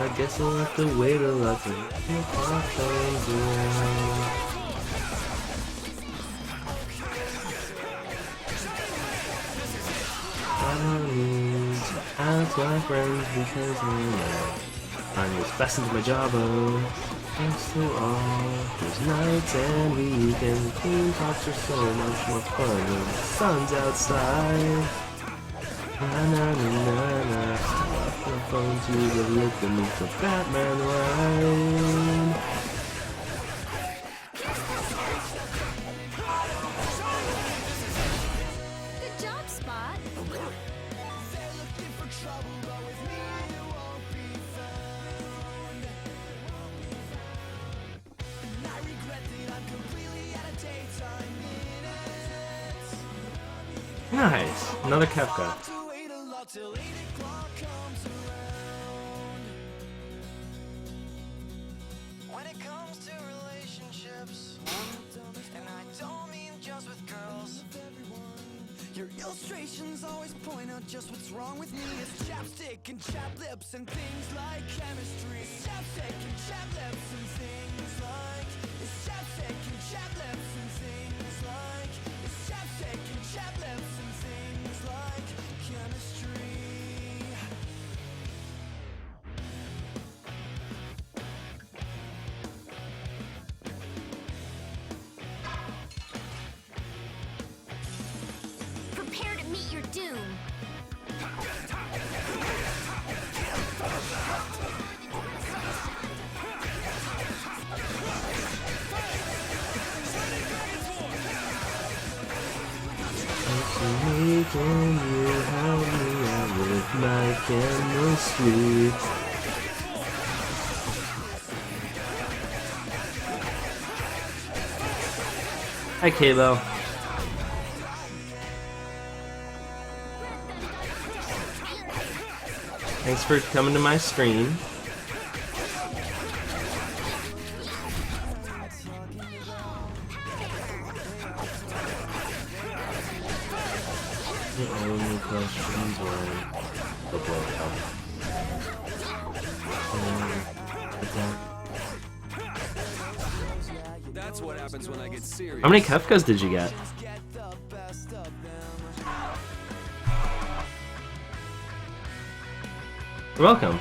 I guess I'll have to wait a lot till the clock comes around. I don't need to ask my friends because they know I'm just fastened to my job. Thanks to all those nights and weekends, team talks are so much more fun when the sun's outside. Na na na na na. Off the phone to the look that makes a Batman ride. Good job, Spot. Nice, another Kefka. When it comes to relationships, and I don't mean just with girls, your illustrations always point out just what's wrong with me. It's chapstick and chapped lips and things like chemistry. It's chapstick and chapped lips and things like. It's chapstick and chapped lips and things like. It's chapstick and chapped lips and things like chemistry. Prepare to meet your doom. Can you help me out with my chemistry? Hi, Kalo. Thanks for coming to my stream. The only questions were the blowout. That's what happens when I get serious. How many Kefkas did you get? You're welcome.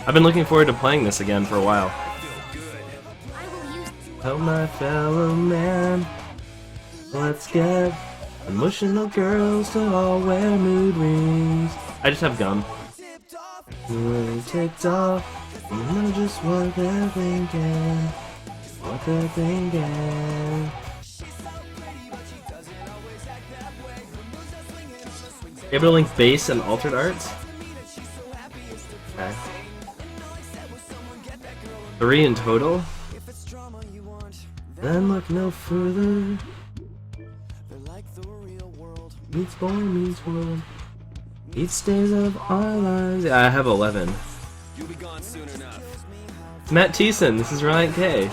I've been looking forward to playing this again for a while. I will use. Oh my fellow man, let's get emotional girls to all wear mood rings. I just have gum. Really ticked off, you know just what they're thinking. What they're thinking. You able to link base and altered arts? Okay. 3 in total? Then look no further. Meets boy, meets world. Each days of our lives. Yeah, I have 11. You'll be gone soon enough. Matt Thiessen, this is Ryan K.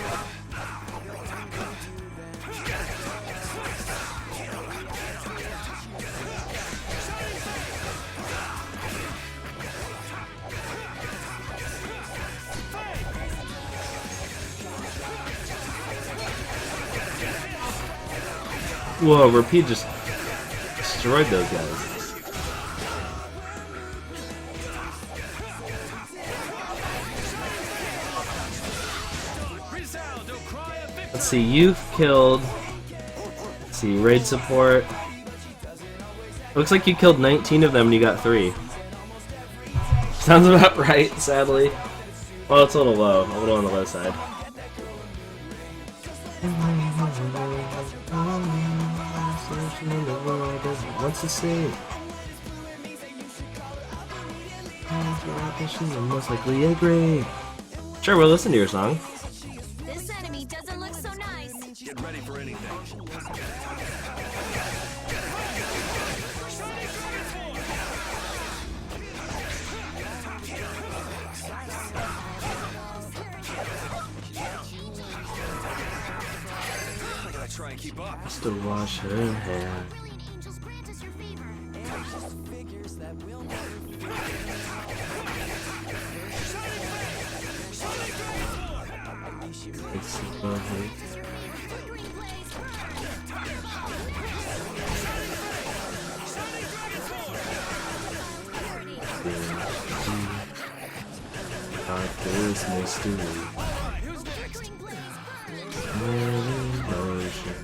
Whoa, Repeat just destroyed those guys. Let's see, you've killed. Let's see, raid support. Looks like you killed 19 of them and you got 3. Sounds about right, sadly. Well, it's a little low, a little on the low side. What's to say? I'll most likely agree. Sure, we'll listen to your song. This enemy doesn't look so nice. Get ready for anything. I gotta try and keep up. Just to wash her hair. Willing angels grant us your favor. It's lovely. Flickering blaze. This mystery. Flickering blaze. Moving motion.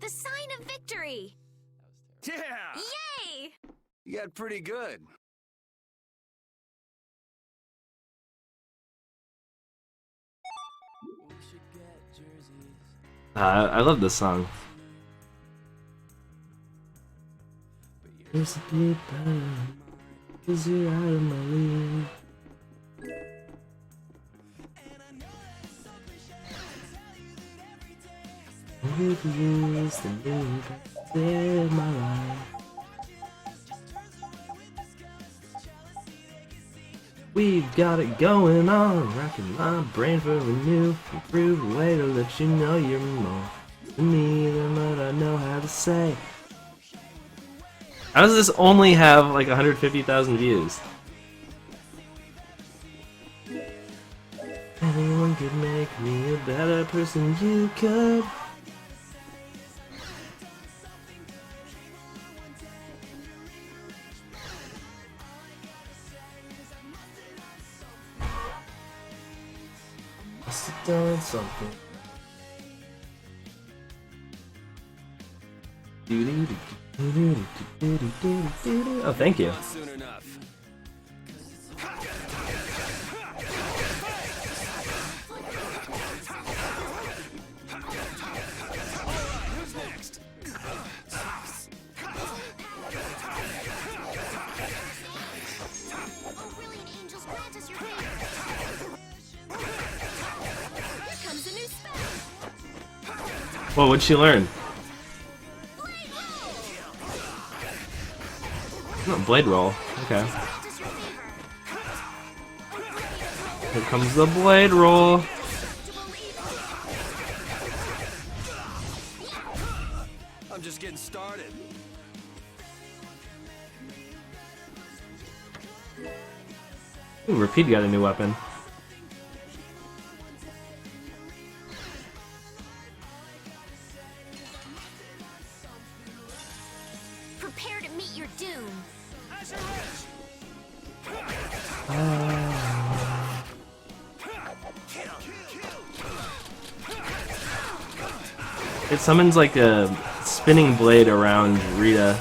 The sign of victory. Yeah! Yay! You got pretty good. I love this song. It's a bit better, 'cause you're out of my league. If you is the lead, save my life. We've got it going on, racking my brain for a new, improved way to let you know you're more to me than what I know how to say. How does this only have like 150,000 views? Anyone could make me a better person, you could. Must have done something. Oh, thank you. Not soon enough. Who's next? Oh, brilliant angels, grant us your favor. Here comes a new spell. Well, what'd she learn? Oh, blade roll. Okay. Grant us your favor. Here comes the blade roll. I'm just getting started. Ooh, Repeat got a new weapon. Prepare to meet your doom. It summons like a spinning blade around Rita.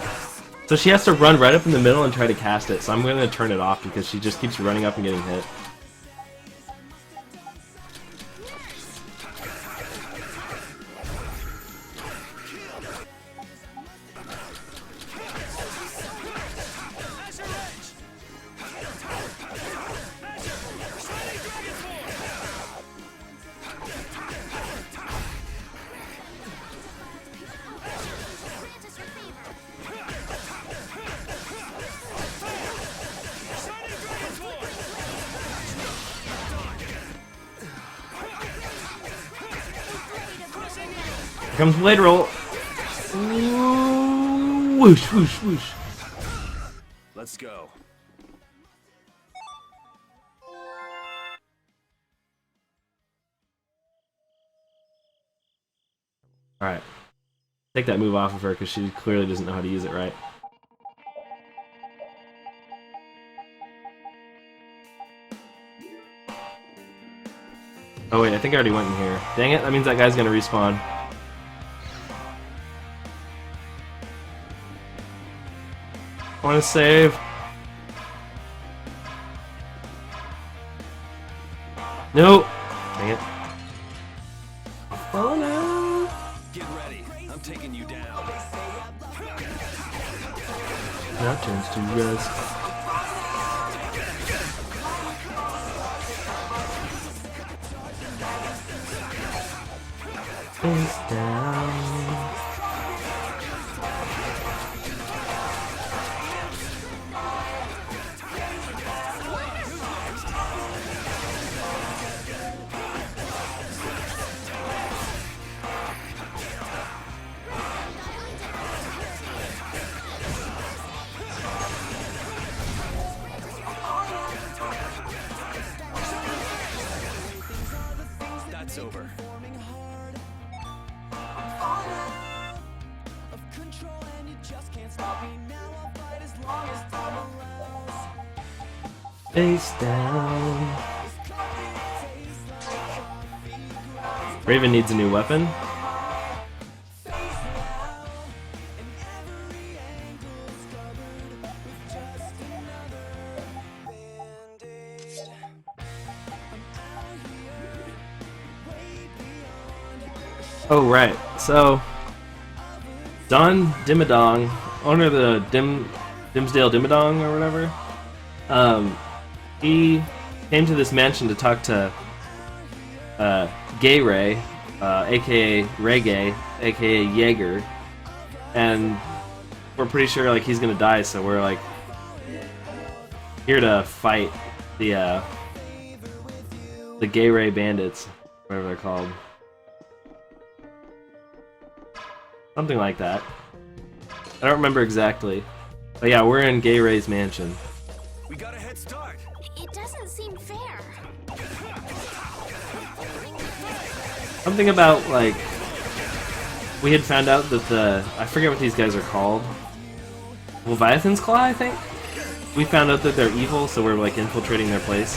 So she has to run right up in the middle and try to cast it. So I'm going to turn it off because she just keeps running up and getting hit. Grant us your favor. Here comes blade roll. Ooh, whoosh, whoosh, whoosh. Let's go. Alright. Take that move off of her because she clearly doesn't know how to use it right. Oh wait, I think I already went in here. Dang it, that means that guy's gonna respawn. I wanna save. Nope. Dang it. Oh no! Get ready. I'm taking you down. Now turns to rust. Face down. Face down. Raven needs a new weapon. Oh right, so Don Dimmadong, owner of the Dimsdale Dimmadong or whatever, he came to this mansion to talk to Gay Ray, aka Reggae, aka Jaeger, and we're pretty sure like he's gonna die, so we're like here to fight the Gay Ray bandits, whatever they're called. Something like that. I don't remember exactly. But yeah, we're in Gay Ray's mansion. We got a head start. It doesn't seem fair. Something about, like, we had found out that I forget what these guys are called. Leviathan's Claw, I think? We found out that they're evil, so we're, like, infiltrating their place.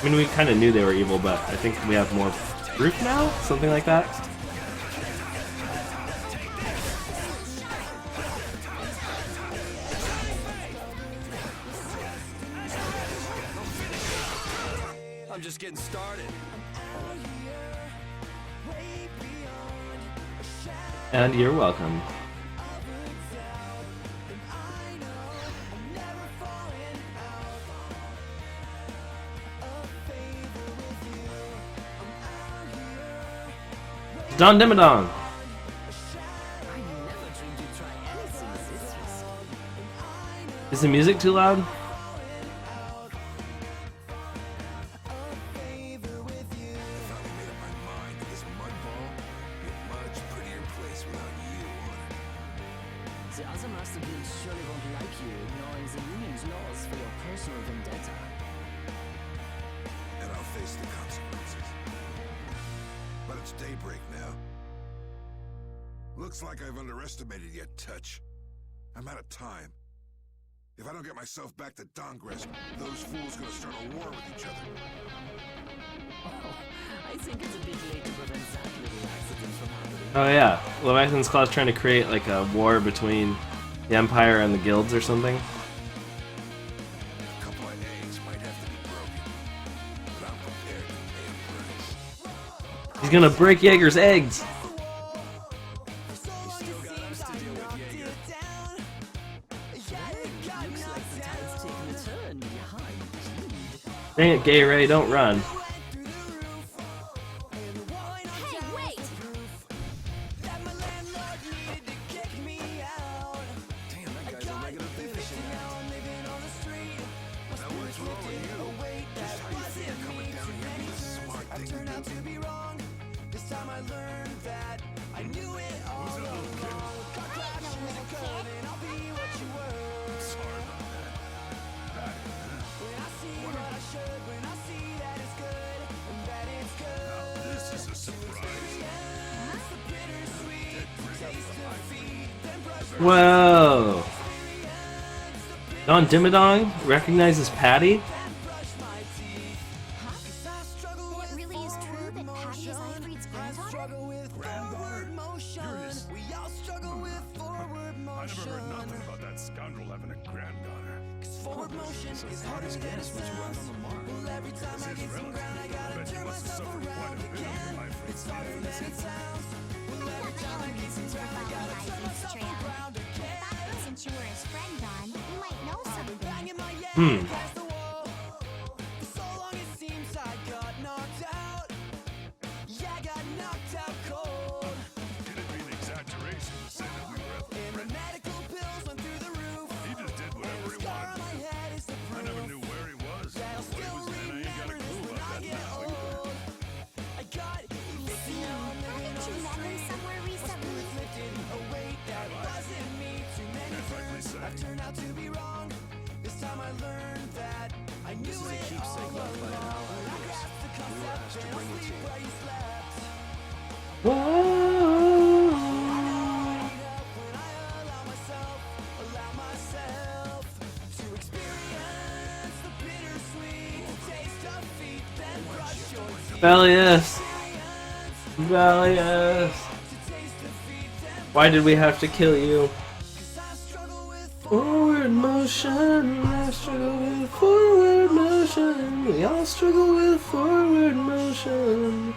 I mean, we kind of knew they were evil, but I think we have more proof now? Something like that? I'm just getting started. And you're welcome. Don Dimmadong! Is the music too loud? The other master guilds surely won't like you ignoring the union's laws for your personal vendetta. And I'll face the consequences. But it's daybreak now. Looks like I've underestimated your touch. I'm out of time. If I don't get myself back to Dongress, those fools gonna start a war with each other. Oh, I think it's a bit late to prevent that little accident from happening. Oh yeah, Leviathan's Claw's trying to create like a war between the Empire and the guilds or something. A couple of eggs might have to be broken. But I'm prepared to pay a price. He's gonna break Jaeger's eggs! Looks like the tide's taken a turn behind. Dang it, Gay Ray, don't run. Hey, wait! Damn, that guy's a regular finishing now. Now what's wrong with you? Just how you feel coming down here be the smart thing to do. This time I learned that I knew it all Who's that little kid? I ain't no little kid. and I'll be what you were. Sorry about that. Got it, huh? When I see what I should, when I see that it's good, and that it's good. Now this is a surprise. It's the bittersweet taste of defeat. Then brush Whoa! Don Dimmadong recognizes Patty? my teeth. Huh? I struggle It with really is true that Patty is Ivory's granddaughter? struggle with forward motion. We all struggle with forward I motion. never heard nothing about that scoundrel having a granddaughter. Forward motion is harder than it sounds. Well, every time I get some ground, I gotta Bet you turn must have myself suffered quite around a bit in again. your life. It's harder than it sounds. Well, every time I get some ground, I gotta turn myself around again. Thought since you were his friend, Don, you might know something. Banging my head Hmm. against the wall. For so long it seems I got knocked out. Yeah, I got knocked out cold. It'd be an exaggeration to say that we were ever And the friends. medical bills went through the roof. He just did whatever he Scar on wanted. my head is the I proof never knew where he was, or that I'll what he still was in. I ain't got a remember this clue when about I that get now. old. I got fixing now and then Haven't you met him somewhere recently? lifting a weight that wasn't me. Too many Can't rightly turns say. I've turned out to be wrong. This time I learned that I knew This is a it keepsake all left by an along. ally I of yours. grasped the We were concept asked to and I'll bring it to sleep you. where you slept. Whoa! Valius! Valius! Why did we have to kill you? Forward motion, I struggle with forward motion. We all struggle with forward motion.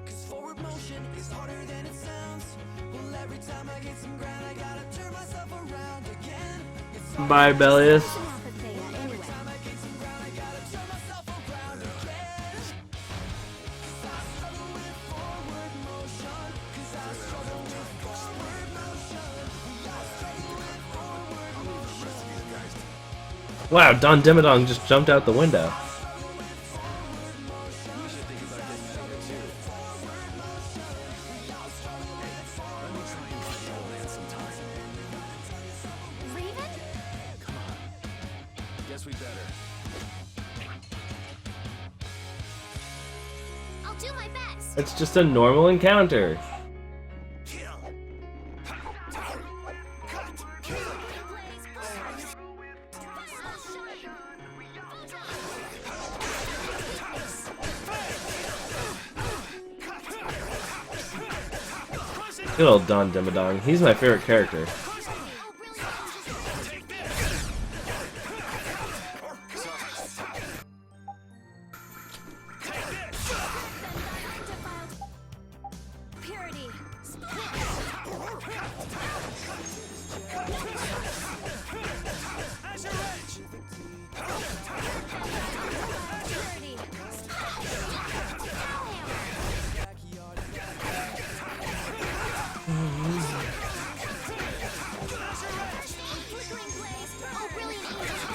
Cause forward motion is harder than it sounds. Well, every time I get some ground, I gotta turn myself around again. It's hard Bye, Bellius. Have a thing anyway. time I get some ground, I gotta turn myself around again. Cause I struggle with forward motion. Cause I struggle with forward motion. We all struggle with forward motion. Wow, Don Dimmadong just jumped out the window. We should think about getting out of here too. Let me try and buy the old man some time. Raven? Come on. Guess we better. I'll do my best. It's just a normal encounter. Good old Don Dimmadong. He's my favorite character. Purity. Purity. Flickering blaze. Oh, brilliant angel.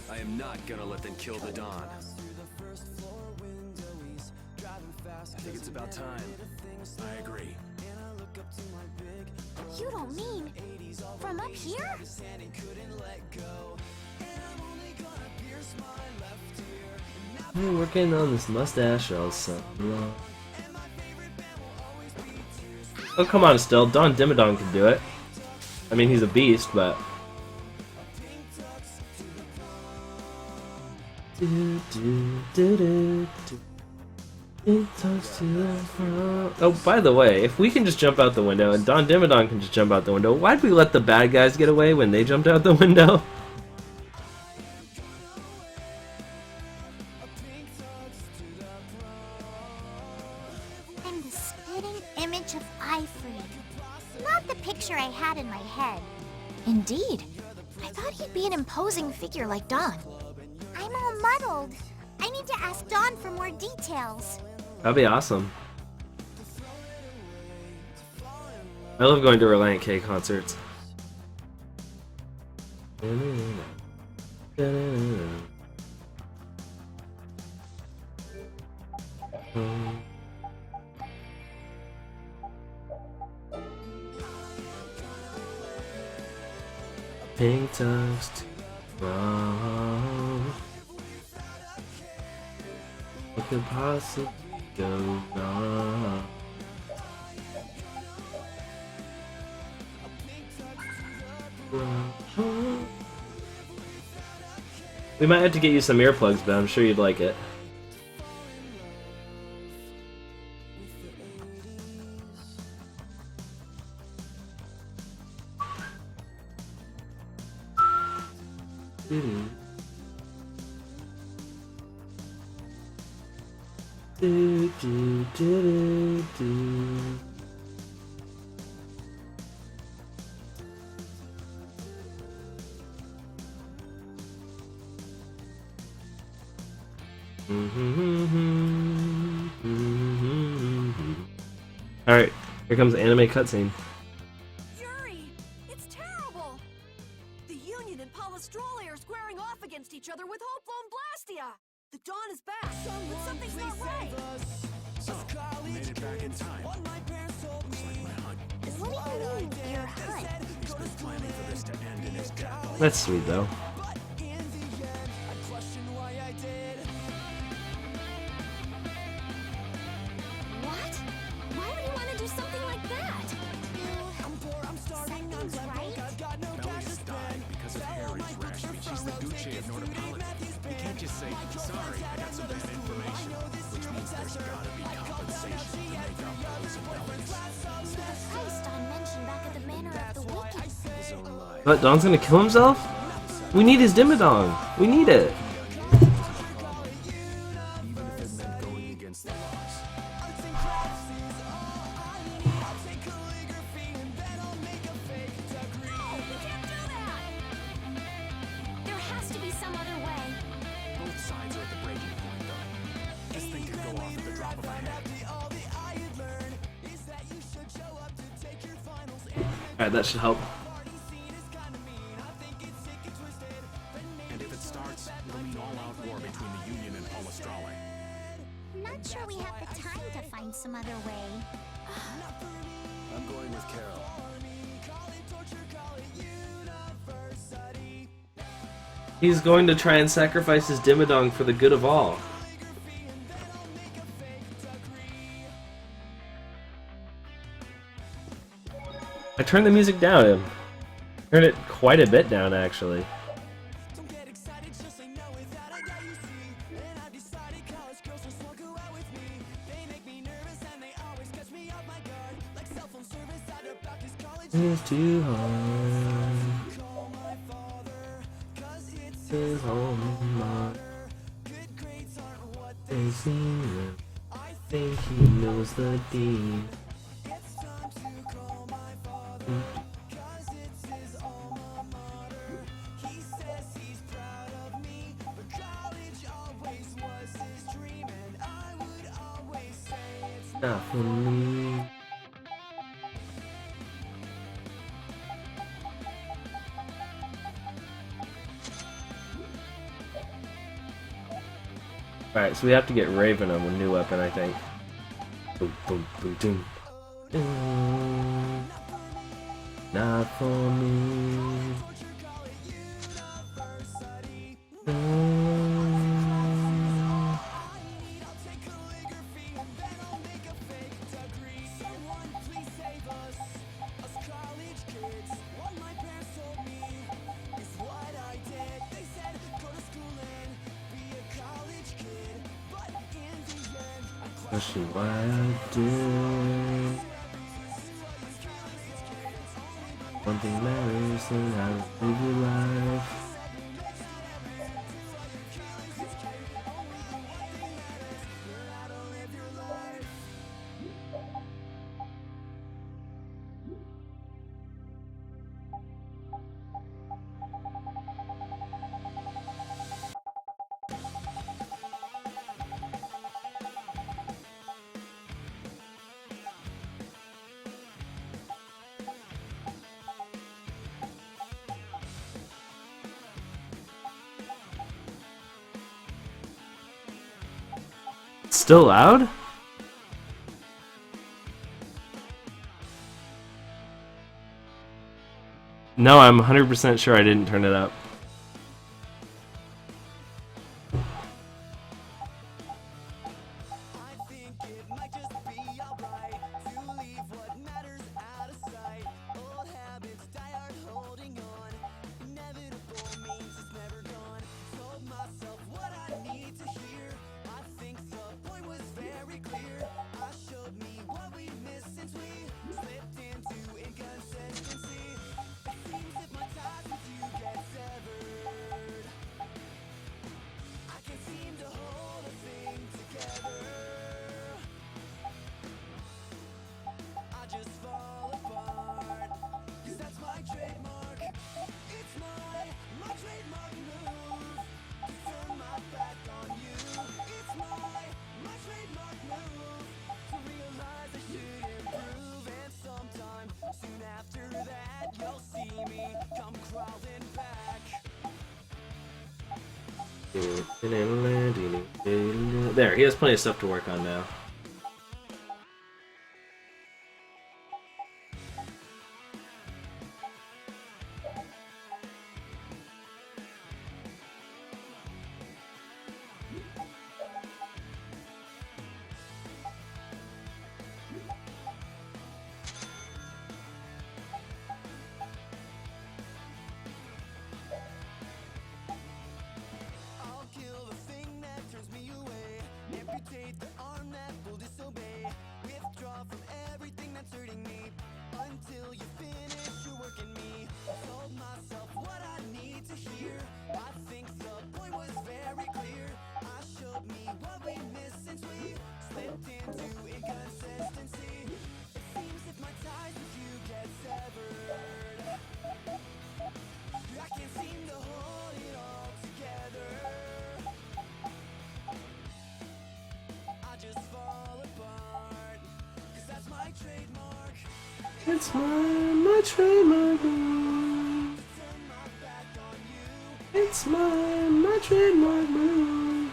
I am not gonna let them kill the Dawn. I think it's about time. I agree. You don't mean from up here? I'm working on this mustache all so long. Oh, come on, still. Don Dimmadong can do it. I mean, he's a beast, but... Oh, by the way, if we can just jump out the window and Don Dimmadong can just jump out the window, why'd we let the bad guys get away when they jumped out the window? I'm the spitting image of Ifrit. Not the picture I had in my head. Indeed. I thought he'd be an imposing figure like Dawn. I'm all muddled. I need to ask Dawn for more details. That'd be awesome. I love going to Reliant K concerts. Pink tux wrong. What could possibly go wrong? We might have to get you some earplugs, but I'm sure you'd like it. Alright, here comes the anime cutscene. Yuri! It's terrible! The Union and Palestrole are squaring off against each other with Hopeful and Blastia! The Dawn is back, but something's not right! Made it back in time. Looks like my hunt. What do you mean, your hunt? He's been planning for this to end in his death. That's sweet though. What? Why would he want to do something like that? Something's right? Bellius died because of Harry's Sorry, I got some bad information, which means there's gotta be compensation to make up for those embellies. The price Don mentioned back at the Manor of the Wicked. His own life. What? Don's gonna kill himself? We need his Dimmadong. We need it. Even if it meant going against the laws. There has to be some other way. Both sides are at the breaking point, though. This thing could go off at the drop of a hat. Alright, that should help. And if it starts, it'll mean all-out war between the Union and Palastrale. Not sure we have the time to find some other way. I'm going with Carol. He's going to try and sacrifice his Dimmadong for the good of all. I turned the music down. Turned it quite a bit down, actually. It's too hard. His home I think he knows the deed. Not for me. Alright, so we have to get Raven on a new weapon, I think. Boom, boom, boom, boom. Not for me. Especially why I did. One thing matters and how to live your life. Still loud? No, I'm 100% sure I didn't turn it up. There, he has plenty of stuff to work on now. It's my trademark move. It's my trademark move.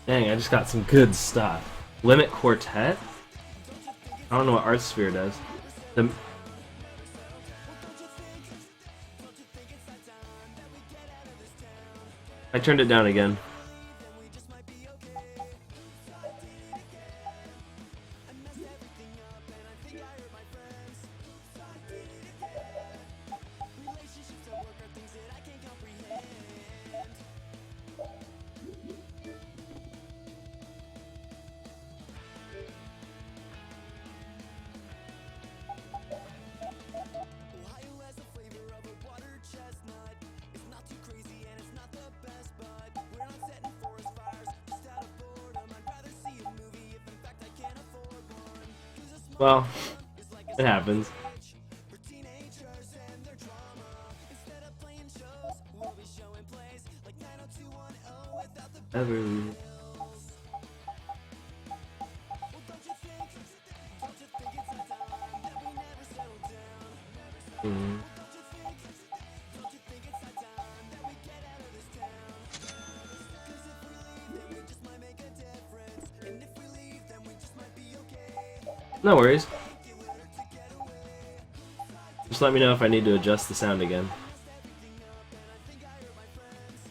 Dang, I just got some good stuff. Limit Quartet? I don't know what Art Sphere does. I turned it down again. Well, it happens. Beverly. No worries. Just let me know if I need to adjust the sound again.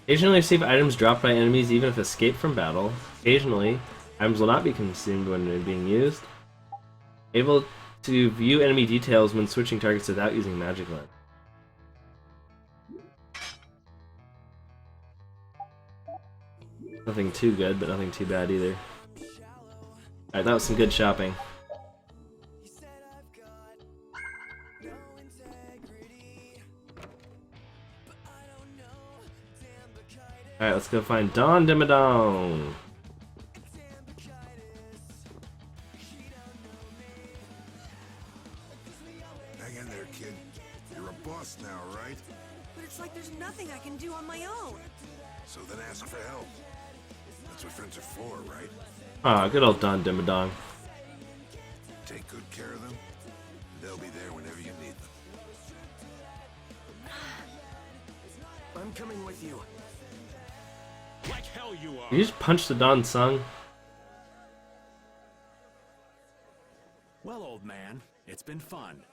Occasionally receive items dropped by enemies even if escaped from battle. Occasionally, items will not be consumed when they're being used. Able to view enemy details when switching targets without using magic lens. Nothing too good, but nothing too bad either. Alright, that was some good shopping. Alright, let's go find Don Dimmadong. Hang in there, kid. You're a boss now, right? But it's like there's nothing I can do on my own. So then ask for help. That's what friends are for, right? Ah, good old Don Dimmadong. Take good care of them. They'll be there whenever you need them. I'm coming with you. Like hell you are. Did you just punch the Don Sung? Well, old man, it's been fun.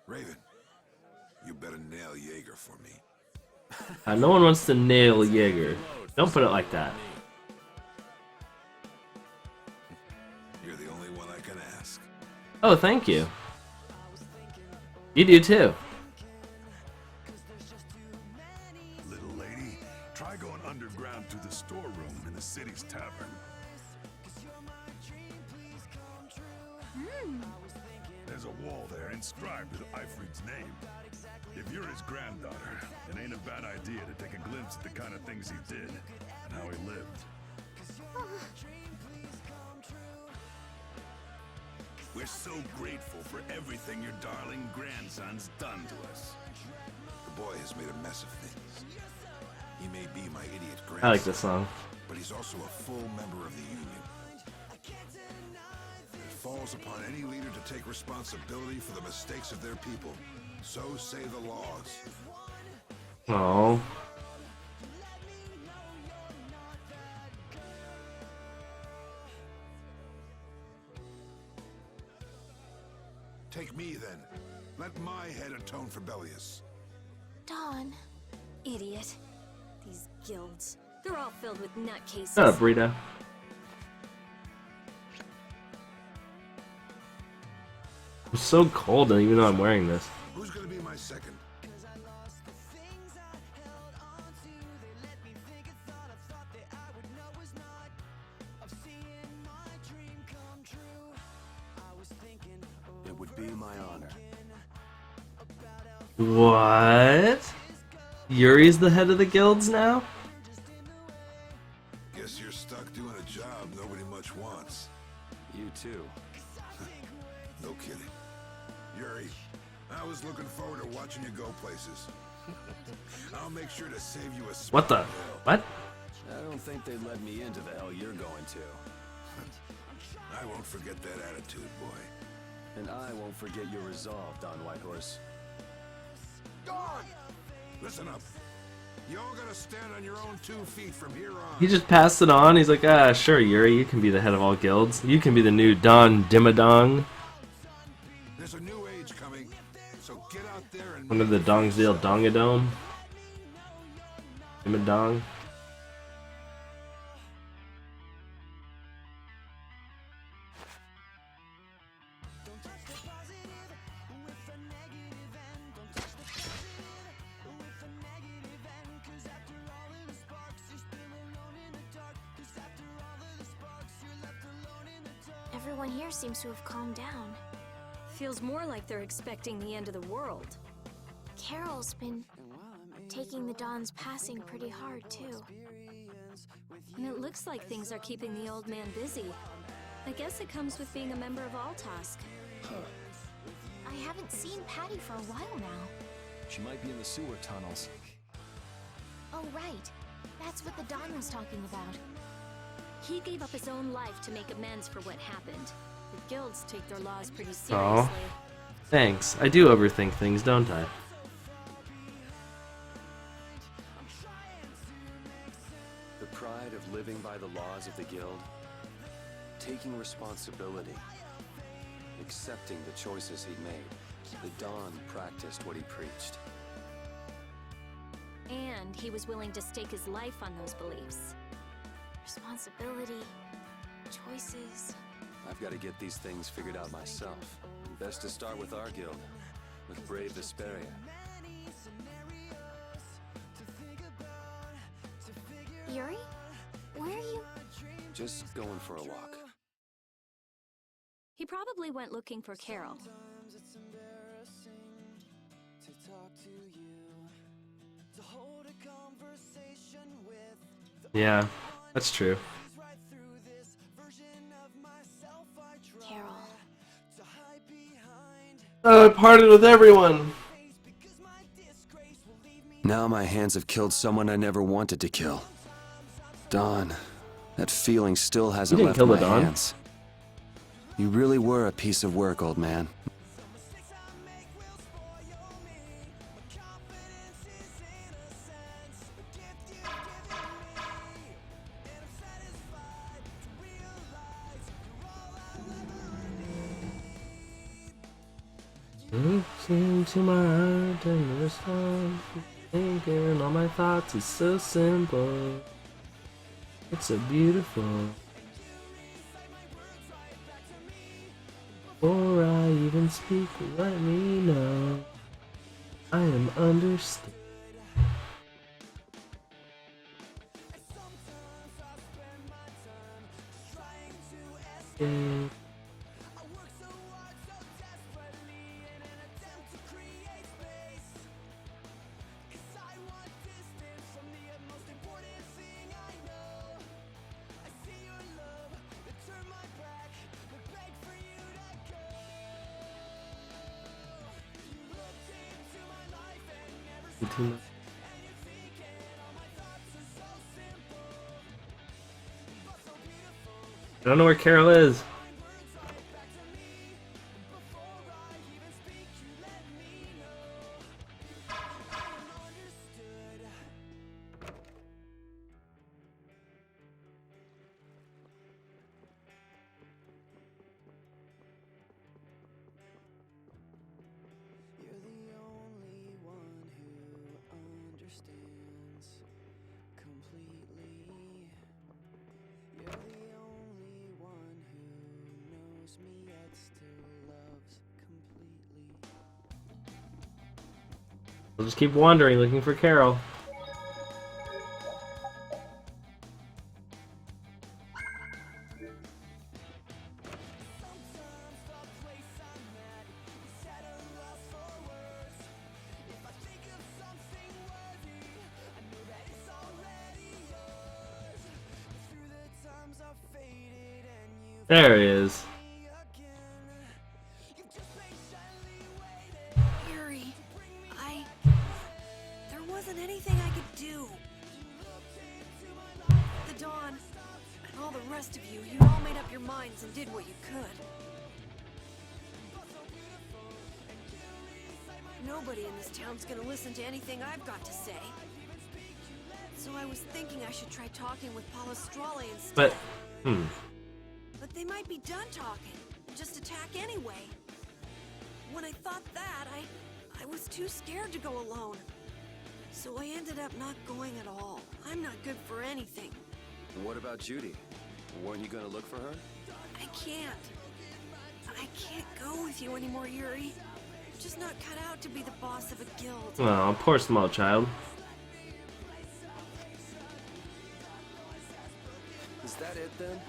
Raven, you better nail Jaeger for me. No one wants to nail Jaeger. Don't put it like that. You're the only one I can ask. Oh, thank you. You do too. Little lady, try going underground to the storeroom in the city's tavern. There's a wall there inscribed with Ifrit's name. If you're his granddaughter, it ain't a bad idea to take a glimpse at the kind of things he did and how he lived. We're so grateful for everything your darling grandson's done to us. The boy has made a mess of things. He may be my idiot grandson, I like this song. but he's also a full member of the Union. It falls upon any leader to take responsibility for the mistakes of their people. So say the laws. Oh. Take me then. Let my head atone for Bellius. Dawn. Idiot. These guilds. They're all filled with nutcases. Shut up, Rita. I'm so cold, even though I'm wearing this. Who's gonna be my second? It would be my honor. What? Yuri's the head of the guilds now? Guess you're stuck doing a job nobody much wants. You too. No kidding. Yuri, I was looking forward to watching you go places. I'll make sure to save you a spot. What the? in hell. What? I don't think they'd let me into the hell you're going to. I won't forget that attitude, boy. And I won't forget your resolve, Don Whitehorse. Dawn! Listen up. You all gotta stand on your own 2 feet from here on. He just passed it on. He's like, ah, sure, Yuri, you can be the head of all guilds. You can be the new Don Dimmadong. There's a new age coming, so get out there and One of the Dongsdale Dongadome. Dimmadong. Everyone here seems to have calmed down. Feels more like they're expecting the end of the world. Carol's been taking the Dawn's passing pretty hard, too. And it looks like things are keeping the old man busy. I guess it comes with being a member of Altask. I haven't seen Patty for a while now. She might be in the sewer tunnels. Oh, right. That's what the Dawn was talking about. He gave up his own life to make amends for what happened. The guilds take their laws pretty Aw. seriously. Thanks. I do overthink things, don't I? The pride of living by the laws of the guild. Taking responsibility. Accepting the choices he'd made. The Don practiced what he preached. And he was willing to stake his life on those beliefs. Responsibility, choices. I've got to get these things figured out myself. Best to start with our guild, with brave Vesperia. Yuri? Where are you? Just going for a walk. He probably went looking for Carol. Yeah, that's true. Carol. Oh, I partied with everyone! Now my hands have killed someone I never wanted to kill. Don, that feeling still hasn't didn't left kill the my Don? hands. You really were a piece of work, old man. Looks into my heart and the response. Thinking all my thoughts is so simple. It's so beautiful. Before I even speak, let me know I am understood. I don't know where Carol is. You're the only one who understands completely. You're the only one who knows me yet still loves completely. We'll just keep wandering looking for Carol. There he is. Yuri, there wasn't anything I could do. The Dawn, and all the rest of you all made up your minds and did what you could. Nobody in this town's gonna listen to anything I've got to say. So I was thinking I should try talking with Palastrale instead. But, But they might be done talking, and just attack anyway. When I thought that, I was too scared to go alone. So I ended up not going at all. I'm not good for anything. What about Judy? Weren't you gonna look for her? I can't. I can't go with you anymore, Yuri. I'm just not cut out to be the boss of a guild. oh, poor small child. Is that it then?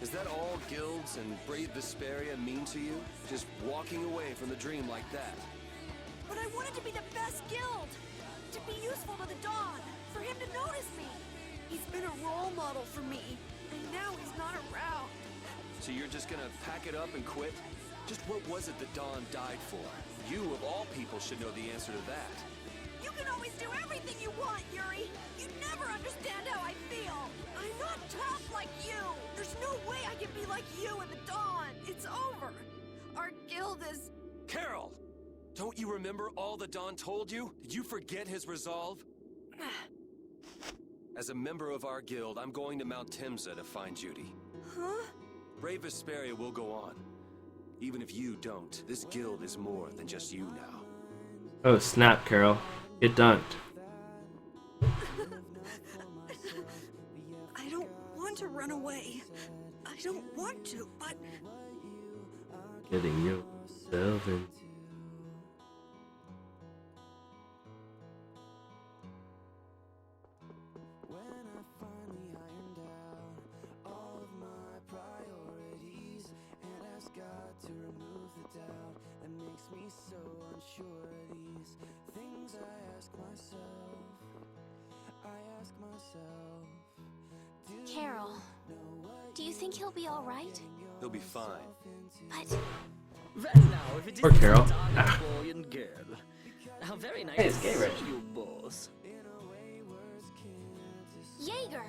Is that all guilds and brave Vesperia mean to you? Just walking away from the dream like that? But I wanted to be the best guild! To be useful to the Dawn! For him to notice me! He's been a role model for me, and now he's not around. So you're just gonna pack it up and quit? Just what was it the Dawn died for? You, of all people, should know the answer to that. You can always do everything you want, Yuri! You never understand how I feel! I'm not tough like you! There's no way I can be like you and the Dawn! It's over! Our guild is... Carol! Don't you remember all the Dawn told you? Did you forget his resolve? As a member of our guild, I'm going to Mount Timza to find Judy. Huh? Brave Vesperia will go on. Even if you don't, this guild is more than just you now. Oh, snap, Carol. Get dunked. I don't want to run away. I don't want to, but... Getting yourself in. When I finally ironed out all of my priorities and asked God to remove the doubt that makes me so unsure, these things I ask myself, Carol, do you think he'll be alright? He'll be fine. But Well now, if it Poor isn't Carol. the darling boy and girl. How very nice Hey, it's to gay, see Rich. you both. Jaeger!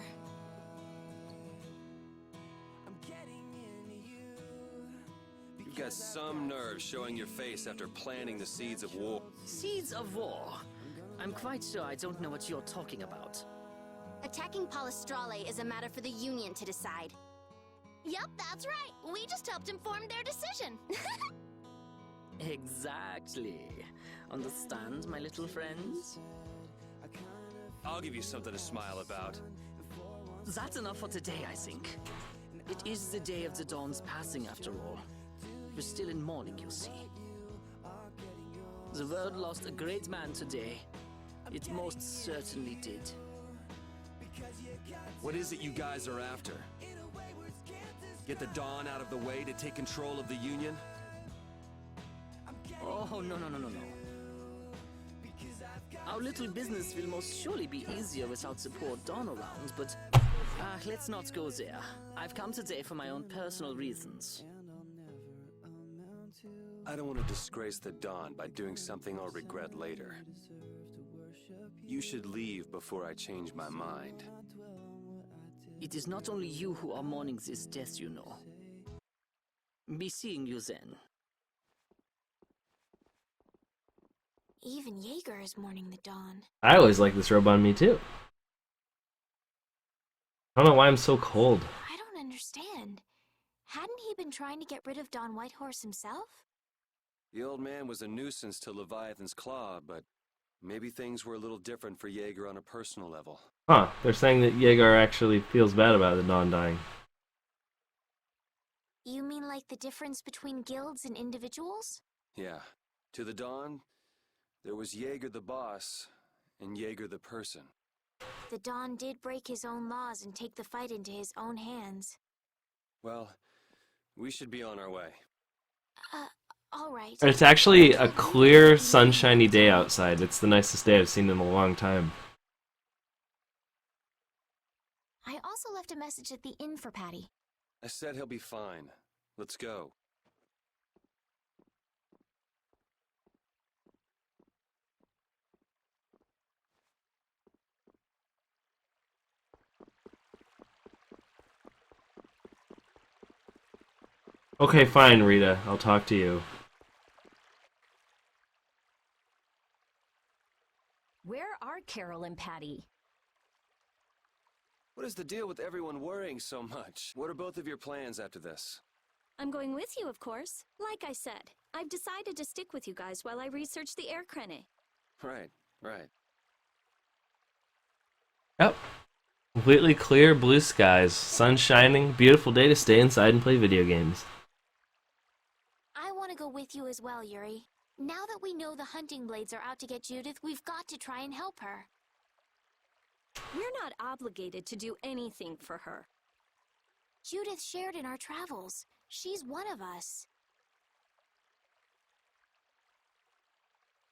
You've got some nerve showing your face after planting the seeds of war. Seeds of war. I'm quite sure I don't know what you're talking about. Attacking Palastrale is a matter for the Union to decide. Yup, that's right. We just helped inform their decision. Exactly. Understand, my little friends? I'll give you something to smile about. That's enough for today, I think. It is the day of the Dawn's passing, after all. We're still in mourning, you see. The world lost a great man today. It most certainly did. What is it you guys are after? Get the Dawn out of the way to take control of the Union? Oh, no. Our little business will most surely be easier without support Dawn around, but... let's not go there. I've come today for my own personal reasons. I don't want to disgrace the Dawn by doing something I'll regret later. You should leave before I change my mind. It is not only you who are mourning this death, you know. Be seeing you then. Even Jaeger is mourning the dawn. I always like this robe on me too. I don't know why I'm so cold. I don't understand. Hadn't he been trying to get rid of Don Whitehorse himself? The old man was a nuisance to Leviathan's Claw, but maybe things were a little different for Jaeger on a personal level. Huh, they're saying that Jaeger actually feels bad about the Dawn dying. You mean like the difference between guilds and individuals? Yeah. To the Dawn, there was Jaeger the boss, and Jaeger the person. The Dawn did break his own laws and take the fight into his own hands. Well, we should be on our way. All right. It's actually a clear, sunshiny day outside. It's the nicest day I've seen in a long time. I also left a message at the inn for Patty. I said he'll be fine. Let's go. Okay, fine, Rita. I'll talk to you. Where are Carol and Patty? What is the deal with everyone worrying so much? What are both of your plans after this? I'm going with you, of course. Like I said, I've decided to stick with you guys while I research the air crane. Right. Yep. Completely clear blue skies, sun shining, beautiful day to stay inside and play video games. I want to go with you as well, Yuri. Now that we know the hunting blades are out to get Judith, we've got to try and help her. We're not obligated to do anything for her. Judith shared in our travels. She's one of us.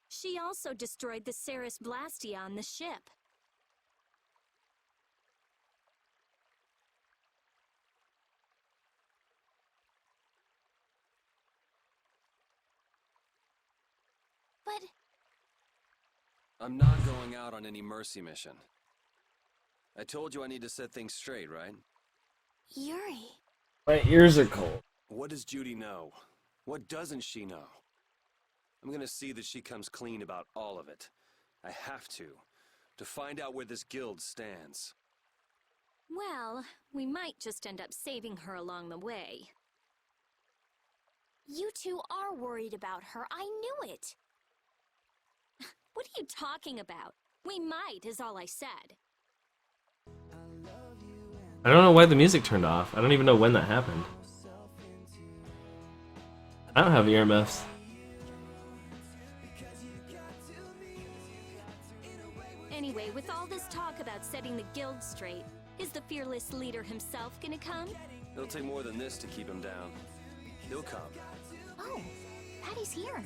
She also destroyed the Ceres Blastia on the ship. But I'm not going out on any mercy mission. I told you I need to set things straight, right? Yuri... My ears are cold. What does Judy know? What doesn't she know? I'm gonna see that she comes clean about all of it. I have to find out where this guild stands. Well, we might just end up saving her along the way. You two are worried about her. I knew it. What are you talking about? We might, is all I said. I don't know why the music turned off. I don't even know when that happened. I don't have earmuffs. Anyway, with all this talk about setting the guild straight, is the fearless leader himself gonna come? It'll take more than this to keep him down. He'll come. Oh, Patty's here.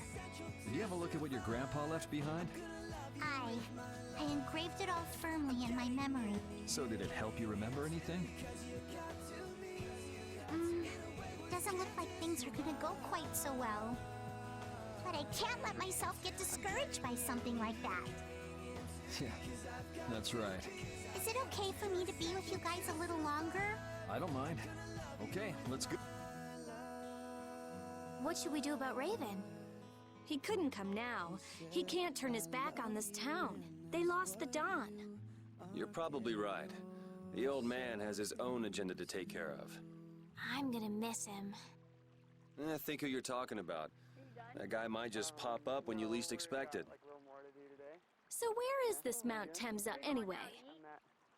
Did you have a look at what your grandpa left behind? I engraved it all firmly in my memory. So did it help you remember anything? Doesn't look like things are gonna go quite so well. But I can't let myself get discouraged by something like that. Yeah, that's right. Is it okay for me to be with you guys a little longer? I don't mind. Okay, let's go. What should we do about Raven? He couldn't come now. He can't turn his back on this town. They lost the Dawn. You're probably right. The old man has his own agenda to take care of. I'm gonna miss him. Think who you're talking about. That guy might just pop up when you least expect it. So where is this Mount Temsa anyway?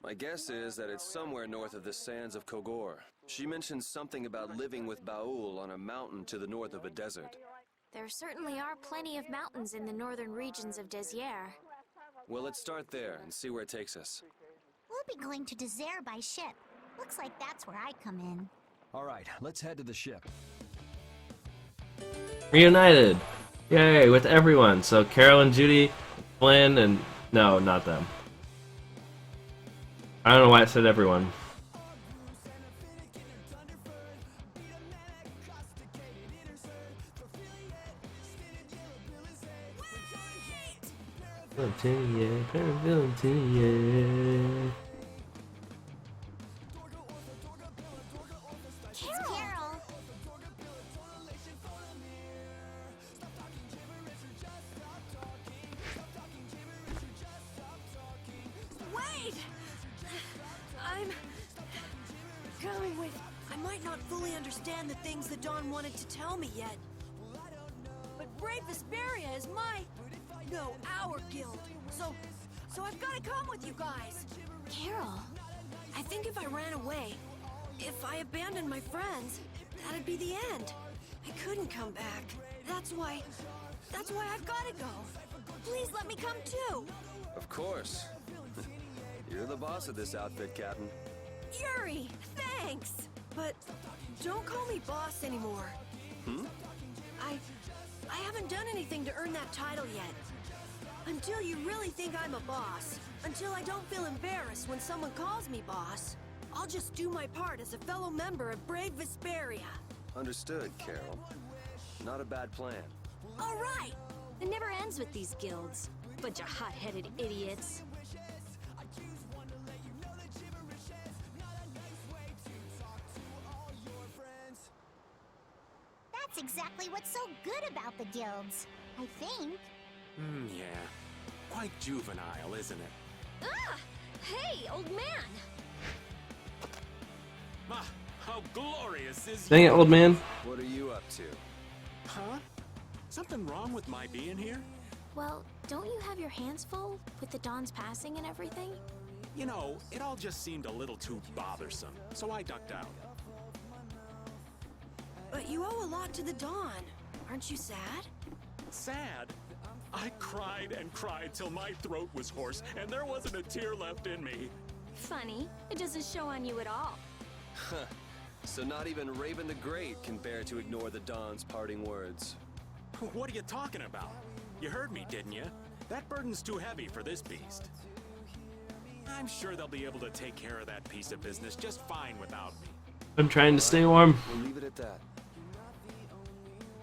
My guess is that it's somewhere north of the sands of Kogor. She mentioned something about living with Baul on a mountain to the north of a desert. There certainly are plenty of mountains in the northern regions of Desier. Well, let's start there and see where it takes us. We'll be going to Desier by ship. Looks like that's where I come in. All right, let's head to the ship. Reunited! Yay, with everyone. So Carol and Judy, Flynn, and... No, not them. I don't know why I said everyone. Valentine, Valentine. Carol! Wait! I'm going with... I might not fully understand the things that Dawn wanted to tell me yet. But Brave Vesperia is my... No, our guild. So I've got to come with you guys. Carol! I think if I ran away, if I abandoned my friends, that'd be the end. I couldn't come back. That's why I've got to go. Please let me come too. Of course. You're the boss of this outfit, Captain. Yuri, thanks. But don't call me boss anymore. Hmm? I haven't done anything to earn that title yet. Until you really think I'm a boss, until I don't feel embarrassed when someone calls me boss, I'll just do my part as a fellow member of Brave Vesperia. Understood, Carol. Not a bad plan. All right! It never ends with these guilds. Bunch of hot-headed idiots. That's exactly what's so good about the guilds, I think. Yeah. Quite juvenile, isn't it? Ah! Hey, old man! Ah, how glorious is Dang it, old man. What are you up to? Huh? Something wrong with my being here? Well, don't you have your hands full with the Dawn's passing and everything? You know, it all just seemed a little too bothersome, so I ducked out. But you owe a lot to the Dawn. Aren't you sad? Sad? I cried and cried till my throat was hoarse, and there wasn't a tear left in me. Funny, it doesn't show on you at all. Huh. So not even Raven the Great can bear to ignore the Dawn's parting words. What are you talking about? You heard me, didn't you? That burden's too heavy for this beast. I'm sure they'll be able to take care of that piece of business just fine without me. I'm trying to stay warm. We'll leave it at that.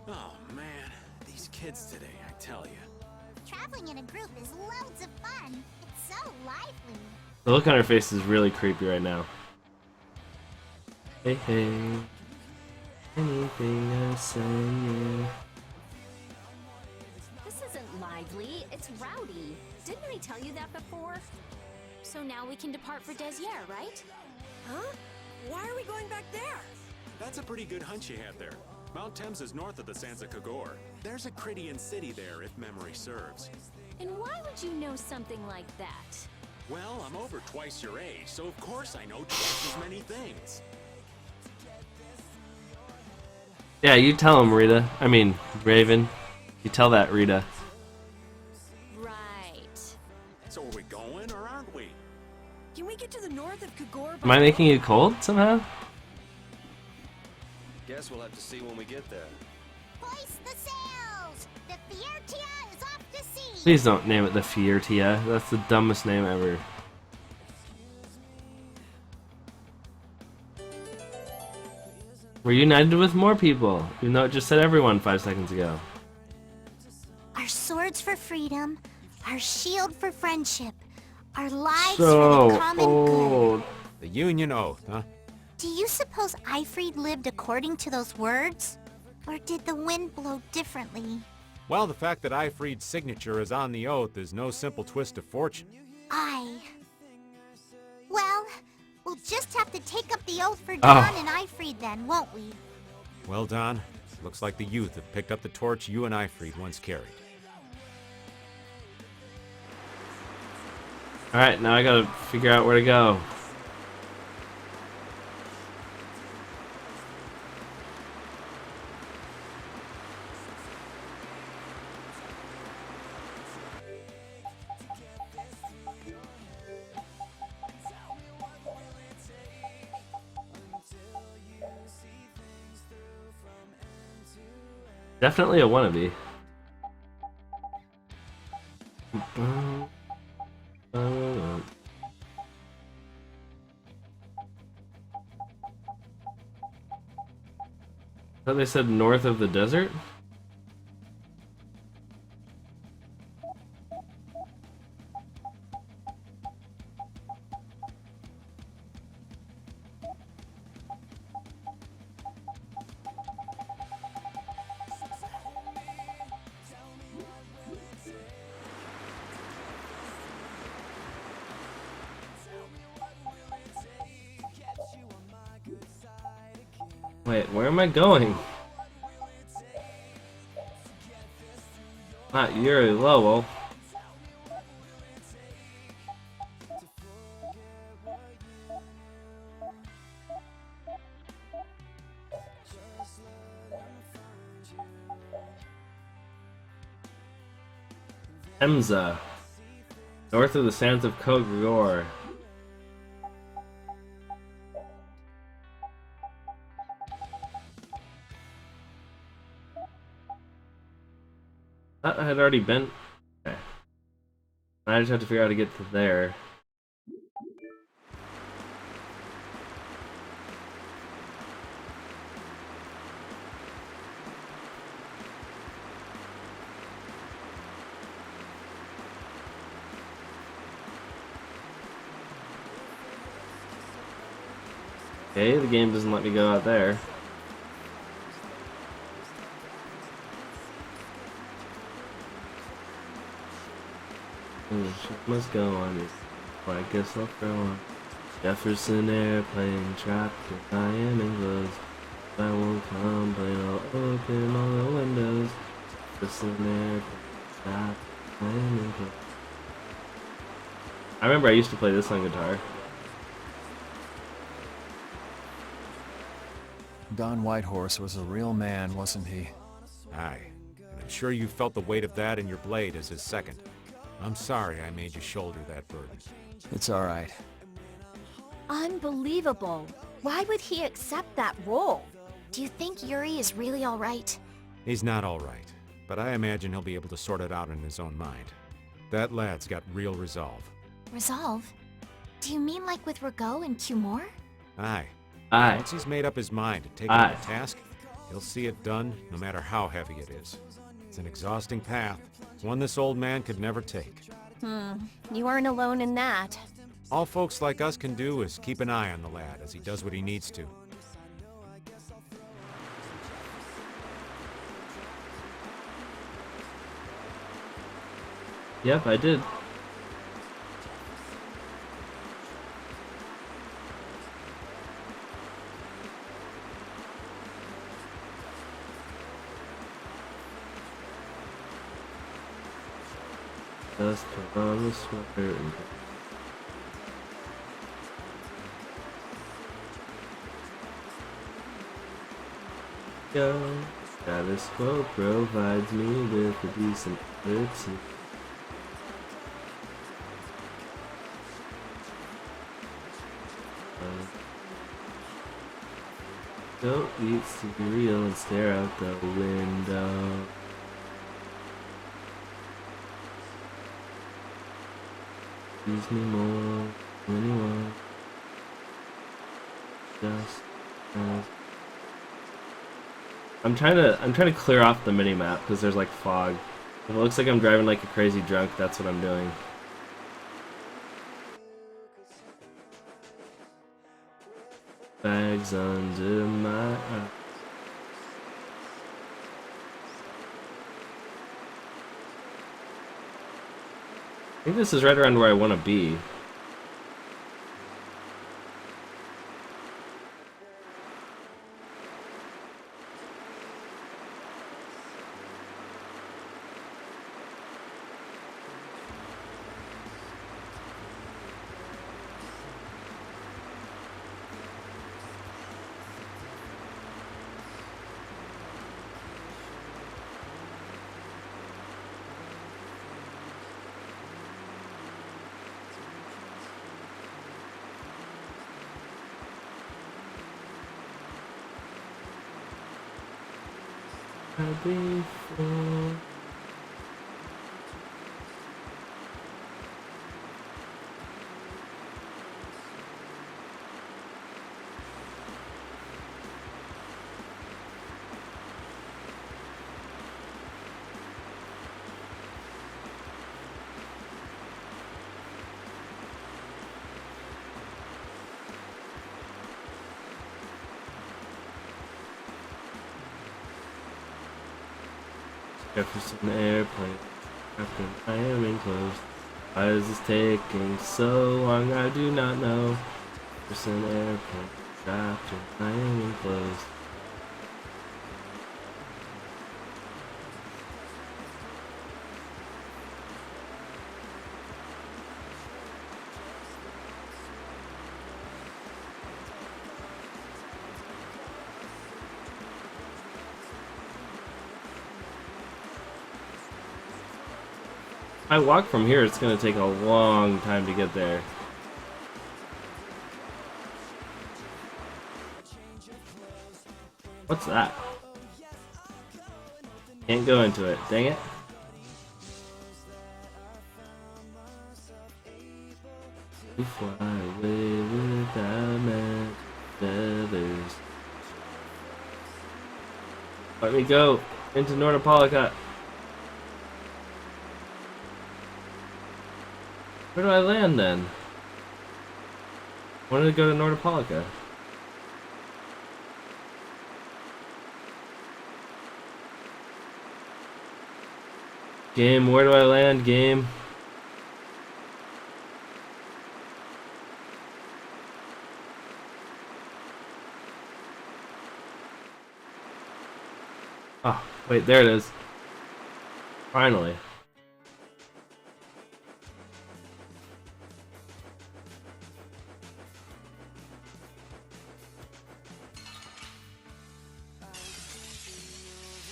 Oh, man. These kids today, I tell you. Traveling in a group is loads of fun. It's so lively. The look on her face is really creepy right now. Hey, hey. Anything I say, yeah. This isn't lively, it's rowdy. Didn't I tell you that before? So now we can depart for Desier, right? Huh? Why are we going back there? That's a pretty good hunch you had there. Mount Thames is north of the Sansa Kagor. There's a Critian city there, if memory serves. And why would you know something like that? Well, I'm over twice your age, so of course I know twice as many things. Yeah, you tell him, Rita. I mean, Raven. You tell that, Rita. Right. So are we going, or aren't we? Can we get to the north of Kagor? Am I making you cold somehow? Guess we'll have to see when we get there. Hoist the sails! The Fiertia is off to sea! Please don't name it the Fiertia. That's the dumbest name ever. We're united with more people, even though it just said everyone 5 seconds ago. Our swords for freedom, our shield for friendship, our lives for So the common old. good. The Union Oath, huh? Do you suppose Eifried lived according to those words? Or did the wind blow differently? Well, the fact that Eifried's signature is on the oath is no simple twist of fortune. Well, we'll just have to take up the oath for Dawn and Eifried then, won't we? Well, Don, looks like the youth have picked up the torch you and Eifried once carried. Alright, now I gotta figure out where to go. Definitely a wannabe. I thought they said north of the desert? Wait, where am I going? Not Yuri Lowell. Emza, north of the sands of Kogor. That had already been. Okay. I just have to figure out how to get to there. Okay, the game doesn't let me go out there. Ship must go on this. Well, I guess I'll throw on. Jefferson airplane trapped in Miami clothes. I won't complain, I'll open all the windows. Jefferson airplane trapped in Miami clothes. I remember I used to play this on guitar. Don Whitehorse was a real man, wasn't he? Aye. And I'm sure you felt the weight of that in your blade as his second. I'm sorry I made you shoulder that burden. It's all right. Unbelievable. Why would he accept that role? Do you think Yuri is really alright? He's not all right, but I imagine he'll be able to sort it out in his own mind. That lad's got real resolve. Resolve? Do you mean like with Rago and Cumore? Aye. Aye. Once he's made up his mind to take on a task, he'll see it done no matter how heavy it is. It's an exhausting path, one this old man could never take. You aren't alone in that. All folks like us can do is keep an eye on the lad as he does what he needs to. Yep, I did. Just put on the sweater and go. Status quo provides me with a decent routine. Don't eat cereal and stare out the window. Use me more when you want. Just as I'm trying to clear off the mini map because there's like fog. If it looks like I'm driving like a crazy drunk, that's what I'm doing. Bags under my eyes. I think this is right around where I want to be. Before. Jefferson airplane, Captain, I am enclosed. Why is this taking so long? I do not know. Jefferson airplane, Captain, I am enclosed. I walk from here, it's gonna take a long time to get there. What's that? Can't go into it. Dang it. We fly away without my feathers. Let me go into Nordopolica. Where do I land then? I wanted to go to Nordopolica. Game, where do I land, game? Oh, wait, there it is. Finally.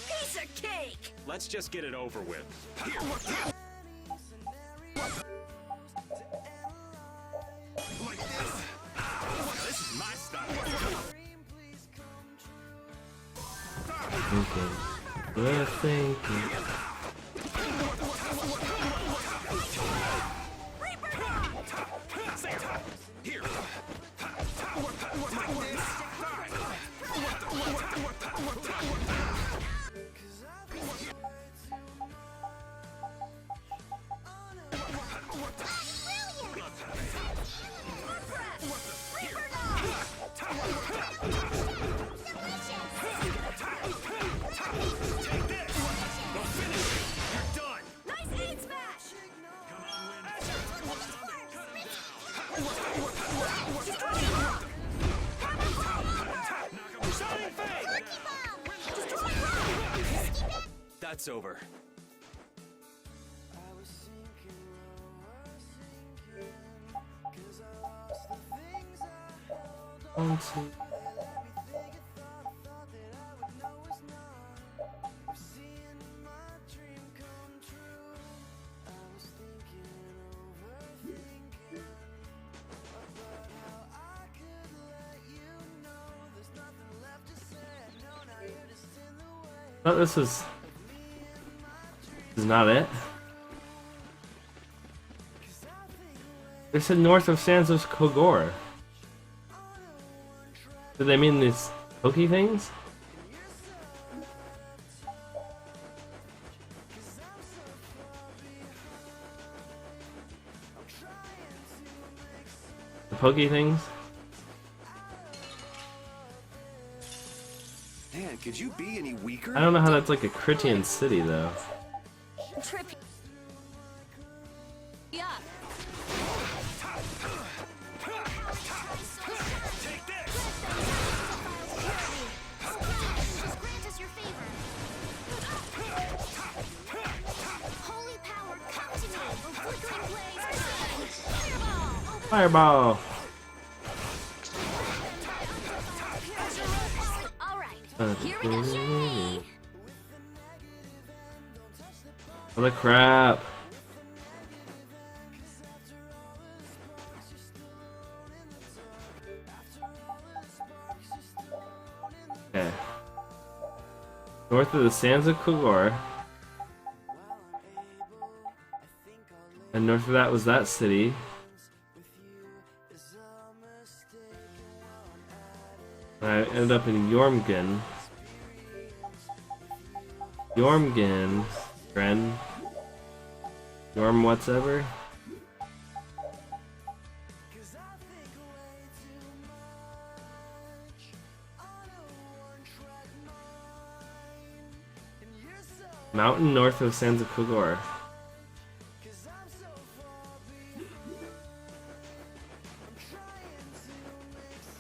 Piece of cake! Let's just get it over with. This is my style. We're thinking. Here. That's over. Oh, this is not it. They said north of Sands of Kogor. Do they mean these pokey things? The pokey things? Man, could you be any weaker? I don't know how that's like a Critian city though. Trip. Yeah. Fireball! Here we go. Holy crap! Okay. North of the Sands of Kogor. And north of that was that city. And I ended up in Jormungand. Jormungand, friend. Jorm whatever. Mountain north of Sands of Kogor.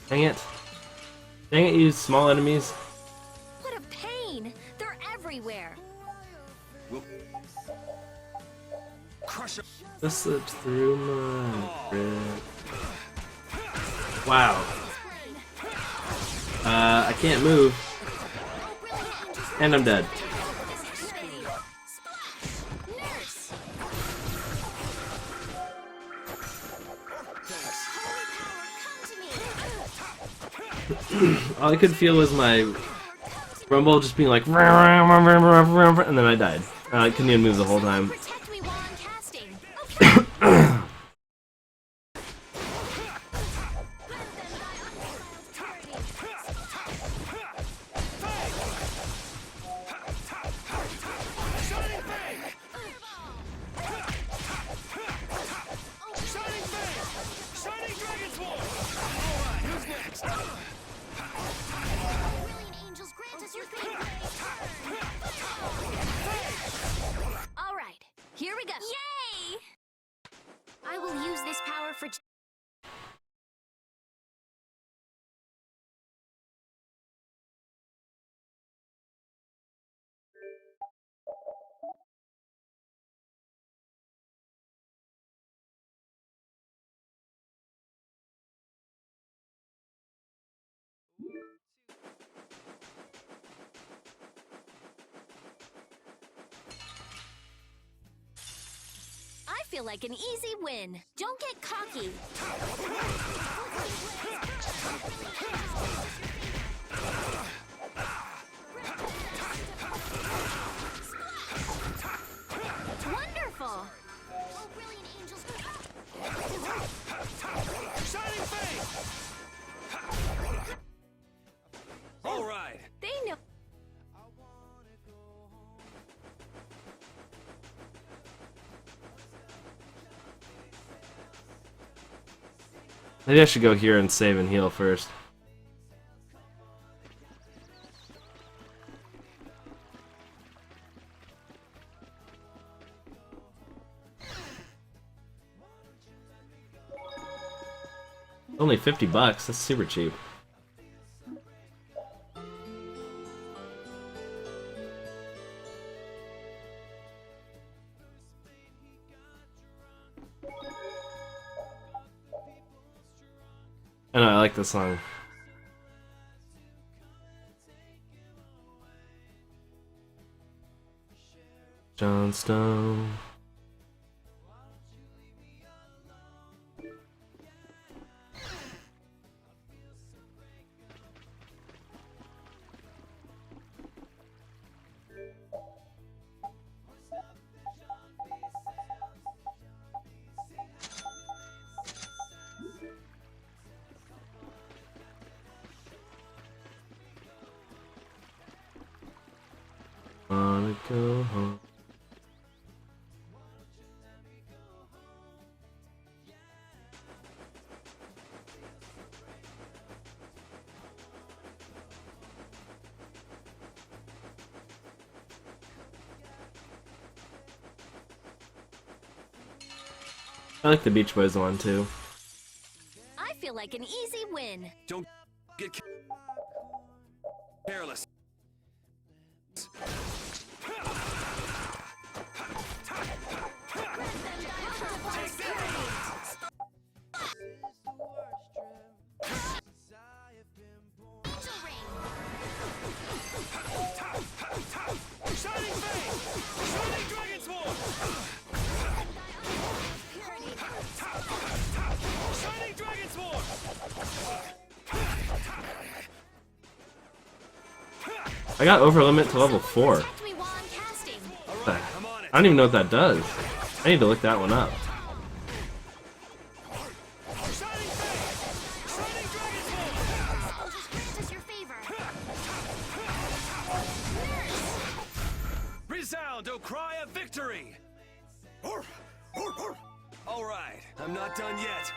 Dang it. Dang it, you small enemies. What a pain! They're everywhere. We'll crush them. This slips through my grip. Wow. I can't move. And I'm dead. All I could feel was my rumble just being like, and then I died. I couldn't even move the whole time. Alright, here we go. Yay! I will use this power for... I feel like an easy win. Don't get cocky. Wonderful. Oh, brilliant angels. Shining Face! All right. They know. Maybe I should go here and save and heal first. Only $50. That's super cheap. I know, I like this song. Jon Snow. Wanna go home. I like the Beach Boys one too. I feel like an easy win. Don't get careless. Shining Face! Shining Dragon Sword! Shining Dragon Sword! I got over limit to level 4. I don't even know what that does. I need to look that one up. Resound, O cry of victory! All right, I'm not done yet.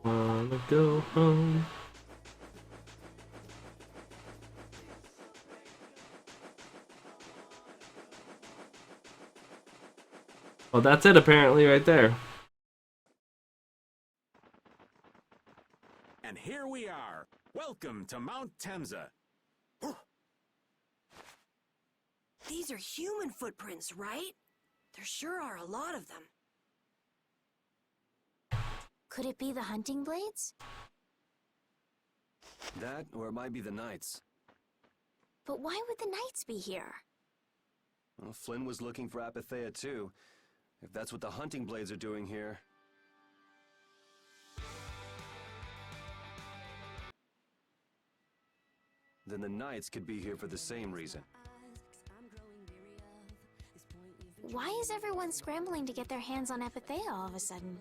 Wanna go home. Well, that's it apparently right there. And here we are. Welcome to Mount Temza. These are human footprints, right? There sure are a lot of them. Could it be the hunting blades? That, or it might be the Knights. But why would the Knights be here? Well, Flynn was looking for Apathea too. If that's what the hunting blades are doing here. Then the Knights could be here for the same reason. Why is everyone scrambling to get their hands on Apathea all of a sudden?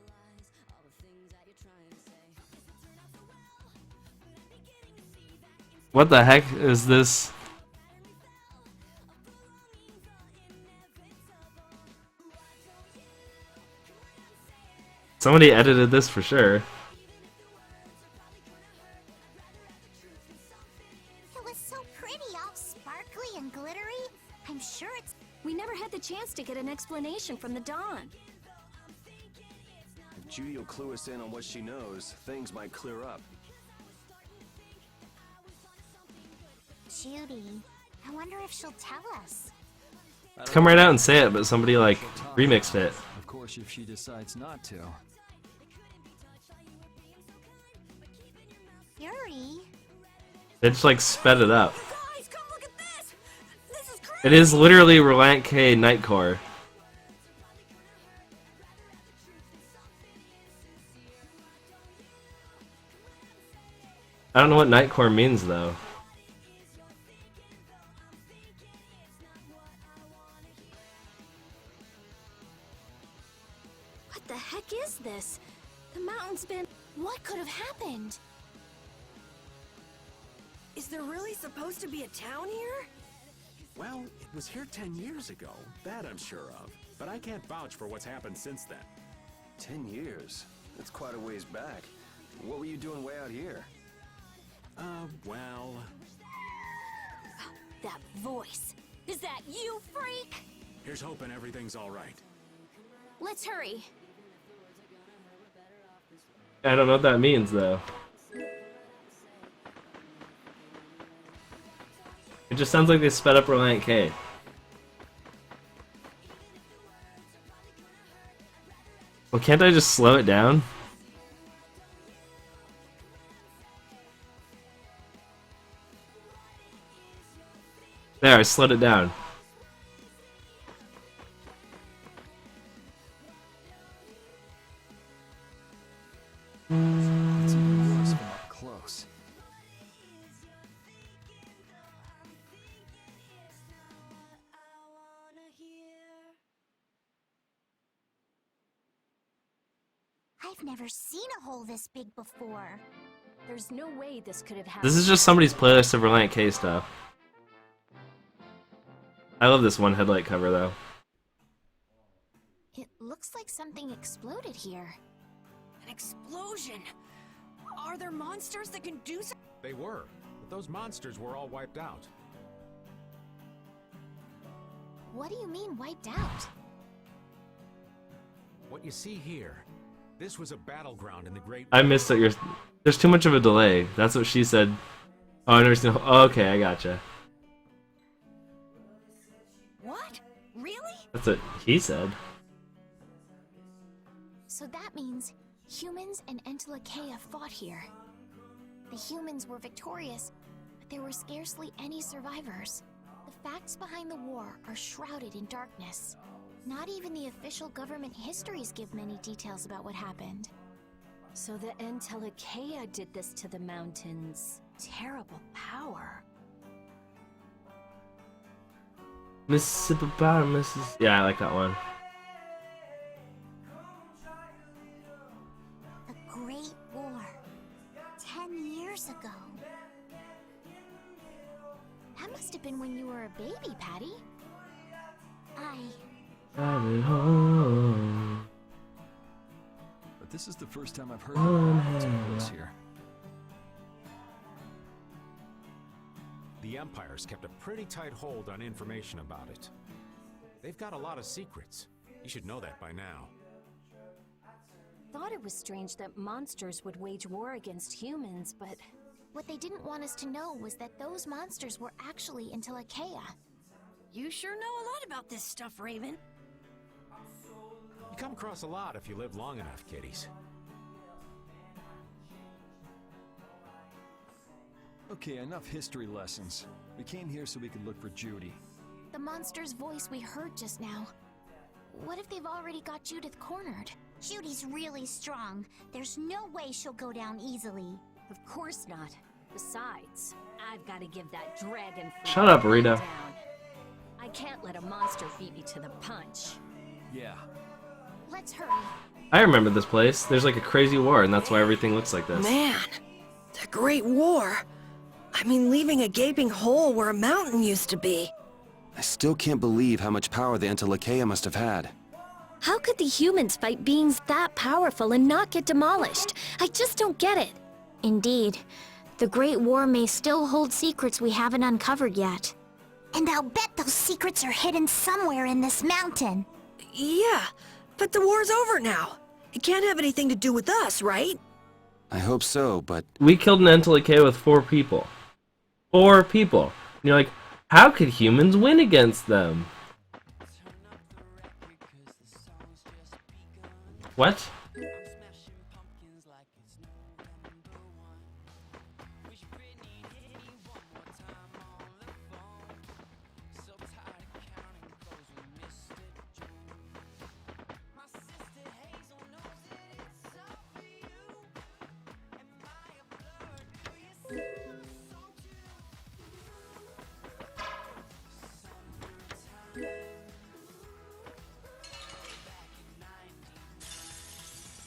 What the heck is this? Somebody edited this for sure. It was so pretty, all sparkly and glittery. I'm sure it's... We never had the chance to get an explanation from the Dawn. If Judy will clue us in on what she knows, things might clear up. Judy. I wonder if she'll tell us. Come right out and say it, but somebody like remixed it. Of course, if she decides not to. Yuri. They just like sped it up. It is literally Relient K Nightcore. I don't know what Nightcore means though. What the heck is this? The mountain's been... What could have happened? Is there really supposed to be a town here? Well, it was here 10 years ago. That I'm sure of. But I can't vouch for what's happened since then. 10 years? That's quite a ways back. What were you doing way out here? Well... That voice. Is that you, freak? Here's hoping everything's all right. Let's hurry. I don't know what that means though. It just sounds like they sped up Relient K. Well, can't I just slow it down? There, I slowed it down. It's even worse from up close. I've never seen a hole this big before. There's no way this could have happened. This is just somebody's playlist of Relient K stuff. I love this one headlight cover though. It looks like something exploded here. An explosion! Are there monsters that can do something? They were, but those monsters were all wiped out. What do you mean wiped out? What you see here, this was a battleground in the Great... I missed it. There's too much of a delay. That's what she said. Oh, I never seen. Oh, okay, I gotcha. What? Really? That's what he said. So that means humans and Entelekea fought here. The humans were victorious, but there were scarcely any survivors. The facts behind the war are shrouded in darkness. Not even the official government histories give many details about what happened. So the Entelekea did this to the mountains. Terrible power. Mississippi Power, Mrs. Yeah, I like that one. The Great War. 10 years ago. That must have been when you were a baby, Patty. I'm at home. But this is the first time I've heard of this here. The Empire's kept a pretty tight hold on information about it. They've got a lot of secrets. You should know that by now. Thought it was strange that monsters would wage war against humans, but... What they didn't want us to know was that those monsters were actually Entelekea. You sure know a lot about this stuff, Raven. You come across a lot if you live long enough, kiddies. Okay, enough history lessons. We came here so we could look for Judy. The monster's voice we heard just now. What if they've already got Judith cornered? Judy's really strong. There's no way she'll go down easily. Of course not. Besides, I've got to give that dragon Shut up, Rita. down. I can't let a monster beat me to the punch. Yeah. Let's hurry. I remember this place. There's like a crazy war, and that's why everything looks like this. Man, the Great War. I mean, leaving a gaping hole where a mountain used to be. I still can't believe how much power the Antilocheia must have had. How could the humans fight beings that powerful and not get demolished? I just don't get it. Indeed. The Great War may still hold secrets we haven't uncovered yet. And I'll bet those secrets are hidden somewhere in this mountain. Yeah, but the war's over now. It can't have anything to do with us, right? I hope so, but... We killed an Antilocheia with 4 people. 4 people. And you're like, how could humans win against them? What?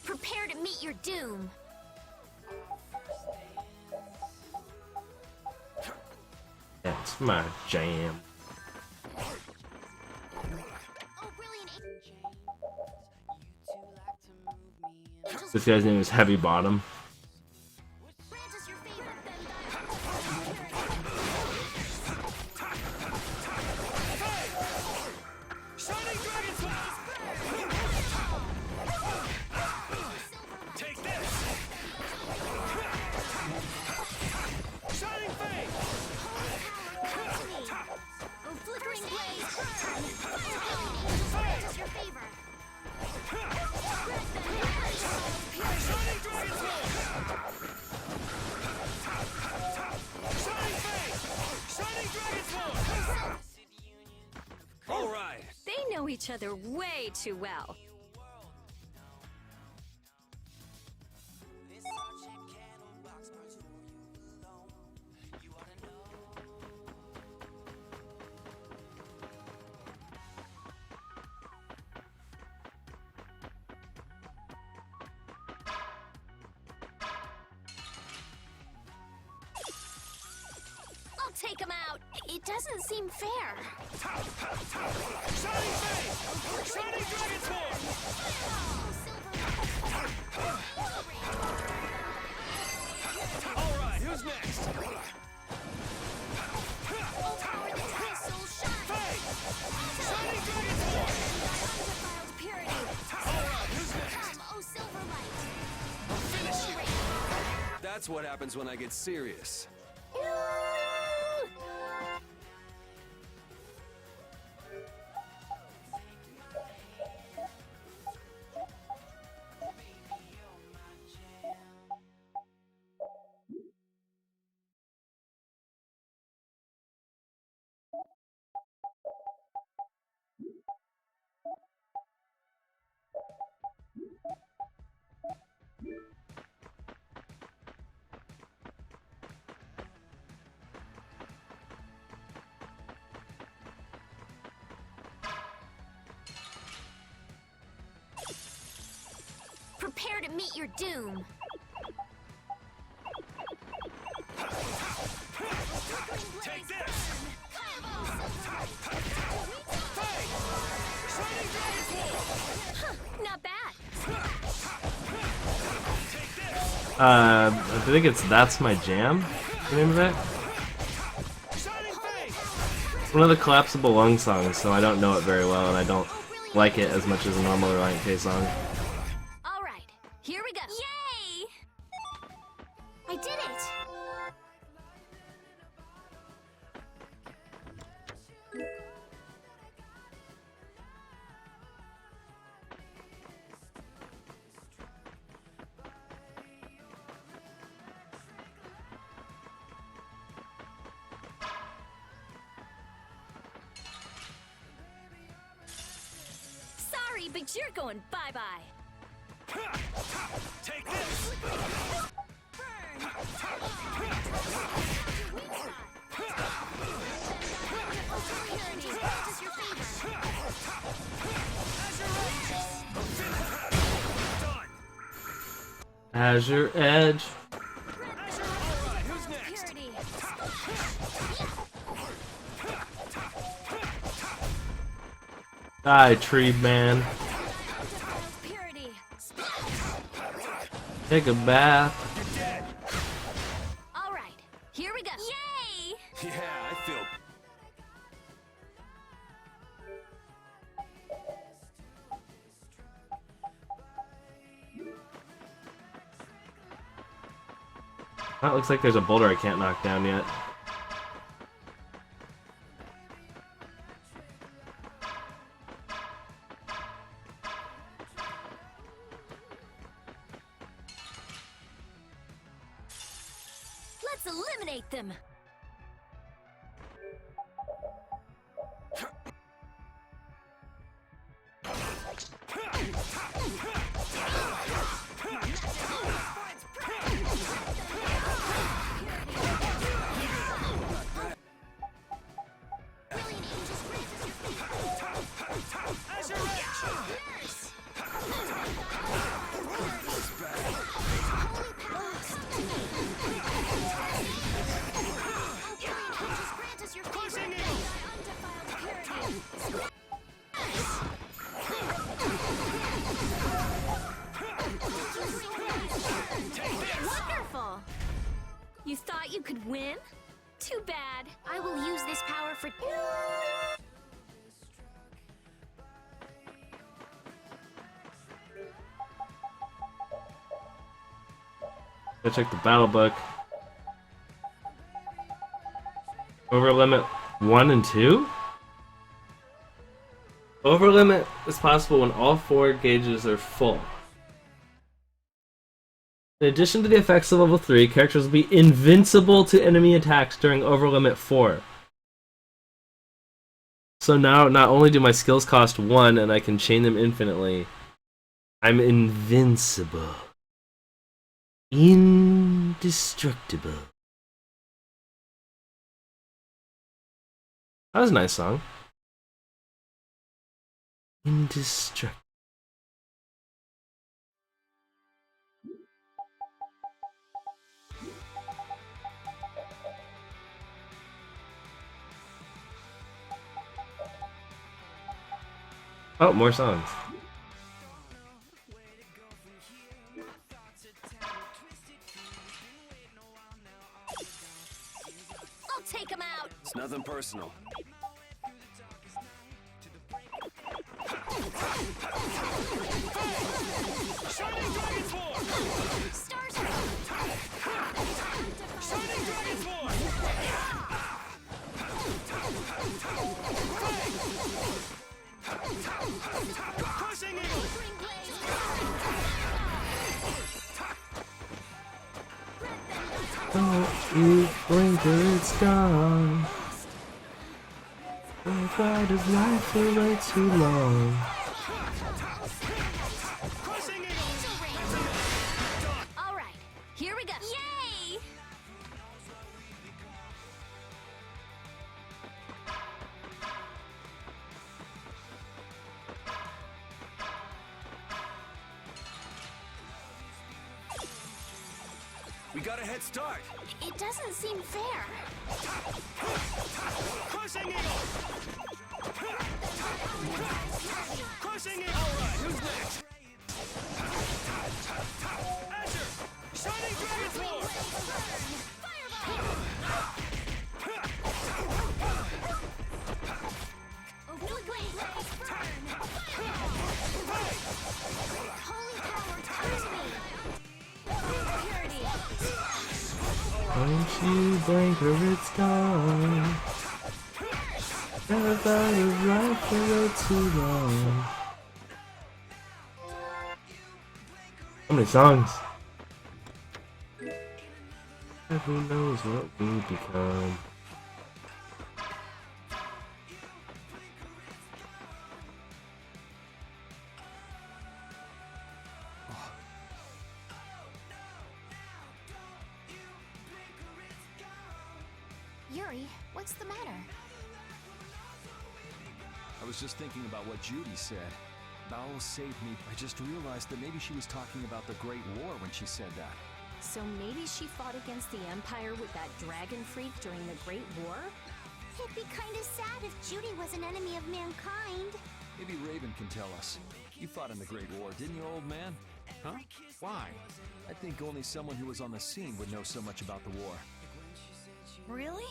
Prepare to meet your doom. That's my jam. This guy's name is Heavy Bottom. They know each other way too well. I'll take him out. It doesn't seem fair. Alright, who's next? That's what happens when I get serious. Prepare to meet your doom. Take this! Not bad. I think it's That's My Jam, the name of it? It's one of the collapsible lung songs, so I don't know it very well, and I don't like it as much as a normal Reliant K song. All right, here we go. Yay! I did it. Purity, but you're going bye-bye. Take this! Azure Edge. Alright, who's next? Die, tree man. Purity. Take a bath. All right, here we go. Yay! Yeah, I feel... That looks like there's a boulder I can't knock down yet. Let's eliminate them. Wonderful! You thought you could win? Too bad. I will use this power for... Go check the battle book. Over limit 1 and 2? Over limit is possible when all 4 gauges are full. In addition to the effects of level 3, characters will be invincible to enemy attacks during over limit 4. So now, not only do my skills cost 1 and I can chain them infinitely, I'm invincible. Indestructible. That was a nice song. Indestructible. Oh, more songs. I'll take him out. It's nothing personal. Shining Dragon Form! Stars. Shining Dragon Form! Crushing Eagle! Don't you blinker, it's gone. The fight of life for way too long. All right, here we go. Yay! We got a head start. It doesn't seem fair. Crushing Eagle! Crushing Eagle! Alright, who's next? Azure! Shining Dragon Form! Don't you blinker, it's gone. Never thought of life for way too long. How many songs? And who knows what we become? sorry. What's the matter? I was just thinking about what Judy said. Bowel saved me. I just realized that maybe she was talking about the Great War when she said that. So maybe she fought against the Empire with that dragon freak during the Great War? It'd be kind of sad if Judy was an enemy of mankind. Maybe Raven can tell us. You fought in the Great War, didn't you, old man? Huh? Why? I think only someone who was on the scene would know so much about the war. Really?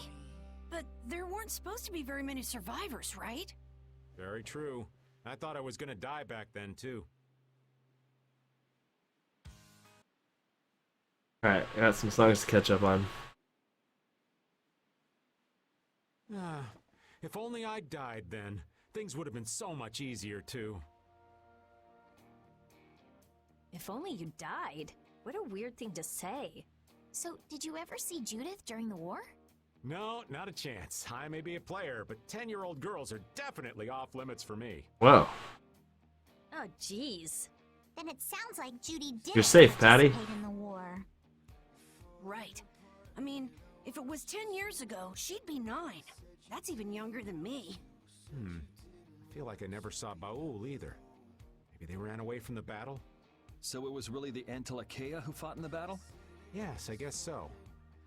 But there weren't supposed to be very many survivors, right? Very true. I thought I was gonna die back then, too. Alright, I got some songs to catch up on. If only I died then. Things would have been so much easier, too. If only you died. What a weird thing to say. So, did you ever see Judith during the war? No, not a chance. I may be a player, but 10-year-old girls are definitely off limits for me. Whoa. Oh, jeez. Then it sounds like Judy did You're safe, Patty. participate in the war. Right. I mean, if it was 10 years ago, she'd be 9. That's even younger than me. I feel like I never saw Baul either. Maybe they ran away from the battle? So it was really the Antilakea who fought in the battle? Yes, I guess so.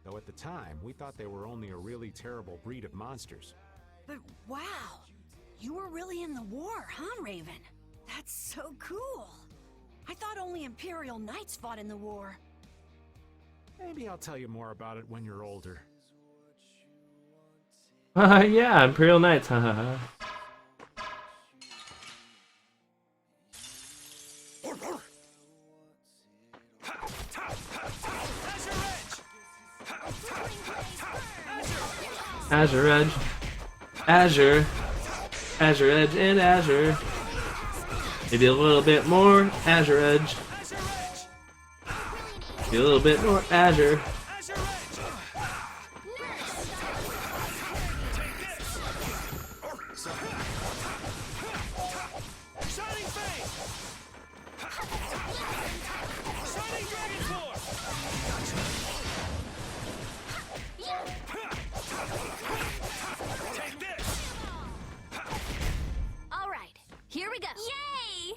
Though at the time, we thought they were only a really terrible breed of monsters. But wow, you were really in the war, huh, Raven? That's so cool. I thought only Imperial Knights fought in the war. Maybe I'll tell you more about it when you're older. Yeah, Imperial Knights, haha. Azure Edge. Azure. Azure Edge and Azure. Maybe a little bit more Azure Edge. Maybe a little bit more Azure. All right, here we go. Yay!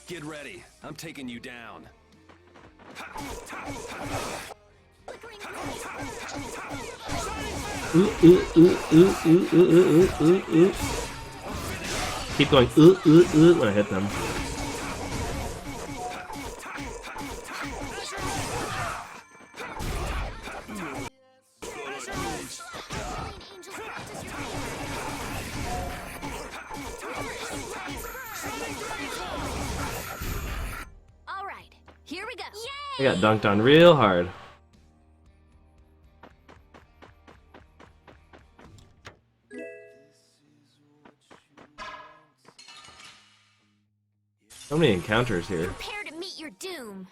Get ready. I'm taking you down. Keep going when I hit them. All right, here we go. I got dunked on real hard. So many encounters here. Prepare to meet your doom.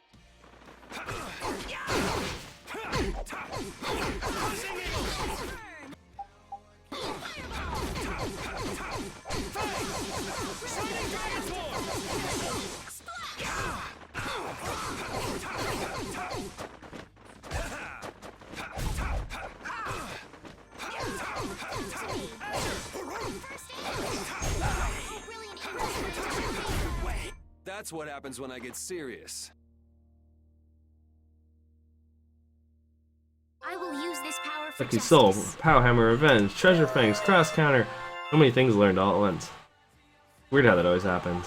That's what happens when I get serious. I will use this power for Lucky justice. Soul, Pow Hammer, Revenge, Treasure Fangs, Cross Counter. So many things learned all at once. Weird how that always happens.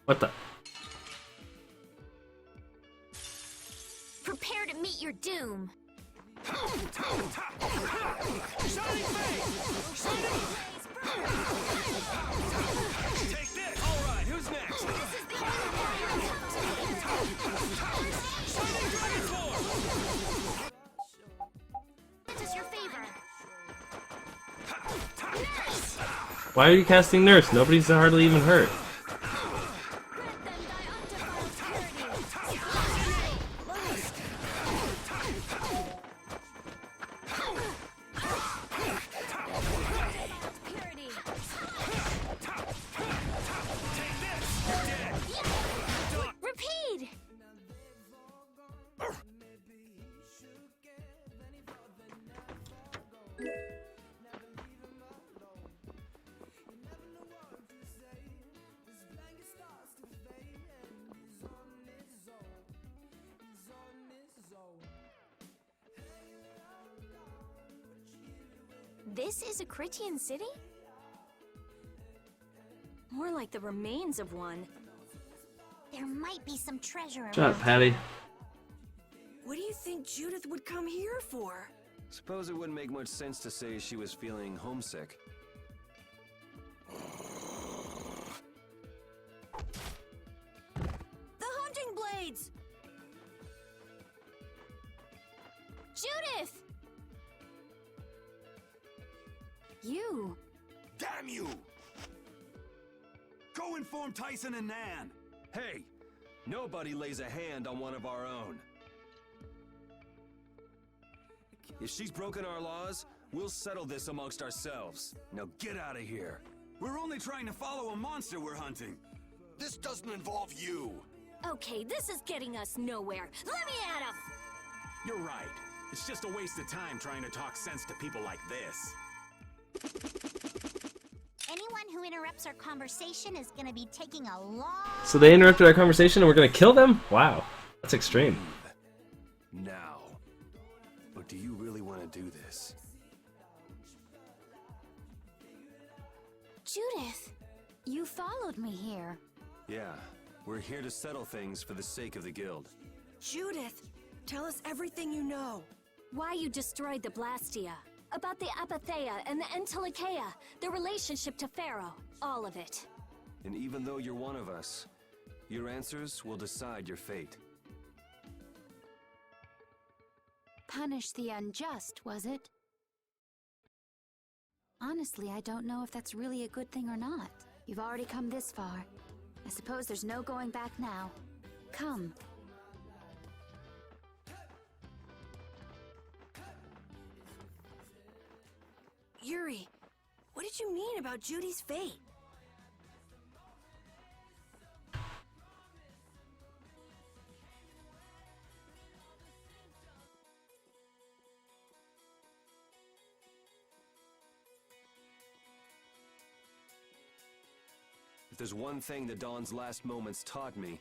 What the? Prepare to meet your doom. Take this! Alright, who's next? This is your favor. Why are you casting Nurse? Nobody's hardly even hurt. Repeat! This is a Critian city? More like the remains of one. There might be some treasure Shut up, around. Patty. What do you think Judith would come here for? Suppose it wouldn't make much sense to say she was feeling homesick. The hunting blades! Judith! You. Damn you! Go inform Tyson and Nan. Hey! Nobody lays a hand on one of our own. If she's broken our laws, we'll settle this amongst ourselves. Now get out of here. We're only trying to follow a monster we're hunting. This doesn't involve you. Okay, this is getting us nowhere. Let me at him! You're right. It's just a waste of time trying to talk sense to people like this. Anyone who interrupts our conversation is gonna be taking a long... So they interrupted our conversation and we're gonna kill them? Wow, that's extreme. Now. But do you really want to do this? Judith, you followed me here. Yeah, we're here to settle things for the sake of the guild. Judith, tell us everything you know. Why you destroyed the Blastia. About the Apatheia and the Entelikeia, their relationship to Pharoh, all of it. And even though you're one of us, your answers will decide your fate. Punish the unjust, was it? Honestly, I don't know if that's really a good thing or not. You've already come this far. I suppose there's no going back now. Come. Yuri, what did you mean about Judy's fate? If there's one thing the Dawn's last moments taught me,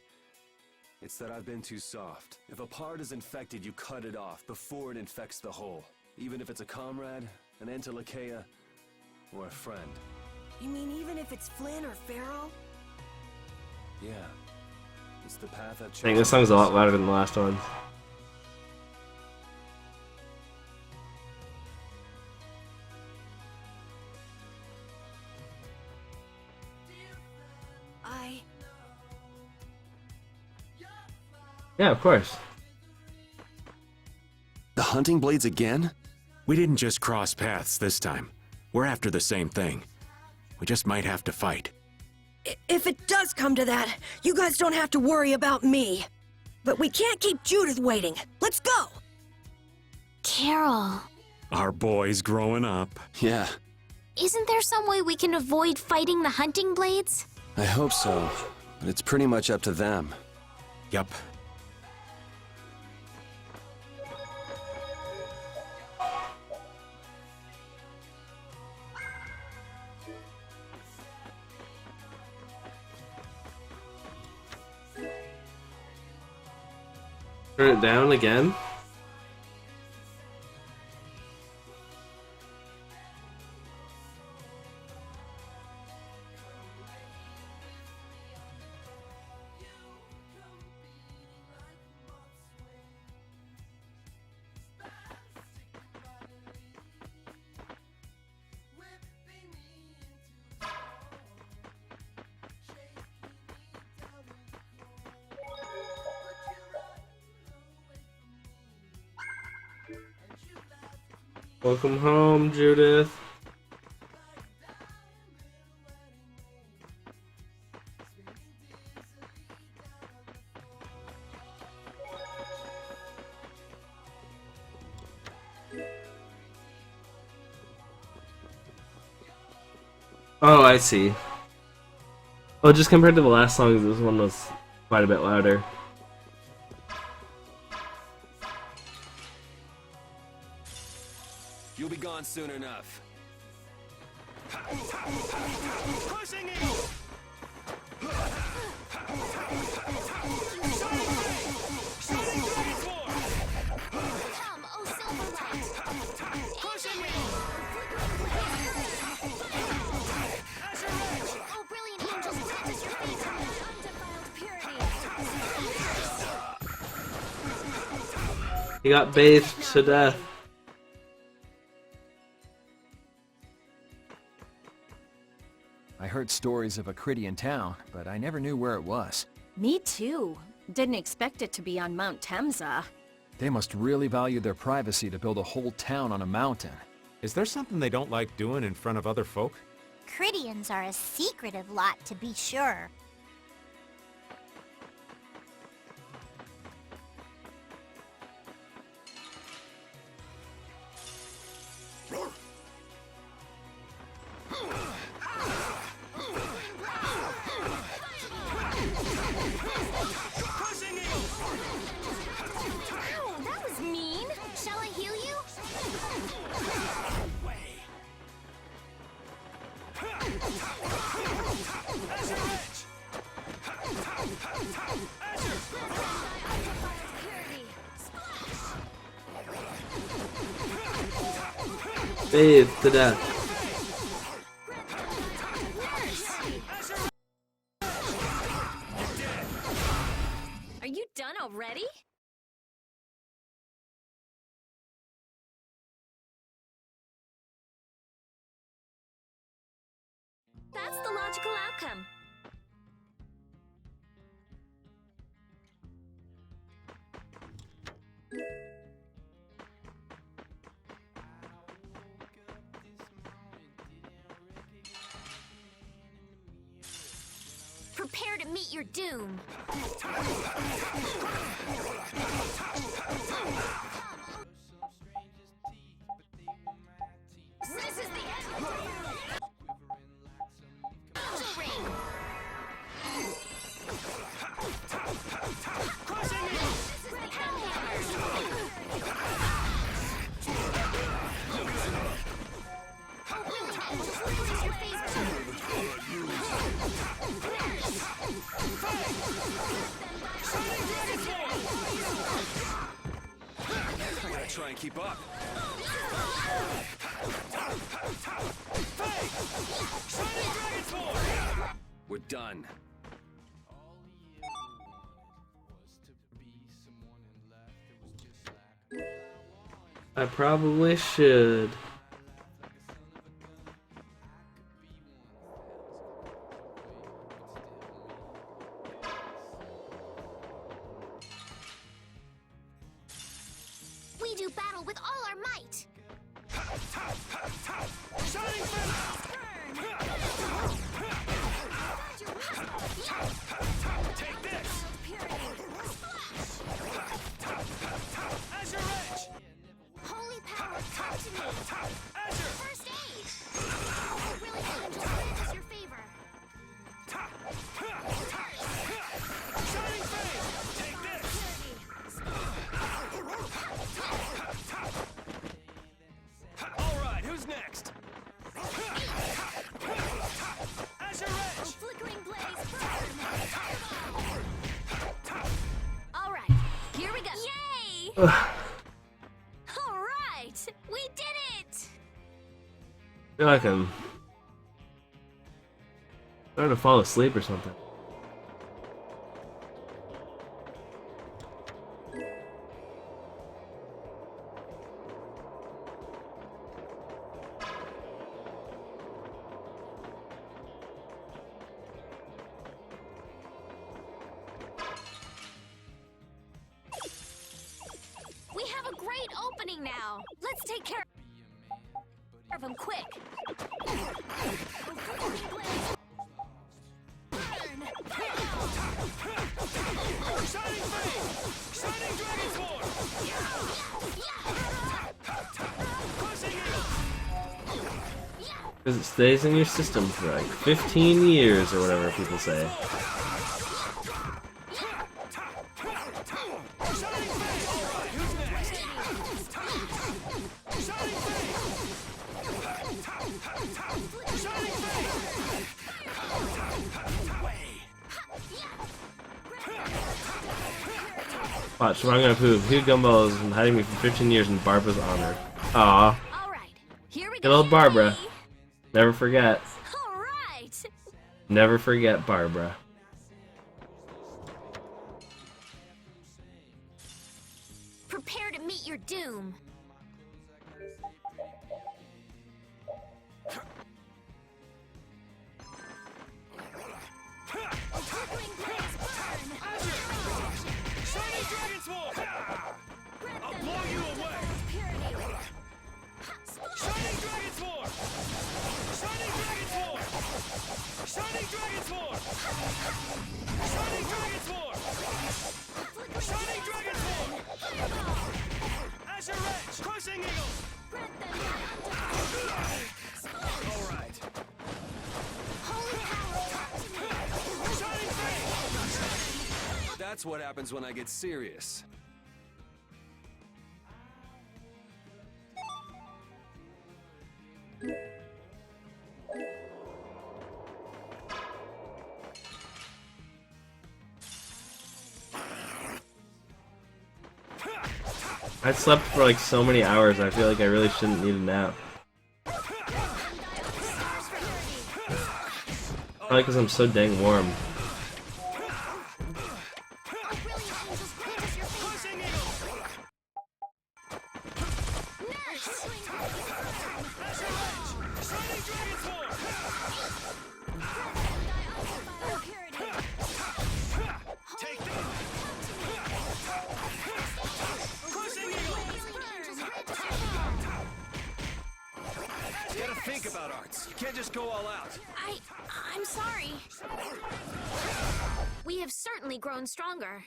it's that I've been too soft. If a part is infected, you cut it off before it infects the whole. Even if it's a comrade, an Entelikeia, or a friend. You mean even if it's Flynn or Pharoh? Yeah. It's the path I've chosen. Dang, this song's a lot louder than the last one. Yeah, of course. The hunting blades again? We didn't just cross paths this time. We're after the same thing. We just might have to fight. If it does come to that, you guys don't have to worry about me. But we can't keep Judith waiting. Let's go! Carol. Our boy's growing up. Yeah, Isn't there some way we can avoid fighting the hunting blades? I hope so. But it's pretty much up to them. Yup. Turn it down again. Welcome home, Judith. Oh, I see. Oh, just compared to the last songs, this one was quite a bit louder. You'll be gone soon enough. Crushing it! Come, oh Silverlight! Crushing it! Oh brilliant angels, grant us your favor! Undefiled purity! He got bathed to death. I heard stories of a Cridian town, but I never knew where it was. Me too. Didn't expect it to be on Mount Temza. They must really value their privacy to build a whole town on a mountain. Is there something they don't like doing in front of other folk? Cridians are a secretive lot, to be sure. Ow, that was mean! Shall I heal you? Bathed to death. Are you done already? That's the logical outcome. Prepare to meet your doom. This is the end. Angel ring. Crushing it. This is the hellhammer. Oh, brilliant angels, where is your I gotta try and keep up. We're done. I probably should. We do battle with all our might. Take this! Azure Edge! Holy power, come to me. Azure! First aid. Oh, brilliant angels, grant us your favor. Shining Flame! Take this! Alright, who's next? Azure Edge! Flickering blaze, burn! All right, here we go. Yay! All right, we did it. I feel like I'm starting to fall asleep or something. We have a great opening now. Let's take care. them quick. Because it stays in your system for like 15 years or whatever people say. Watch, what I'm gonna prove. Here Gumball has been hiding me for 15 years in Barbara's honor. Aw. Good old Barbara. Never forget. Never forget Barbara. Prepare to meet your doom. I'll blow you away! Shining Dragon Sword! Shining Dragon Sword! Shining Dragon Sword! Shining Dragon Sword! Shining Dragon Sword! Azure Edge! Crushing Eagle! Alright. Shining Fang! That's what happens when I get serious. I slept for like so many hours, I feel like I really shouldn't need a nap. Probably because I'm so dang warm. Think about arts. You can't just go all out. I'm sorry. We have certainly grown stronger.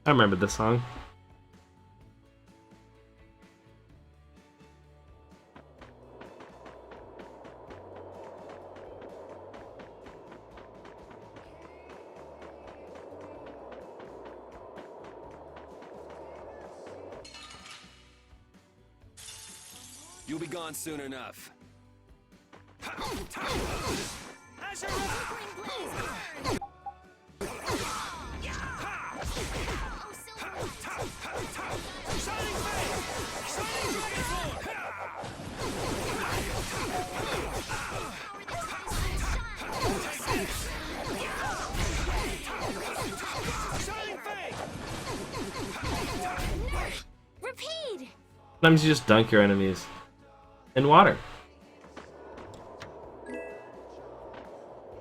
I remember this song. You'll be gone soon enough. Repeat! Sometimes you just dunk your enemies in water.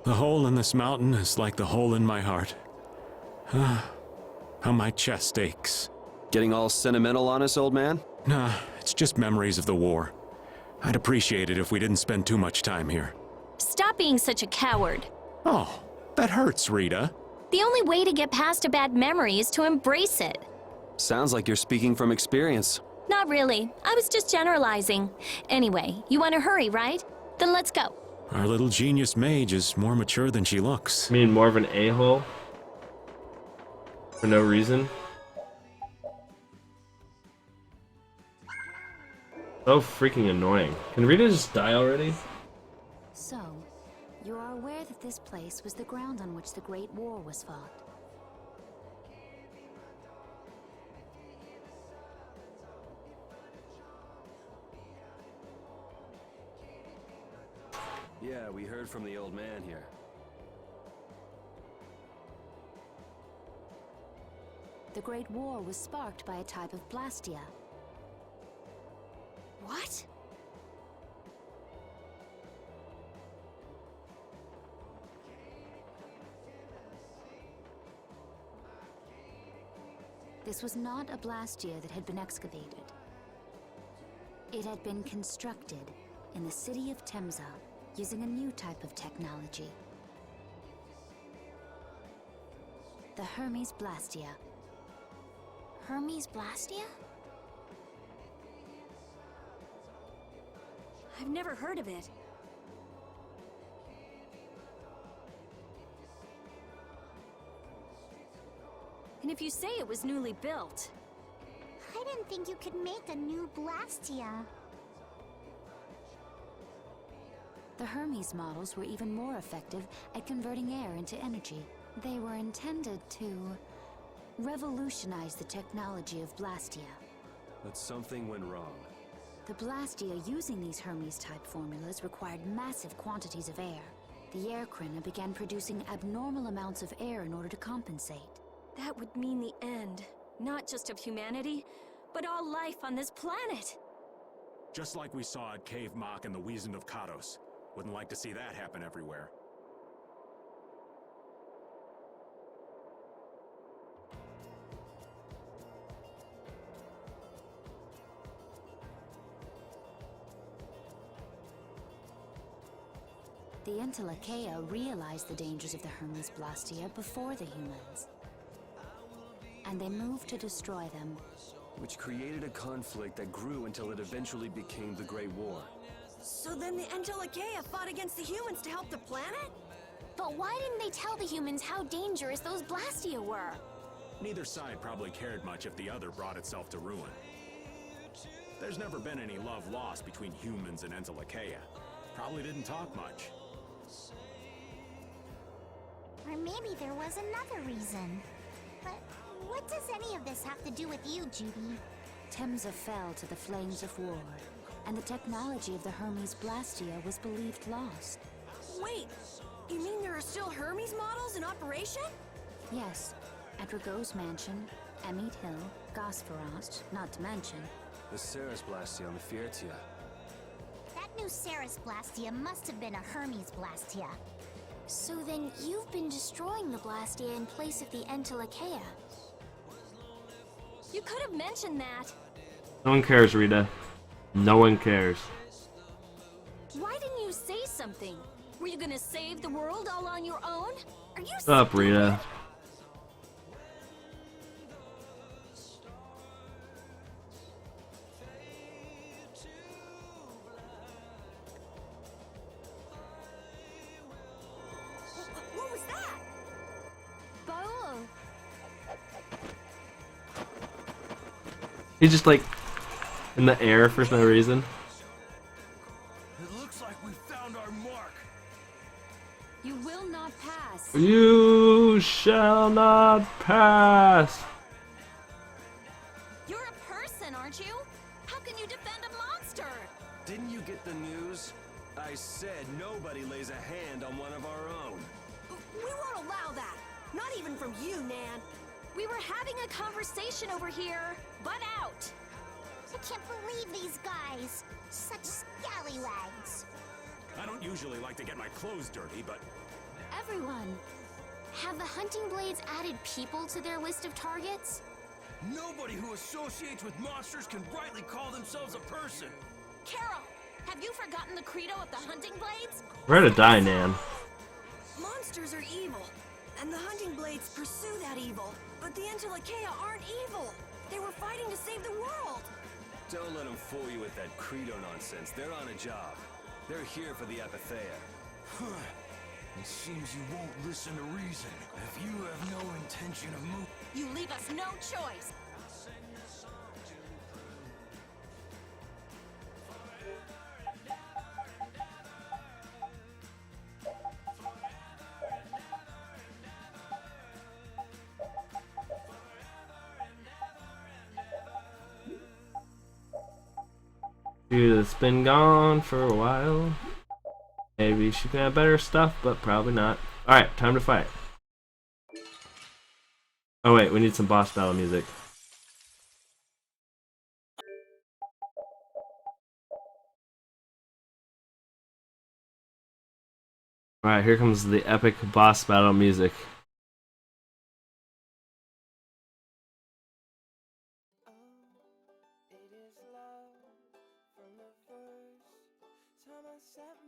The hole in this mountain is like the hole in my heart. How my chest aches. Getting all sentimental on us, old man? Nah, it's just memories of the war. I'd appreciate it if we didn't spend too much time here. Stop being such a coward. Oh, that hurts, Rita. The only way to get past a bad memory is to embrace it. Sounds like you're speaking from experience. Not really. I was just generalizing. Anyway, you want to hurry, right? Then let's go. Our little genius mage is more mature than she looks. I mean, more of an a-hole? For no reason? So freaking annoying. Can Rita just die already? So, you are aware that this place was the ground on which the Great War was fought. Yeah, we heard from the old man here. The Great War was sparked by a type of blastia. What? This was not a Blastia that had been excavated. It had been constructed in the city of Temza using a new type of technology. The Hermes Blastia. Hermes Blastia? I've never heard of it. And if you say it was newly built... I didn't think you could make a new Blastia. The Hermes models were even more effective at converting air into energy. They were intended to revolutionize the technology of Blastia. But something went wrong. The Blastia using these Hermes-type formulas required massive quantities of air. The Airkrina began producing abnormal amounts of air in order to compensate. That would mean the end, not just of humanity, but all life on this planet. Just like we saw at Cave Mach and the Wiesen of Kados. Wouldn't like to see that happen everywhere. The Entelekea realized the dangers of the Hermes Blastia before the humans. And they moved to destroy them. Which created a conflict that grew until it eventually became the Great War. So then the Entelekea fought against the humans to help the planet? But why didn't they tell the humans how dangerous those Blastia were? Neither side probably cared much if the other brought itself to ruin. There's never been any love lost between humans and Entelekea. Probably didn't talk much. Or maybe there was another reason. But what does any of this have to do with you, Judy? Temza fell to the flames of war, and the technology of the Hermes Blastia was believed lost. Wait, you mean there are still Hermes models in operation? Yes, at Rago's mansion, Emmett Hill, Gosferost, not to mention. The Ceres Blastia on the Fiertia. That new Ceres Blastia must have been a Hermes Blastia. So then you've been destroying the Blastia in place of the Entelekea. You could have mentioned that. No one cares, Rita. No one cares. Why didn't you say something? Were you gonna save the world all on your own? Are you What's up, Rita? What was that? Pharoh? He's just like in the air for no reason. It looks like we found our mark. You will not pass. You shall not pass. You're a person, aren't you? How can you defend a monster? Didn't you get the news? I said nobody lays a hand on one of our own. We won't allow that. Not even from you, Nan. We were having a conversation over here. Butt out. I can't believe these guys. Such scallywags. I don't usually like to get my clothes dirty, but... Everyone, have the hunting blades added people to their list of targets? Nobody who associates with monsters can rightly call themselves a person. Carol, have you forgotten the credo of the hunting blades? We're to die, Nan. Monsters are evil, and the hunting blades pursue that evil. But the Entelekea aren't evil. They were fighting to save the world. Don't let them fool you with that credo nonsense. They're on a job. They're here for the Apatheia. It seems you won't listen to reason. If you have no intention of moving... You leave us no choice. Judith's been gone for a while. Maybe she can have better stuff, but probably not. Alright, time to fight. Oh wait, we need some boss battle music. Alright, here comes the epic boss battle music.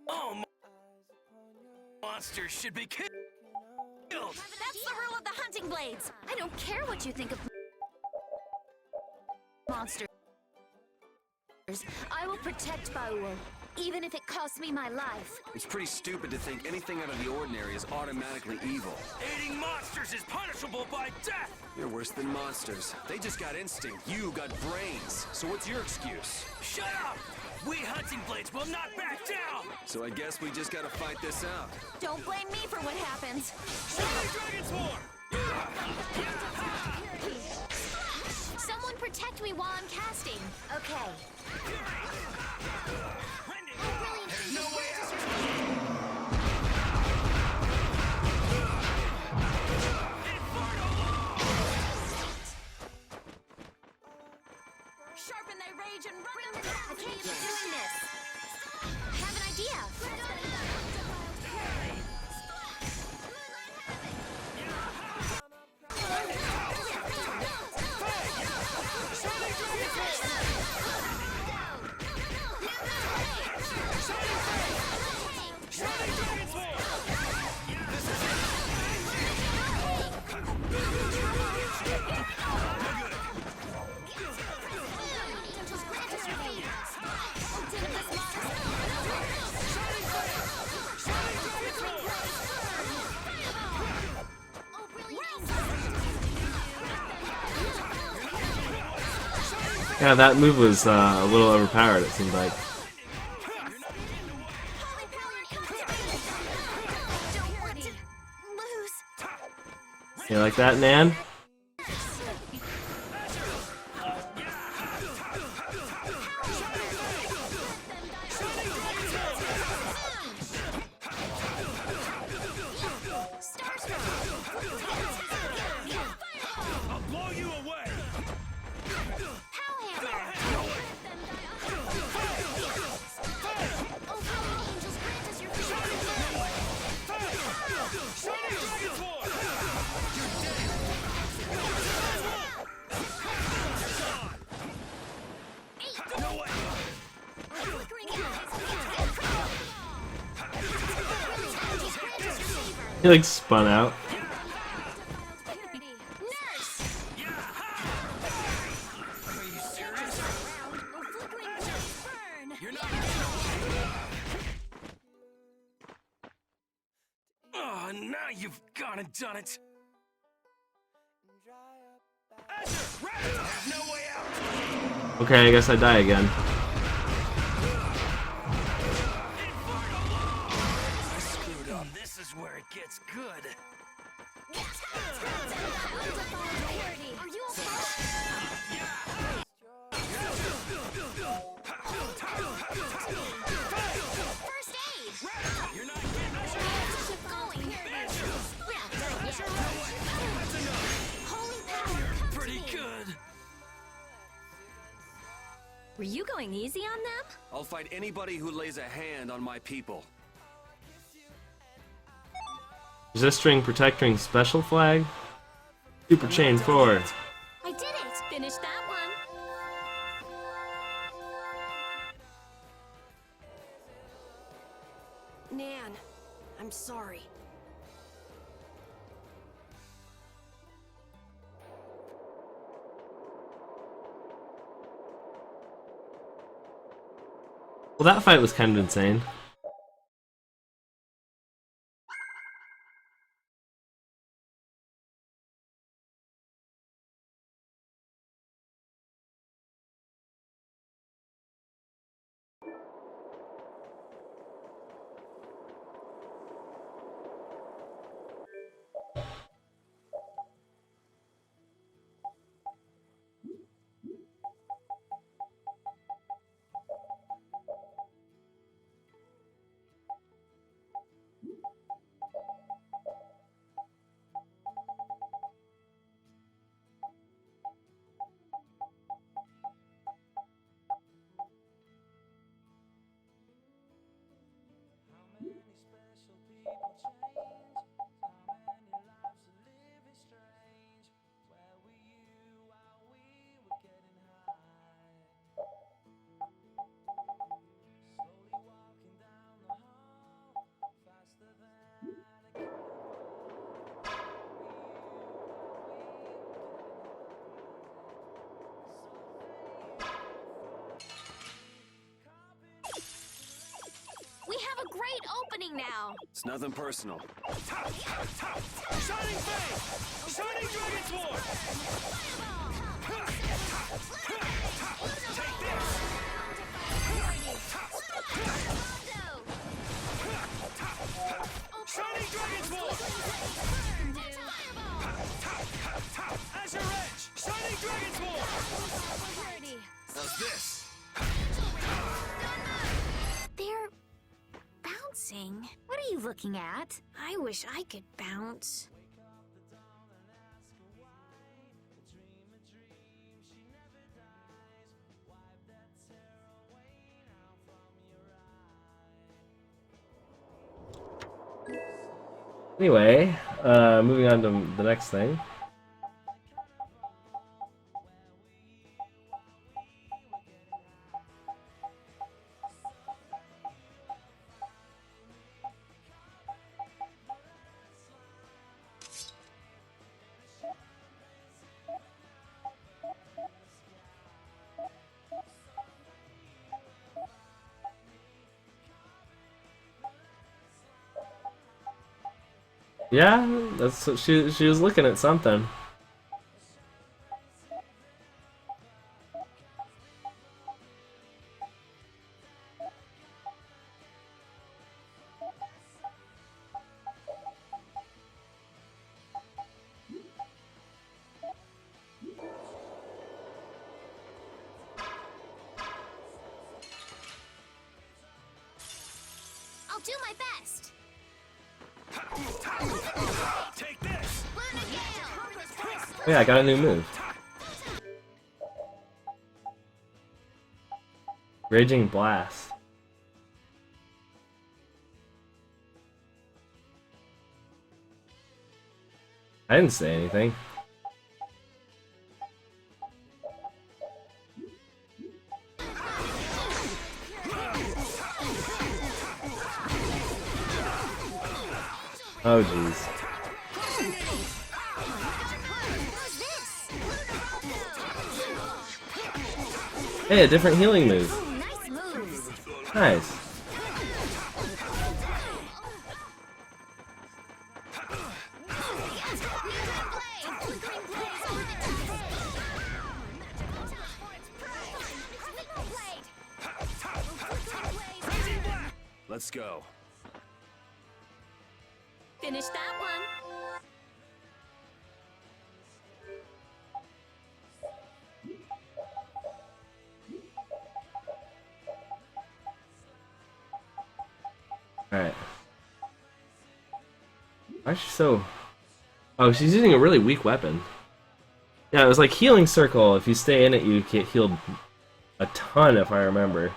Oh, monsters should be killed. That's the rule of the hunting blades. I don't care what you think of monsters. I will protect Pharoh, even if it costs me my life. It's pretty stupid to think anything out of the ordinary is automatically evil. Aiding monsters is punishable by death! You're worse than monsters. They just got instinct. You got brains. So what's your excuse? Shut up! We hunting blades will not back down! So I guess we just gotta fight this out. Don't blame me for what happens. Dragon Swarm! Someone protect me while I'm casting. Okay. There's no way out! Sharpen thy rage and run. I can't keep doing this. I have an idea. Yeah, that move was a little overpowered, it seemed like. You like that, Nan? I'll blow you away! He like spun out. Oh, now you've gone and done it. There's no way out. Okay, I guess I die again. I screwed up. This is where it gets good. Are you okay? First aid! You're not getting us. Keep going. Holy power! Pretty good. Were you going easy on them? I'll fight anybody who lays a hand on my people. Resist ring, protect ring, special flag. Super chain 4. I did it! Finish that one! Nan, I'm sorry. Well, that fight was kind of insane. great opening now. It's nothing personal. Shining Face! Shining Dragon Sword! Take this! Shining Dragon Sword! Azure Edge! Shining Dragon Sword! How's this? They're bouncing. What are you looking at? I wish I could bounce. Anyway, moving on to the next thing. Yeah, that's what she was looking at something. I'll do my best. Take this! Oh yeah, I got a new move. Raging Blast. I didn't say anything. Oh jeez. Hey, a different healing move. Nice. Let's go. Finish that one. Alright. Why is she so... Oh, she's using a really weak weapon. Yeah, it was like Healing Circle. If you stay in it, you get healed a ton, if I remember.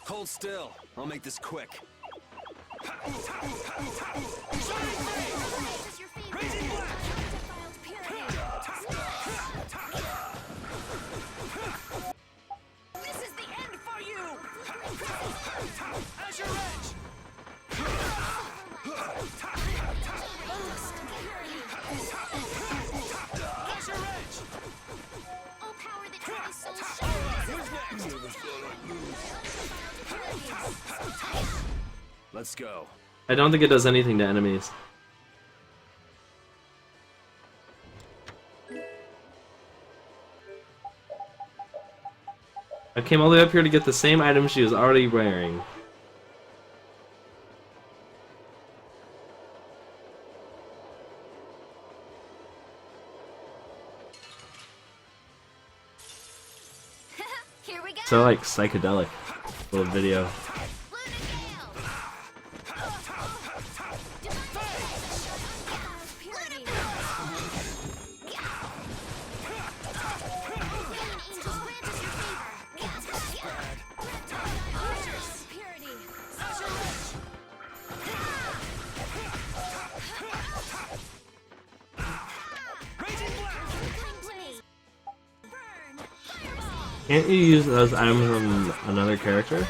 Hold still. I'll make this quick. This is the end for you! Azure Edge! Azure Edge! All power that tries so shine. Let's go. I don't think it does anything to enemies. I came all the way up here to get the same item she was already wearing. Here we go. So like psychedelic little video. Can't you use those items on another character?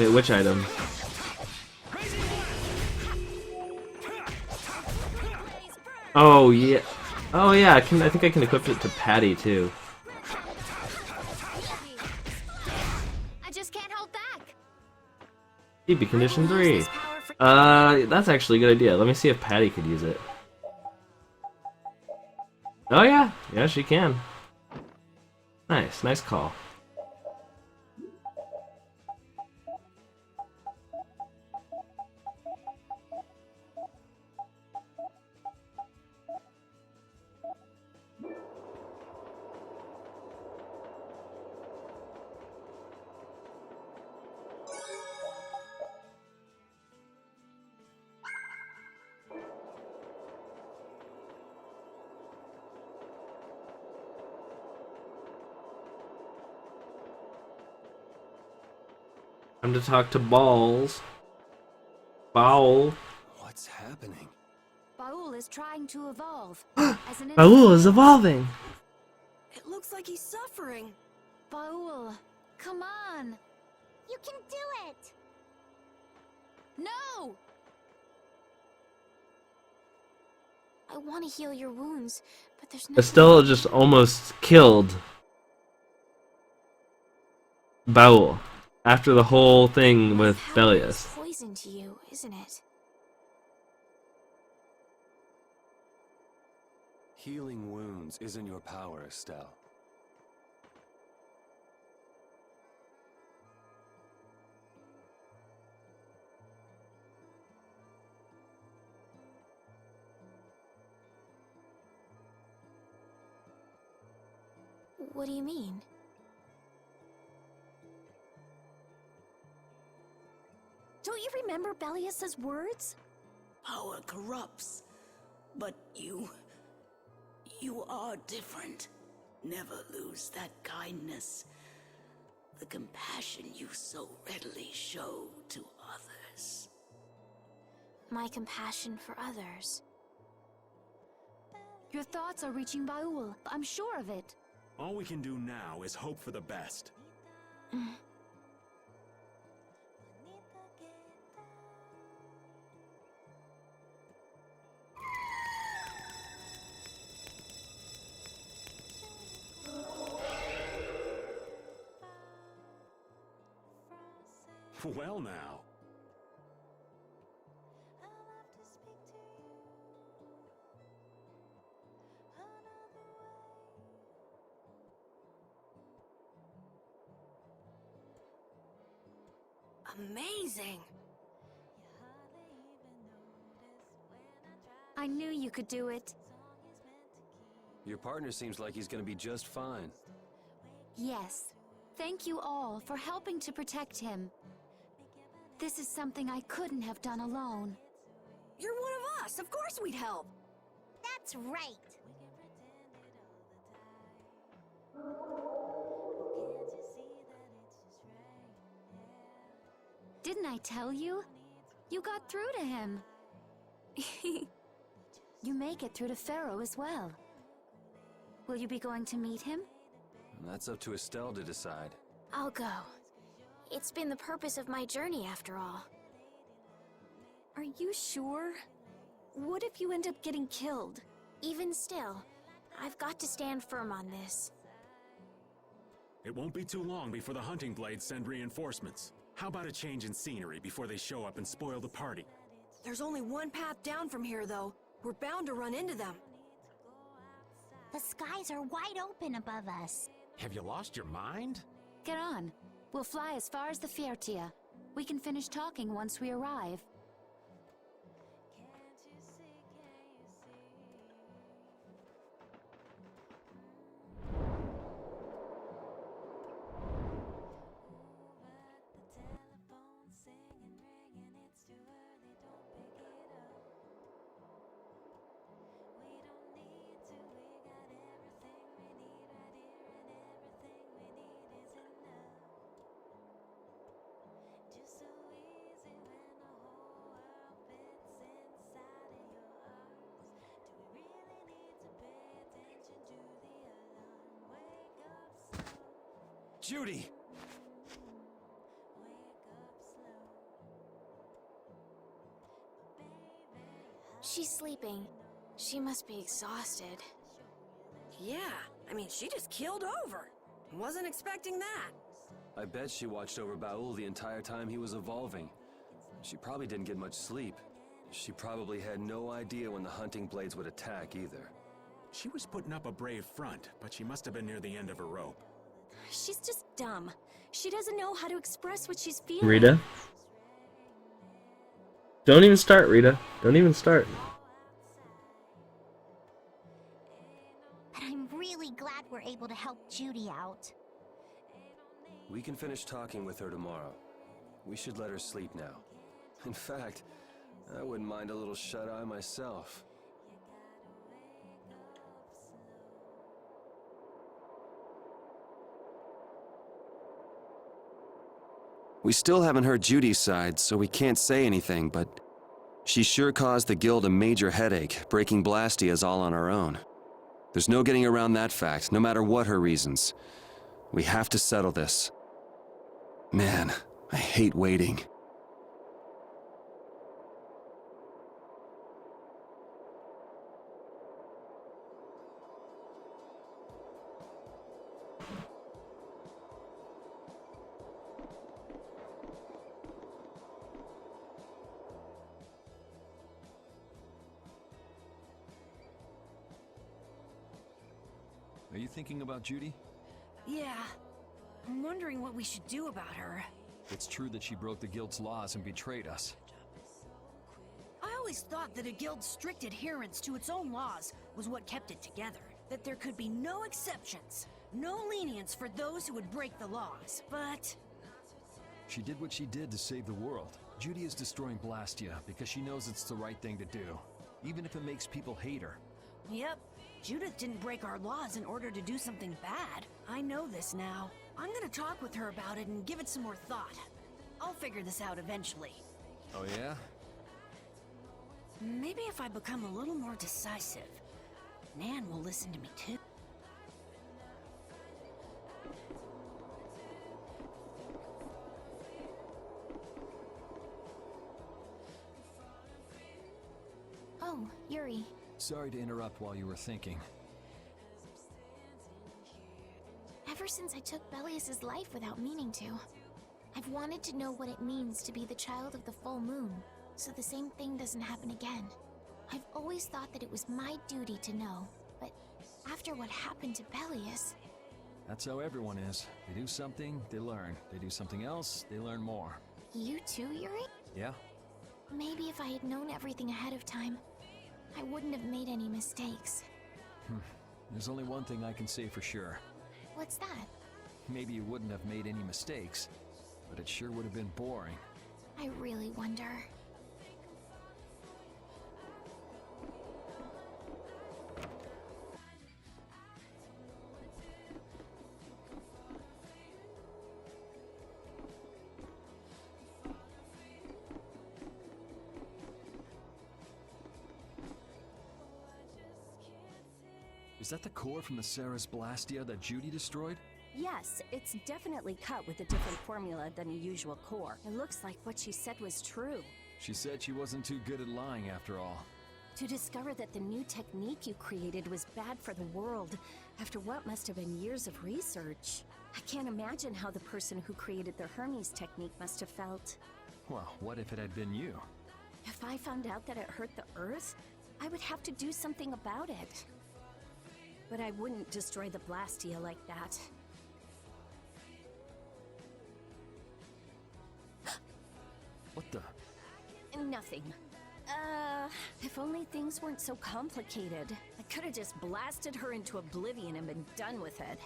Wait, which item? Oh yeah. Oh yeah, I think I can equip it to Patty too. I just can't hold back. TP condition 3. That's actually a good idea. Let me see if Patty could use it. Oh yeah, yeah she can. Nice, nice call. Time to talk to Balls. Baul. What's happening? Baul is trying to evolve. Baul is evolving! It looks like he's suffering. Baul, come on! You can do it! No! I want to heal your wounds, but there's no. Estella just almost killed Baul after the whole thing with Belius. Poison to you, isn't it? Healing wounds isn't your power, Estelle. What do you mean? Don't you remember Belius's words? Power corrupts, but you are different. Never lose that kindness, the compassion you so readily show to others. My compassion for others. Your thoughts are reaching Baul. I'm sure of it. All we can do now is hope for the best. Well now. Amazing. I knew you could do it. Your partner seems like he's gonna be just fine. Yes. Thank you all for helping to protect him. This is something I couldn't have done alone. You're one of us. Of course we'd help. That's right. Didn't I tell you? You got through to him. You make it through to Pharoh as well. Will you be going to meet him? That's up to Estelle to decide. I'll go. It's been the purpose of my journey after all. Are you sure? What if you end up getting killed? Even still, I've got to stand firm on this. It won't be too long before the hunting blades send reinforcements. How about a change in scenery before they show up and spoil the party? There's only one path down from here, though. We're bound to run into them. The skies are wide open above us. Have you lost your mind? Get on. We'll fly as far as the Fiertia. We can finish talking once we arrive. Judy! She's sleeping. She must be exhausted. Yeah, I mean, she just keeled over. Wasn't expecting that. I bet she watched over Baul the entire time he was evolving. She probably didn't get much sleep. She probably had no idea when the hunting blades would attack either. She was putting up a brave front, but she must have been near the end of her rope. She's just dumb. She doesn't know how to express what she's feeling. Rita? Don't even start, Rita. Don't even start. But I'm really glad we're able to help Judy out. We can finish talking with her tomorrow. We should let her sleep now. In fact, I wouldn't mind a little shut-eye myself. We still haven't heard Judy's side, so we can't say anything, but she sure caused the guild a major headache, breaking Blastias all on our own. There's no getting around that fact, no matter what her reasons. We have to settle this. Man, I hate waiting. Are you thinking about Judy? Yeah. I'm wondering what we should do about her. It's true that she broke the guild's laws and betrayed us. I always thought that a guild's strict adherence to its own laws was what kept it together. That there could be no exceptions, no lenience for those who would break the laws. But She did what she did to save the world. Judy is destroying Blastia because she knows it's the right thing to do, even if it makes people hate her. yep, Judith didn't break our laws in order to do something bad. I know this now. I'm gonna talk with her about it and give it some more thought. I'll figure this out eventually. Oh yeah? Maybe if I become a little more decisive, Nan will listen to me too. Oh, Yuri. Sorry to interrupt while you were thinking. Ever since I took Belius's life without meaning to, I've wanted to know what it means to be the child of the full moon, so the same thing doesn't happen again. I've always thought that it was my duty to know, but after what happened to Belius... That's how everyone is. They do something, they learn. They do something else, they learn more. You too, Yuri? Yeah? Maybe if I had known everything ahead of time, I wouldn't have made any mistakes. There's only one thing I can say for sure. What's that? Maybe you wouldn't have made any mistakes, but it sure would have been boring. I really wonder. Is that the core from the Ceres Blastia that Judy destroyed? Yes, it's definitely cut with a different formula than a usual core. It looks like what she said was true. She said she wasn't too good at lying after all. To discover that the new technique you created was bad for the world, after what must have been years of research. I can't imagine how the person who created the Hermes technique must have felt. Well, what if it had been you? If I found out that it hurt the Earth, I would have to do something about it. But I wouldn't destroy the Blastia like that. What the? Nothing. If only things weren't so complicated. I could have just blasted her into oblivion and been done with it.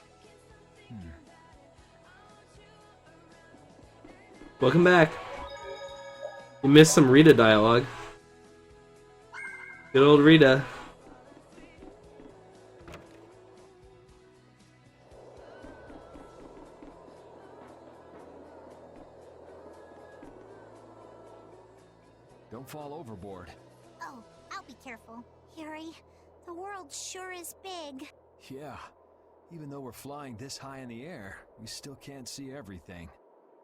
Welcome back. You missed some Rita dialogue. Good old Rita. Don't fall overboard. Oh, I'll be careful. Yuri, the world sure is big. Yeah. Even though we're flying this high in the air, we still can't see everything.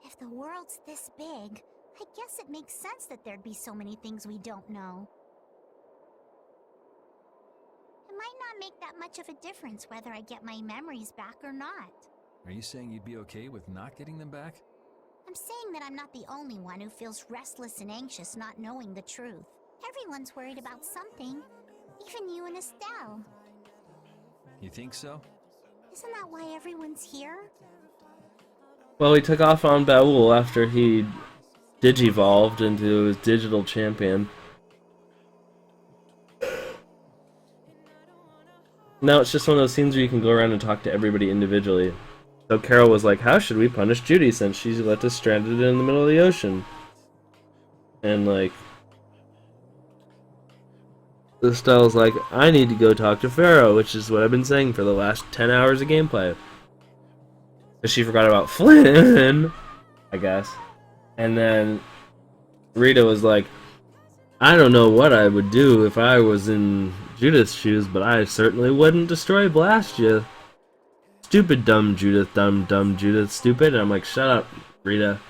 If the world's this big, I guess it makes sense that there'd be so many things we don't know. much of a difference whether I get my memories back or not. Are you saying you'd be okay with not getting them back? I'm saying that I'm not the only one who feels restless and anxious not knowing the truth. Everyone's worried about something, even you and Estelle. You think so? Isn't that why everyone's here? Well, he took off on Baul after he digivolved into his digital champion. Now it's just one of those scenes where you can go around and talk to everybody individually. So Carol was like, how should we punish Judy since she's left us stranded in the middle of the ocean? And like, Estelle's like, I need to go talk to Pharoh, which is what I've been saying for the last 10 hours of gameplay. But she forgot about Flynn, I guess. And then Rita was like, I don't know what I would do if I was in Judith's shoes, but I certainly wouldn't destroy Blastia. Stupid dumb Judith, dumb Judith, stupid. And I'm like, shut up, Rita.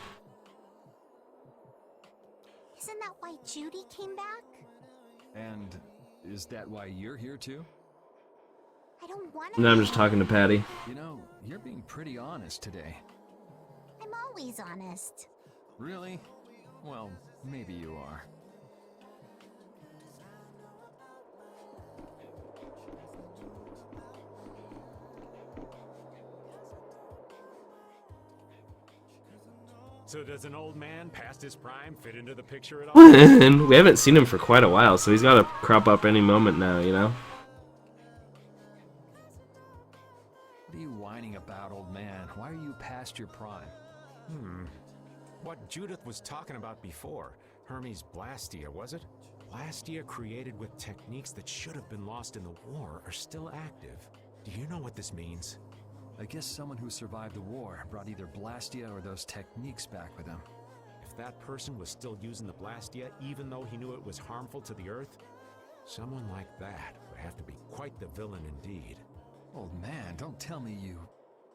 Isn't that why Judy came back? And is that why you're here too? I don't want to. And I'm just talking to Patty. You know, you're being pretty honest today. I'm always honest. Really? Well, maybe you are. So does an old man past his prime fit into the picture at all? And we haven't seen him for quite a while, so he's got to crop up any moment now, you know? What are you whining about, old man? Why are you past your prime? What Judith was talking about before. Hermes Blastia, was it? Blastia created with techniques that should have been lost in the war are still active. Do you know what this means? I guess someone who survived the war brought either Blastia or those techniques back with him. If that person was still using the Blastia, even though he knew it was harmful to the Earth, someone like that would have to be quite the villain indeed. Old man, don't tell me you...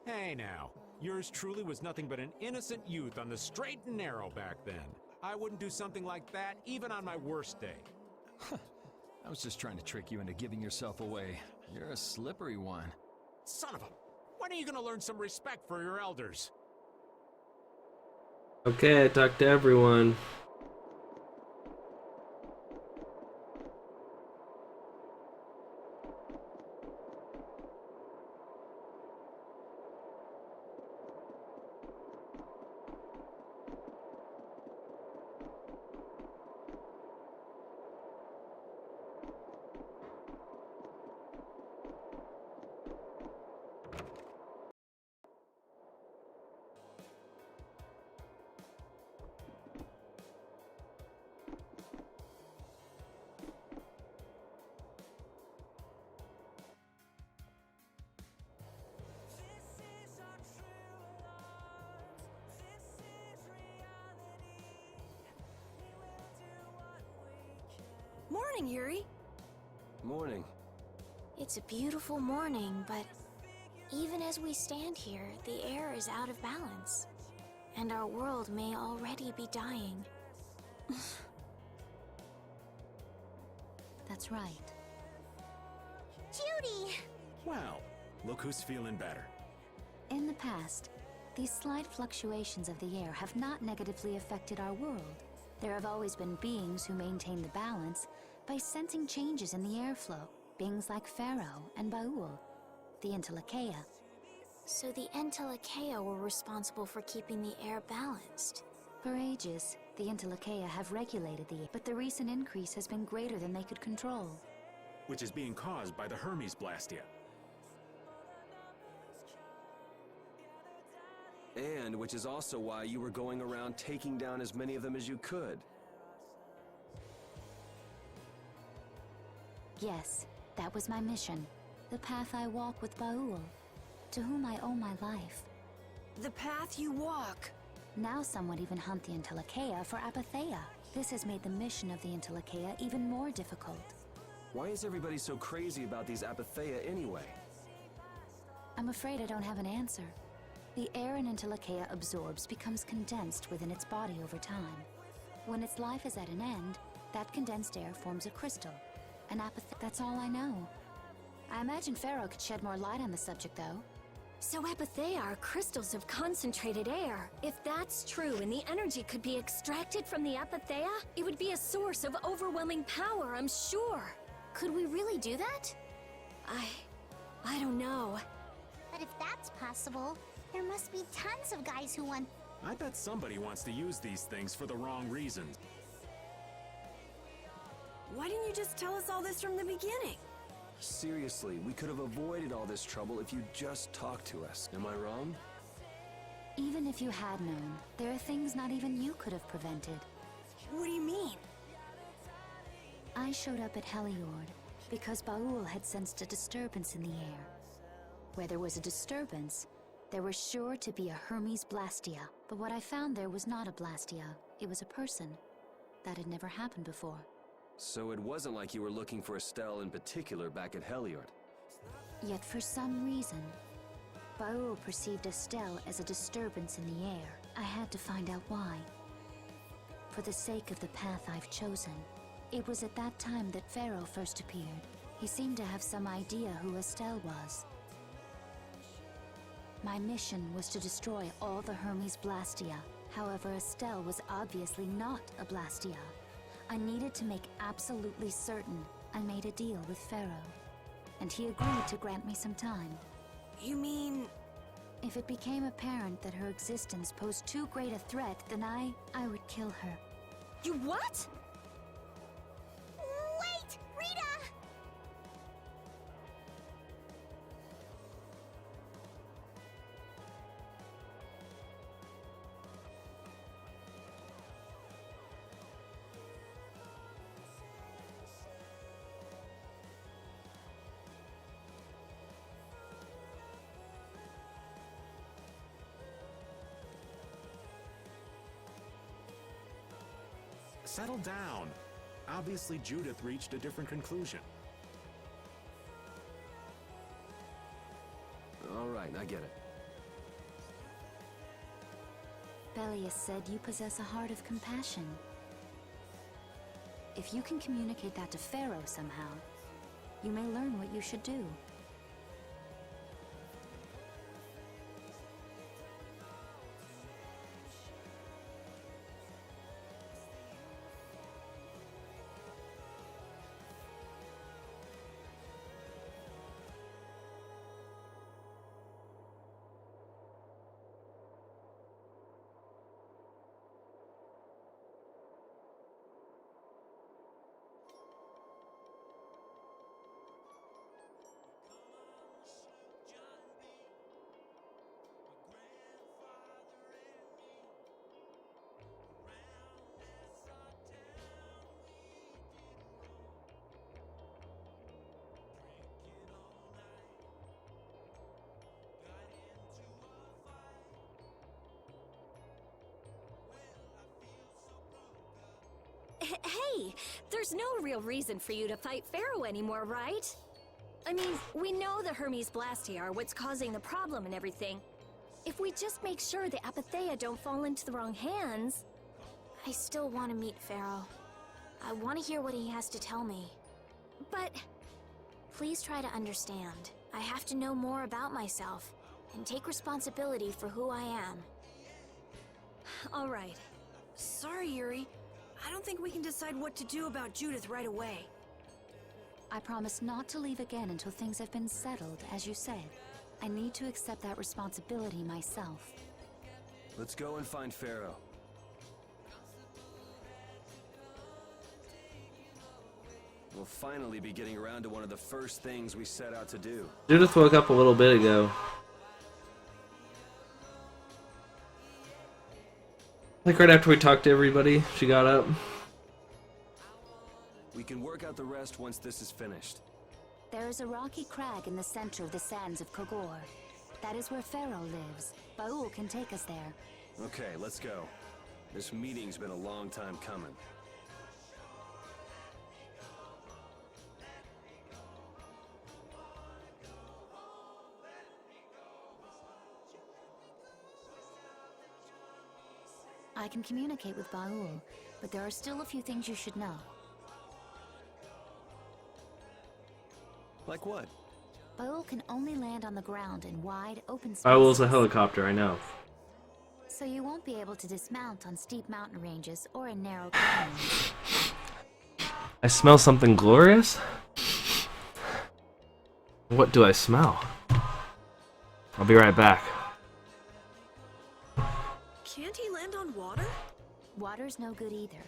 Hey now, yours truly was nothing but an innocent youth on the straight and narrow back then. I wouldn't do something like that even on my worst day. I was just trying to trick you into giving yourself away. You're a slippery one. Son of a... When are you gonna learn some respect for your elders? Okay, I talked to everyone. Morning, Yuri. Morning. It's a beautiful morning, but even as we stand here, the air is out of balance. And our world may already be dying. That's right. Judy! Well, look who's feeling better. In the past, these slight fluctuations of the air have not negatively affected our world. There have always been beings who maintain the balance by sensing changes in the airflow, beings like Pharoh and Baul, the Entelekea. So the Entelekea were responsible for keeping the air balanced. For ages, the Entelekea have regulated the air, but the recent increase has been greater than they could control. Which is being caused by the Hermes Blastia. And which is also why you were going around taking down as many of them as you could. Yes, that was my mission. The path I walk with Baul, to whom I owe my life. The path you walk. Now some would even hunt the Entelekea for Apatheia. This has made the mission of the Entelekea even more difficult. Why is everybody so crazy about these Apatheia anyway? I'm afraid I don't have an answer. The air an Entelekea absorbs becomes condensed within its body over time. When its life is at an end, that condensed air forms a crystal. An Apatheia. That's all I know. I imagine Pharoh could shed more light on the subject, though. So apatheia are crystals of concentrated air. If that's true and the energy could be extracted from the apatheia, it would be a source of overwhelming power, I'm sure. Could we really do that? I don't know. But if that's possible, there must be tons of guys who want... I bet somebody wants to use these things for the wrong reasons. Why didn't you just tell us all this from the beginning? Seriously, we could have avoided all this trouble if you just talked to us. Am I wrong? Even if you had known, there are things not even you could have prevented. What do you mean? I showed up at Heliord because Baul had sensed a disturbance in the air. Where there was a disturbance, there was sure to be a Hermes Blastia. But what I found there was not a Blastia, it was a person. That had never happened before. So it wasn't like you were looking for Estelle in particular back at Heliord. Yet for some reason, Baul perceived Estelle as a disturbance in the air. I had to find out why. For the sake of the path I've chosen, it was at that time that Pharoh first appeared. He seemed to have some idea who Estelle was. My mission was to destroy all the Hermes Blastia. However, Estelle was obviously not a Blastia. I needed to make absolutely certain. I made a deal with Pharoh, and he agreed to grant me some time. You mean... If it became apparent that her existence posed too great a threat, then I would kill her. You what? Wait! Rita! Settle down. Obviously, Judith reached a different conclusion. All right, I get it. Belius said you possess a heart of compassion. If you can communicate that to Pharoh somehow, you may learn what you should do. Hey, there's no real reason for you to fight Pharoh anymore, right? I mean, we know the Hermes Blastia are what's causing the problem and everything. If we just make sure the apatheia don't fall into the wrong hands... I still want to meet Pharoh. I want to hear what he has to tell me. But... Please try to understand. I have to know more about myself, and take responsibility for who I am. All right. Sorry, Yuri. I don't think we can decide what to do about Judith right away. I promise not to leave again until things have been settled, as you said. I need to accept that responsibility myself. Let's go and find Pharoh. We'll finally be getting around to one of the first things we set out to do. Judith woke up a little bit ago. Like right after we talked to everybody, she got up. We can work out the rest once this is finished. There is a rocky crag in the center of the sands of Kogor. That is where Pharoh lives. Baul can take us there. Okay, let's go. This meeting's been a long time coming. I can communicate with Baul, but there are still a few things you should know. Like what? Baul can only land on the ground in wide, open spaces. Baul's a helicopter, I know. So you won't be able to dismount on steep mountain ranges or in narrow canyons. I smell something glorious? What do I smell? I'll be right back. Can't he land on water? Water's no good either.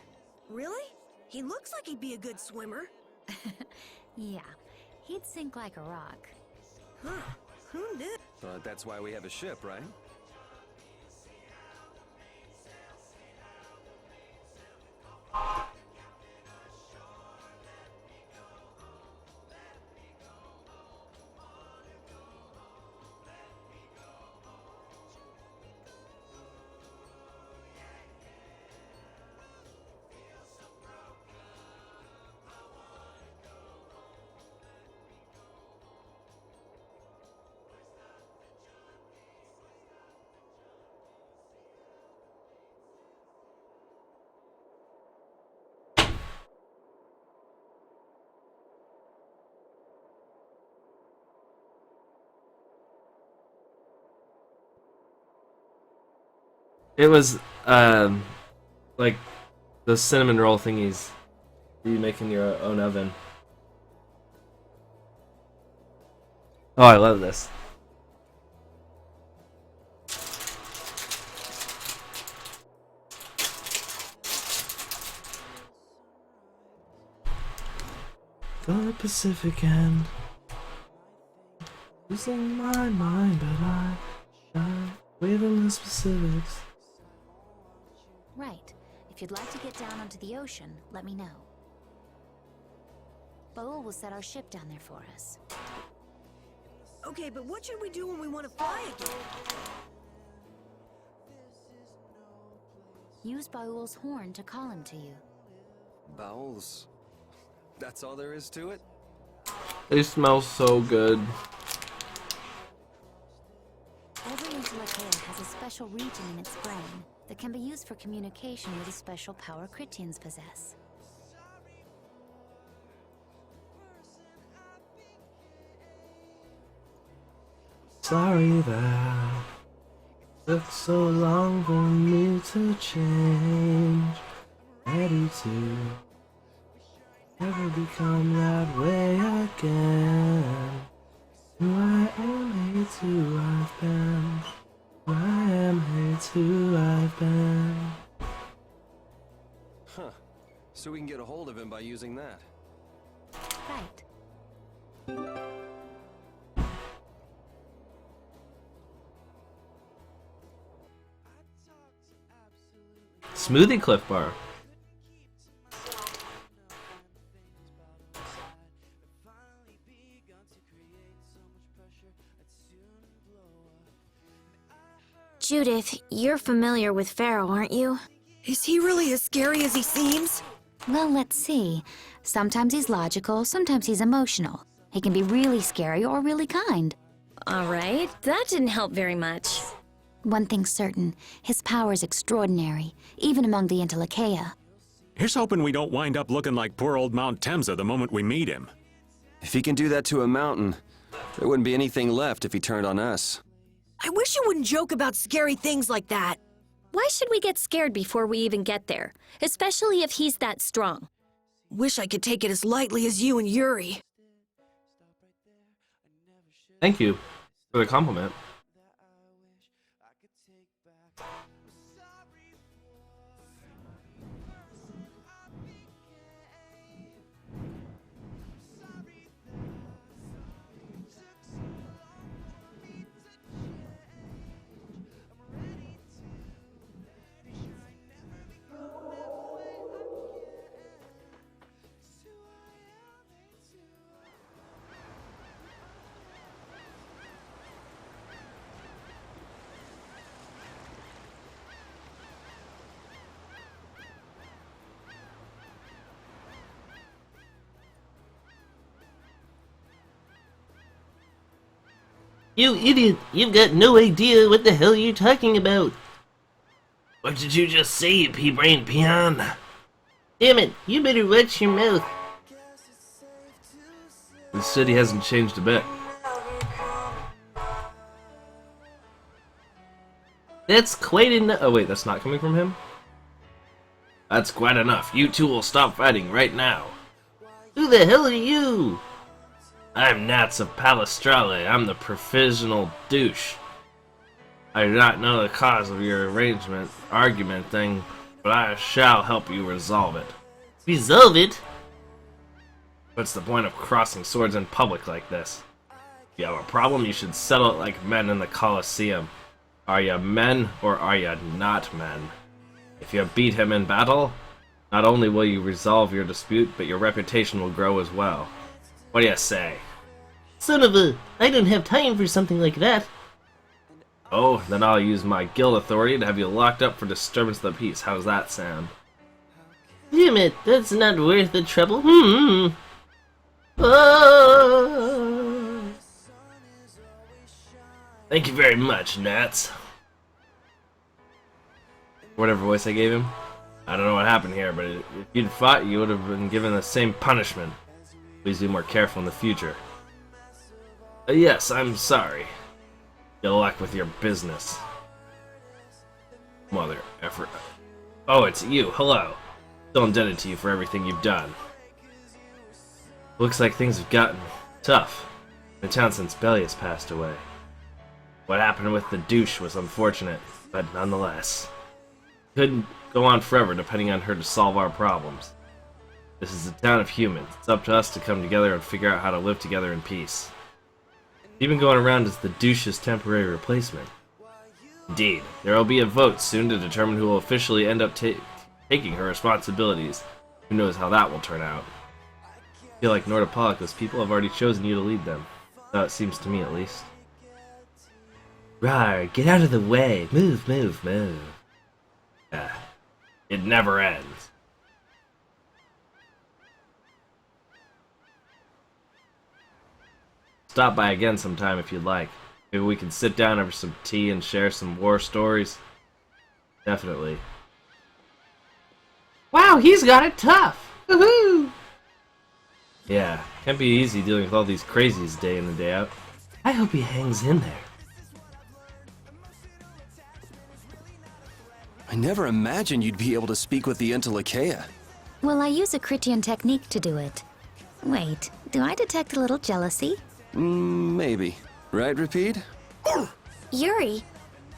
Really? He looks like he'd be a good swimmer. Yeah, he'd sink like a rock. Huh. Who knew? But that's why we have a ship, right? It was, like, the cinnamon roll thingies. You make in your own oven. Oh, I love this. The Pacific End. Losing my mind, but I waving the specifics. Right. If you'd like to get down onto the ocean, let me know. Baul will set our ship down there for us. Okay, but what should we do when we want to fly again? Use Baul's horn to call him to you. Bowels. That's all there is to it? They smell so good. Every Intellect has a special region in its brain that can be used for communication with a special power Critians possess. Sorry that took so long for me to change. Ready to never become that way again. Who I am, hate who I've been. Who I am, hate who I've been. Huh. So we can get a hold of him by using that. Right. Smoothie Cliff Bar. Judith, you're familiar with Pharoh, aren't you? Is he really as scary as he seems? Well, let's see. Sometimes he's logical, sometimes he's emotional. He can be really scary or really kind. Alright, that didn't help very much. One thing's certain, his power's extraordinary, even among the Intellekea. Here's hoping we don't wind up looking like poor old Mount Temsa the moment we meet him. If he can do that to a mountain, there wouldn't be anything left if he turned on us. I wish you wouldn't joke about scary things like that. Why should we get scared before we even get there? Especially if he's that strong. Wish I could take it as lightly as you and Yuri. Thank you for the compliment. You idiot! You've got no idea what the hell you're talking about! What did you just say, you pea-brained peon? Damn it, you better watch your mouth. The city hasn't changed a bit. That's quite enough. Oh wait, that's not coming from him? That's quite enough. You two will stop fighting right now. Who the hell are you? I'm Nats of Palestrale. I'm the provisional douche. I do not know the cause of your argument thing, but I shall help you resolve it. Resolve it? What's the point of crossing swords in public like this? If you have a problem, you should settle it like men in the Colosseum. Are you men, or are you not men? If you beat him in battle, not only will you resolve your dispute, but your reputation will grow as well. What do you say? Son of a... I don't have time for something like that. Oh, then I'll use my guild authority to have you locked up for disturbance of the peace. How's that sound? Damn it, that's not worth the trouble. Oh. Thank you very much, Nats. Whatever voice I gave him. I don't know what happened here, but if you'd fought, you would have been given the same punishment. Please be more careful in the future. Yes, I'm sorry. Good luck with your business. Mother effort. Oh, it's you. Hello. Still indebted to you for everything you've done. Looks like things have gotten tough in the town since Bellius passed away. What happened with the douche was unfortunate, but nonetheless. Couldn't go on forever depending on her to solve our problems. This is a town of humans. It's up to us to come together and figure out how to live together in peace. Even going around as the douche's temporary replacement. Indeed, there will be a vote soon to determine who will officially end up taking her responsibilities. Who knows how that will turn out. I feel like Nordopolica's people have already chosen you to lead them. So it seems to me at least. Rawr, get out of the way. Move, move, move. It never ends. Stop by again sometime if you'd like. Maybe we can sit down over some tea and share some war stories. Definitely. Wow, he's got it tough. Woohoo! Yeah, can't be easy dealing with all these crazies day in and day out. I hope he hangs in there. I never imagined you'd be able to speak with the Entelecheia. Well, I use a Critian technique to do it. Wait, do I detect a little jealousy? Maybe. Right, Rapide? Yuri,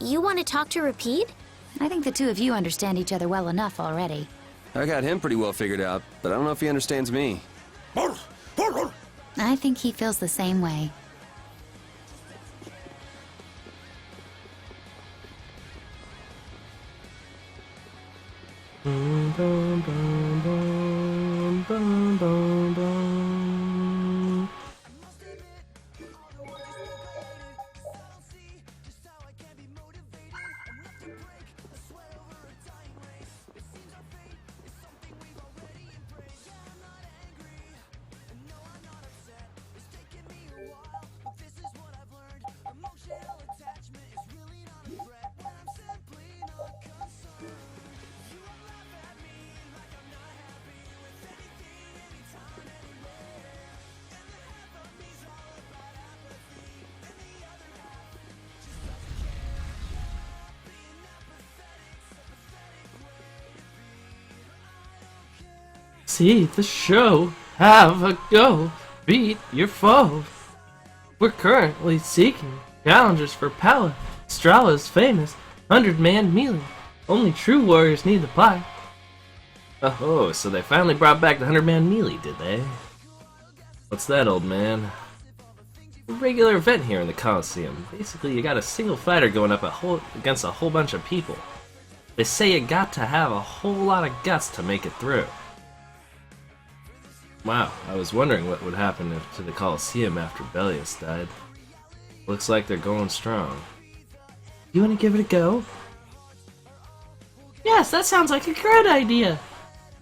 you want to talk to Rapide? I think the two of you understand each other well enough already. I got him pretty well figured out, but I don't know if he understands me. I think he feels the same way. Bum, bum, bum, bum, bum, bum, bum. See the show, have a go, beat your foe. We're currently seeking challengers for Palestrale's famous 100-man melee. Only true warriors need apply. Oh, so they finally brought back the 100-man melee, did they? What's that, old man? A regular event here in the Colosseum. Basically, you got a single fighter going up against a whole bunch of people. They say you got to have a whole lot of guts to make it through. Wow, I was wondering what would happen to the Colosseum after Bellius died. Looks like they're going strong. You want to give it a go? Yes, that sounds like a great idea.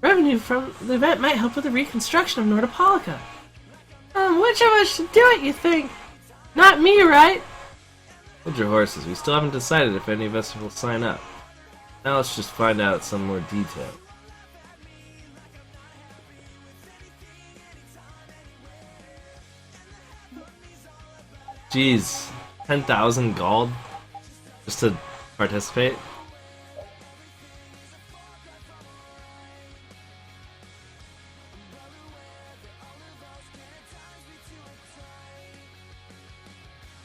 Revenue from the event might help with the reconstruction of Nordopolica. Which of us should do it, you think? Not me, right? Hold your horses. We still haven't decided if any of us will sign up. Now let's just find out some more detail. Jeez, 10,000 gold just to participate.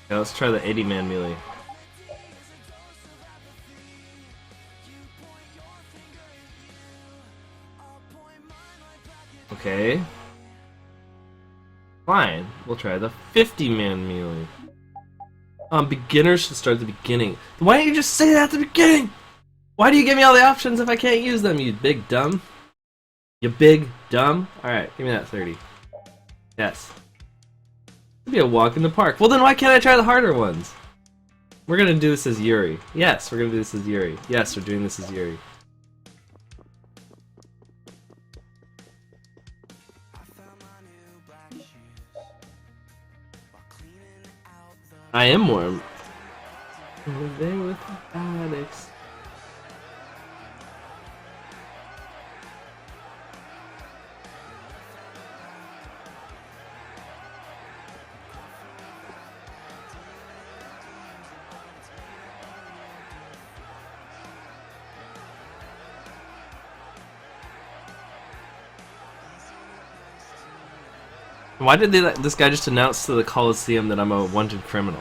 Okay, let's try the 80-man melee. Okay. Fine, we'll try the 50-man melee. Beginners should start at the beginning. Why don't you just say that at the beginning? Why do you give me all the options if I can't use them, you big dumb? You big dumb? Alright, give me that 30. Yes. It'd be a walk in the park. Well then why can't I try the harder ones? We're gonna do this as Yuri. Yes, we're gonna do this as Yuri. Yes, we're doing this as Yuri. I am warm. Over there with the addicts. Why did this guy just announce to the Coliseum that I'm a wanted criminal?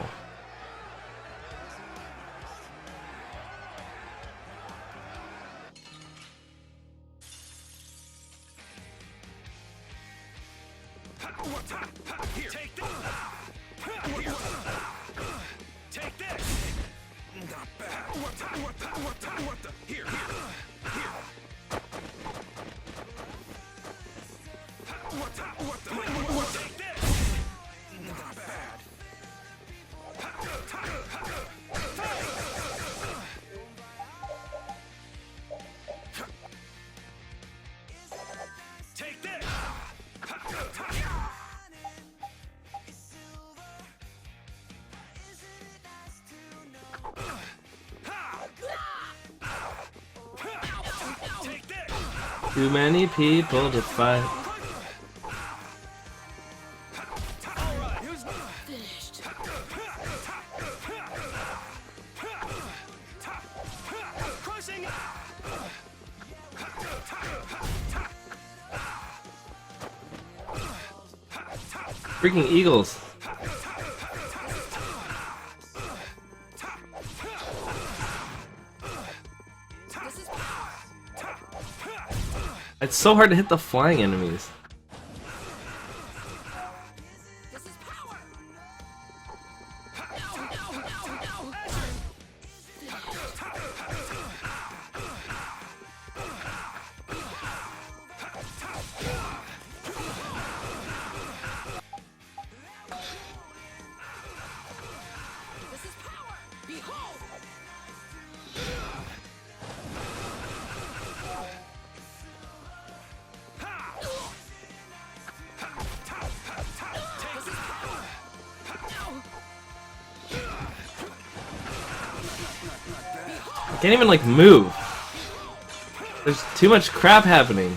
Too many people to fight. Freaking eagles. It's so hard to hit the flying enemies. I can't even like move. There's too much crap happening.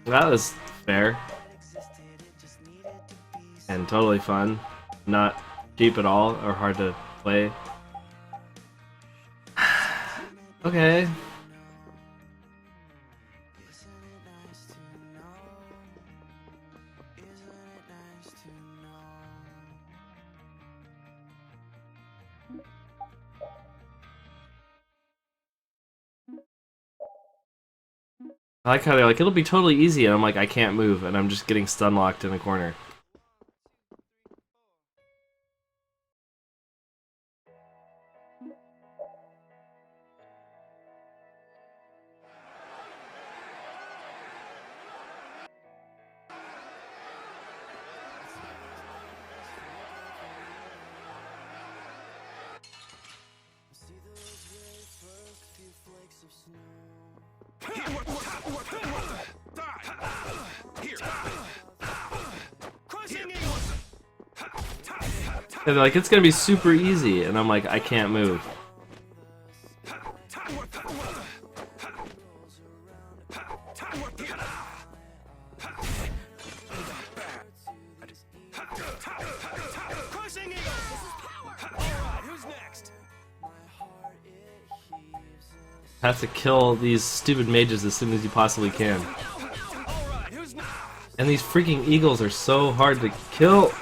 That was fair. And totally fun. Not cheap at all or hard to play. Okay. I like how they're like, it'll be totally easy, and I'm like, I can't move, and I'm just getting stun locked in a corner. And they're like, it's gonna be super easy, and I'm like, I can't move. Have to kill these stupid mages as soon as you possibly can. And these freaking eagles are so hard to kill.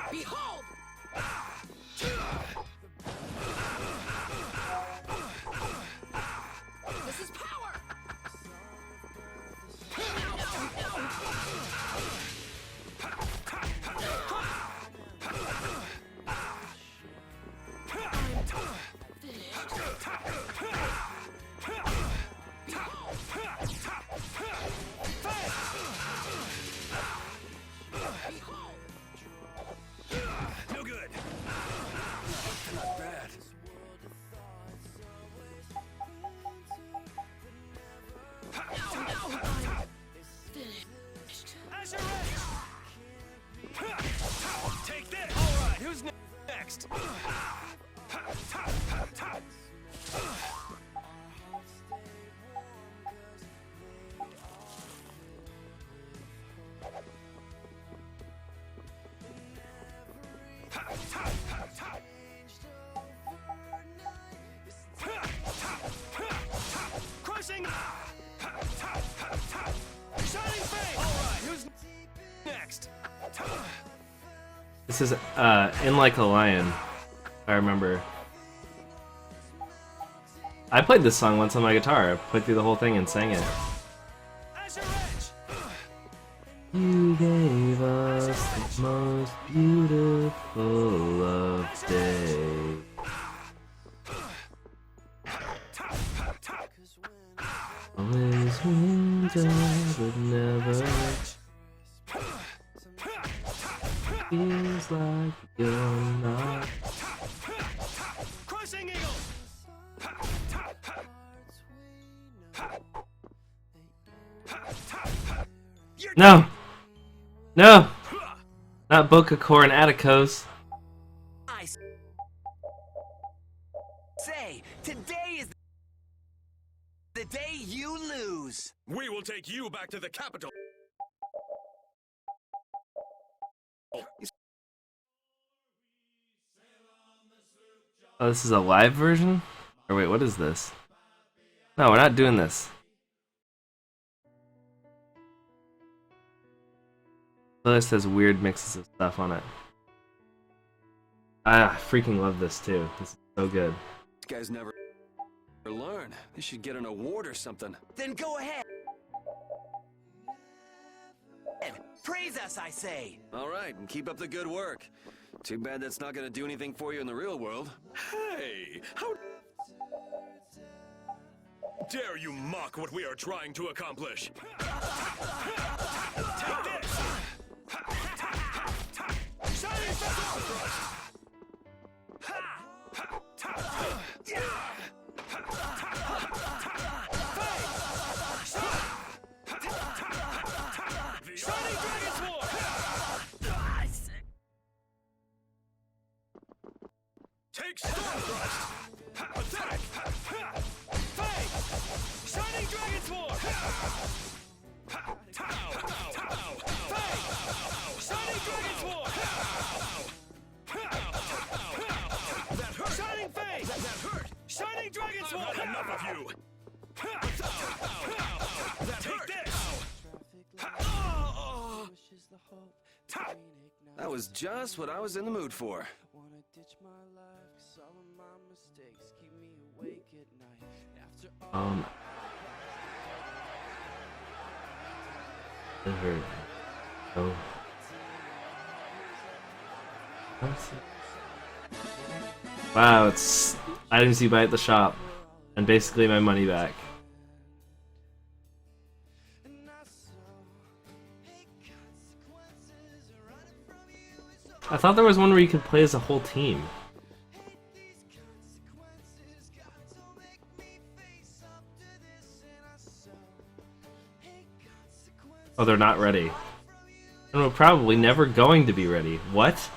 Behold! This is power! No good. Not bad. Take this. All right, who's next? Crushing. Shining Fang. All right, who's next? This is In Like a Lion, if I remember. I played this song once on my guitar. I played through the whole thing and sang it. You gave us the most beautiful of days. Always winter, but never. Feels like you're not. Crushing Eagle. No! No! Not Bokakor and Atticos. I say, today is the day you lose. We will take you back to the capital. Oh, this is a live version? Or wait, what is this? No, we're not doing this. Playlist has weird mixes of stuff on it. I freaking love this too. This is so good. These guys never learn. They should get an award or something. Then go ahead. Praise us, I say. All right, and keep up the good work. Too bad that's not going to do anything for you in the real world. Hey, how dare you mock what we are trying to accomplish? Take this. Shining Fang. Shining Dragon Sword. Take Storm Thrust! Attack! Fang! Shining Dragon Sword! Fang! Shining Dragon Sword! That hurt! Shining Fang! That hurt! Shining Dragon Sword! I've had enough of you! That Take hurt! this! That was just what I was in the mood for. It hurt. Oh. Wow, it's items you buy at the shop, and basically my money back. I thought there was one where you could play as a whole team. Oh, they're not ready. And we're probably never going to be ready. What?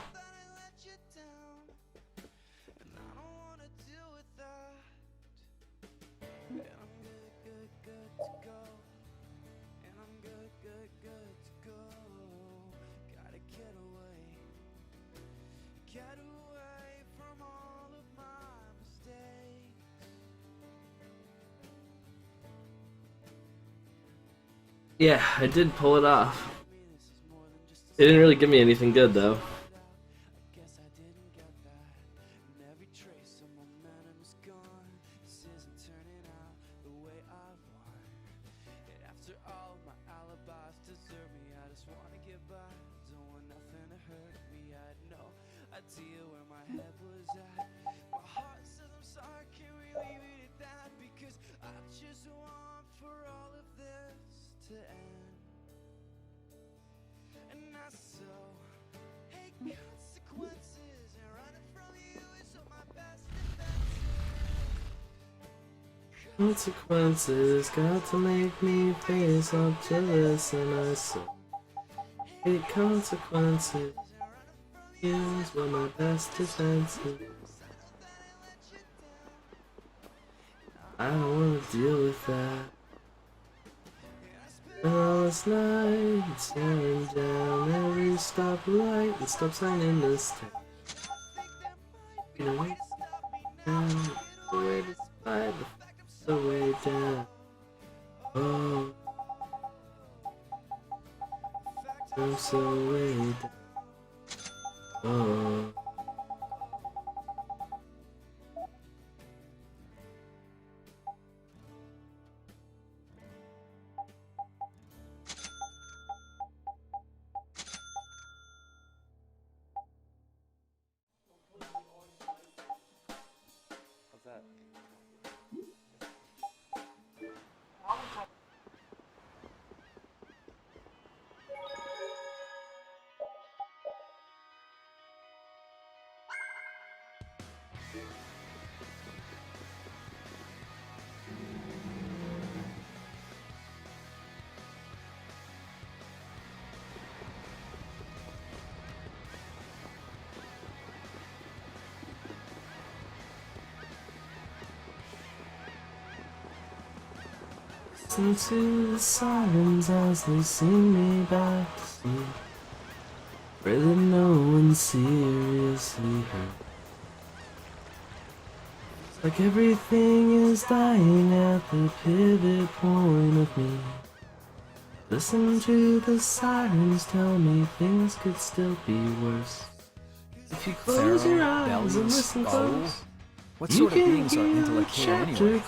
Yeah, I did pull it off. It didn't really give me anything good, though. Consequences got to make me face up to this, and I said, hate consequences. Here's what my best defense is. I don't wanna deal with that. Last night, staring down every stoplight and stop sign in this town. You know, the way to slide the way down. Oh, I'm so way down. Oh. Listen to the sirens as they sing me back to sleep. Pray that no one seriously hurt. Like everything is dying at the pivot point of me. Listen to the sirens tell me things could still be worse. If you close your eyes and listen close, what sort of beings are intellectual anyway?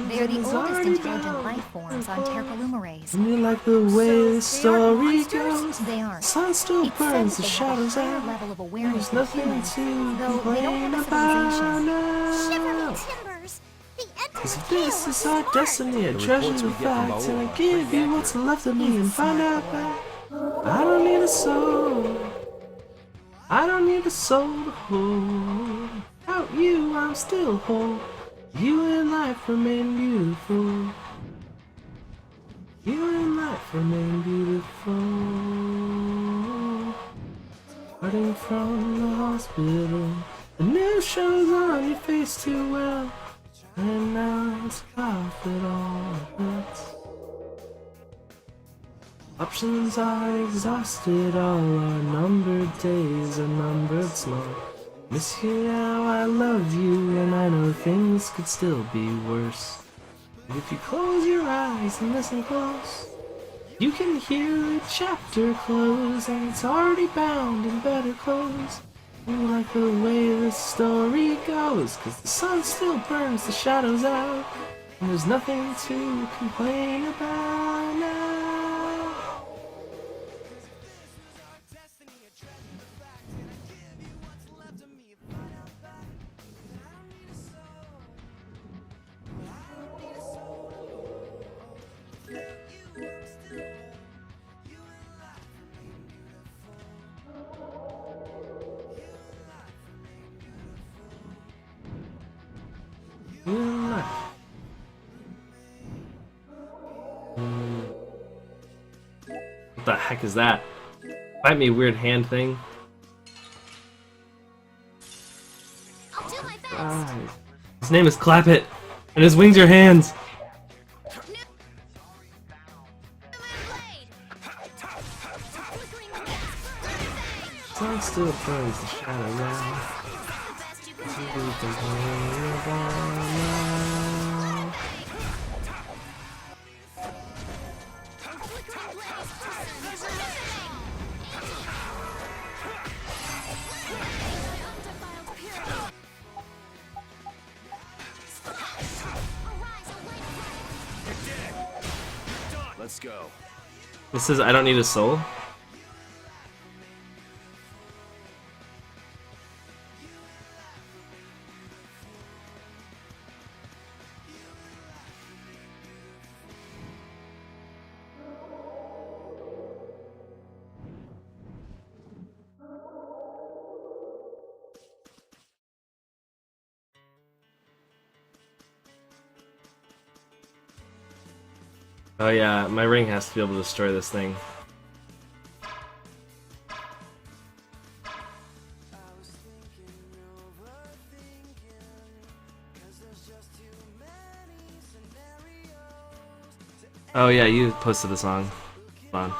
They are the oldest intelligent life forms on Terpolumerase. And you like the way the story goes. They are. The sun still burns, the shadows out. Level of awareness There's nothing humans, to though they don't complain have a about civilization. now. Shiver me timbers! The end Cause if this is our destiny, I treasure the facts, and I give you what's left of me and find out that I don't need a soul. I don't need a soul to hold. Without you, I'm still whole. You and life remain beautiful. You and life remain beautiful. Starting from the hospital, the news shows on your face too well. And now it's off it all hurts. Options are exhausted, all our numbered days are numbered small. Miss you now, I love you, and I know things could still be worse. But if you close your eyes and listen close, you can hear the chapter close, and it's already bound in better clothes. You like the way the story goes, cause the sun still burns the shadows out, and there's nothing to complain about now. You and life. What the heck is that? Fight me, weird hand thing. His name is Clap It, and his wings are hands. Sun still burns the shadow now. Let's go. This says I don't need a soul. Oh yeah, my ring has to be able to destroy this thing. Oh yeah, you posted the song. Hold on.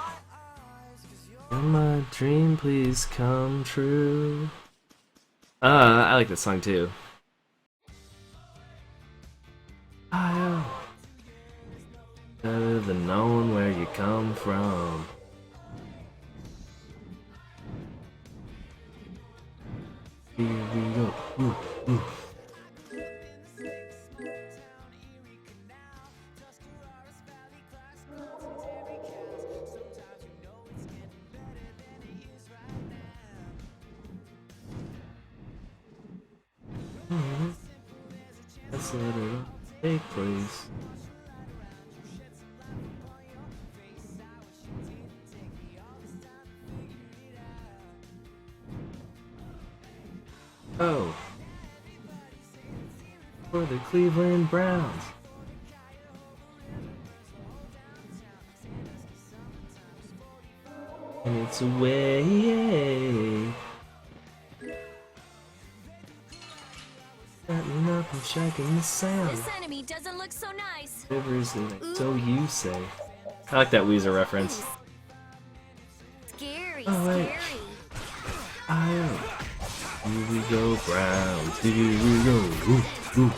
Can my dream please come true? I like this song too. Better than knowing where you come from. Here we go. Ooh, ooh. Let's let it take place. Oh, for the Cleveland Browns. And it's away. Setting up and shaking the sound. This enemy doesn't look so nice. Rivers, so you say. I like that Weezer reference. Scary, Oh, wait. scary. Here we go, Browns. Here we go. Ooh, ooh.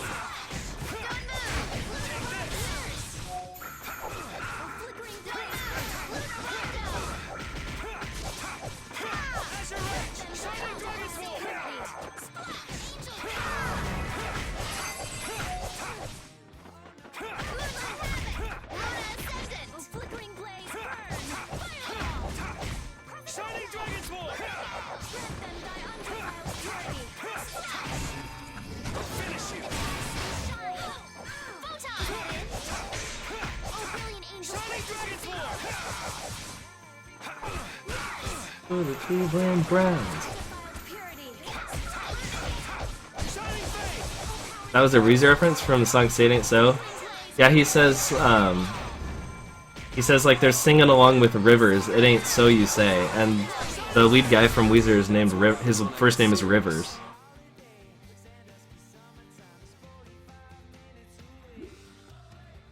For the Cleveland Browns. That was a Weezer reference from the song "Say It Ain't So." Yeah, he says like they're singing along with Rivers. It ain't so you say, and the lead guy from Weezer is named his first name is Rivers.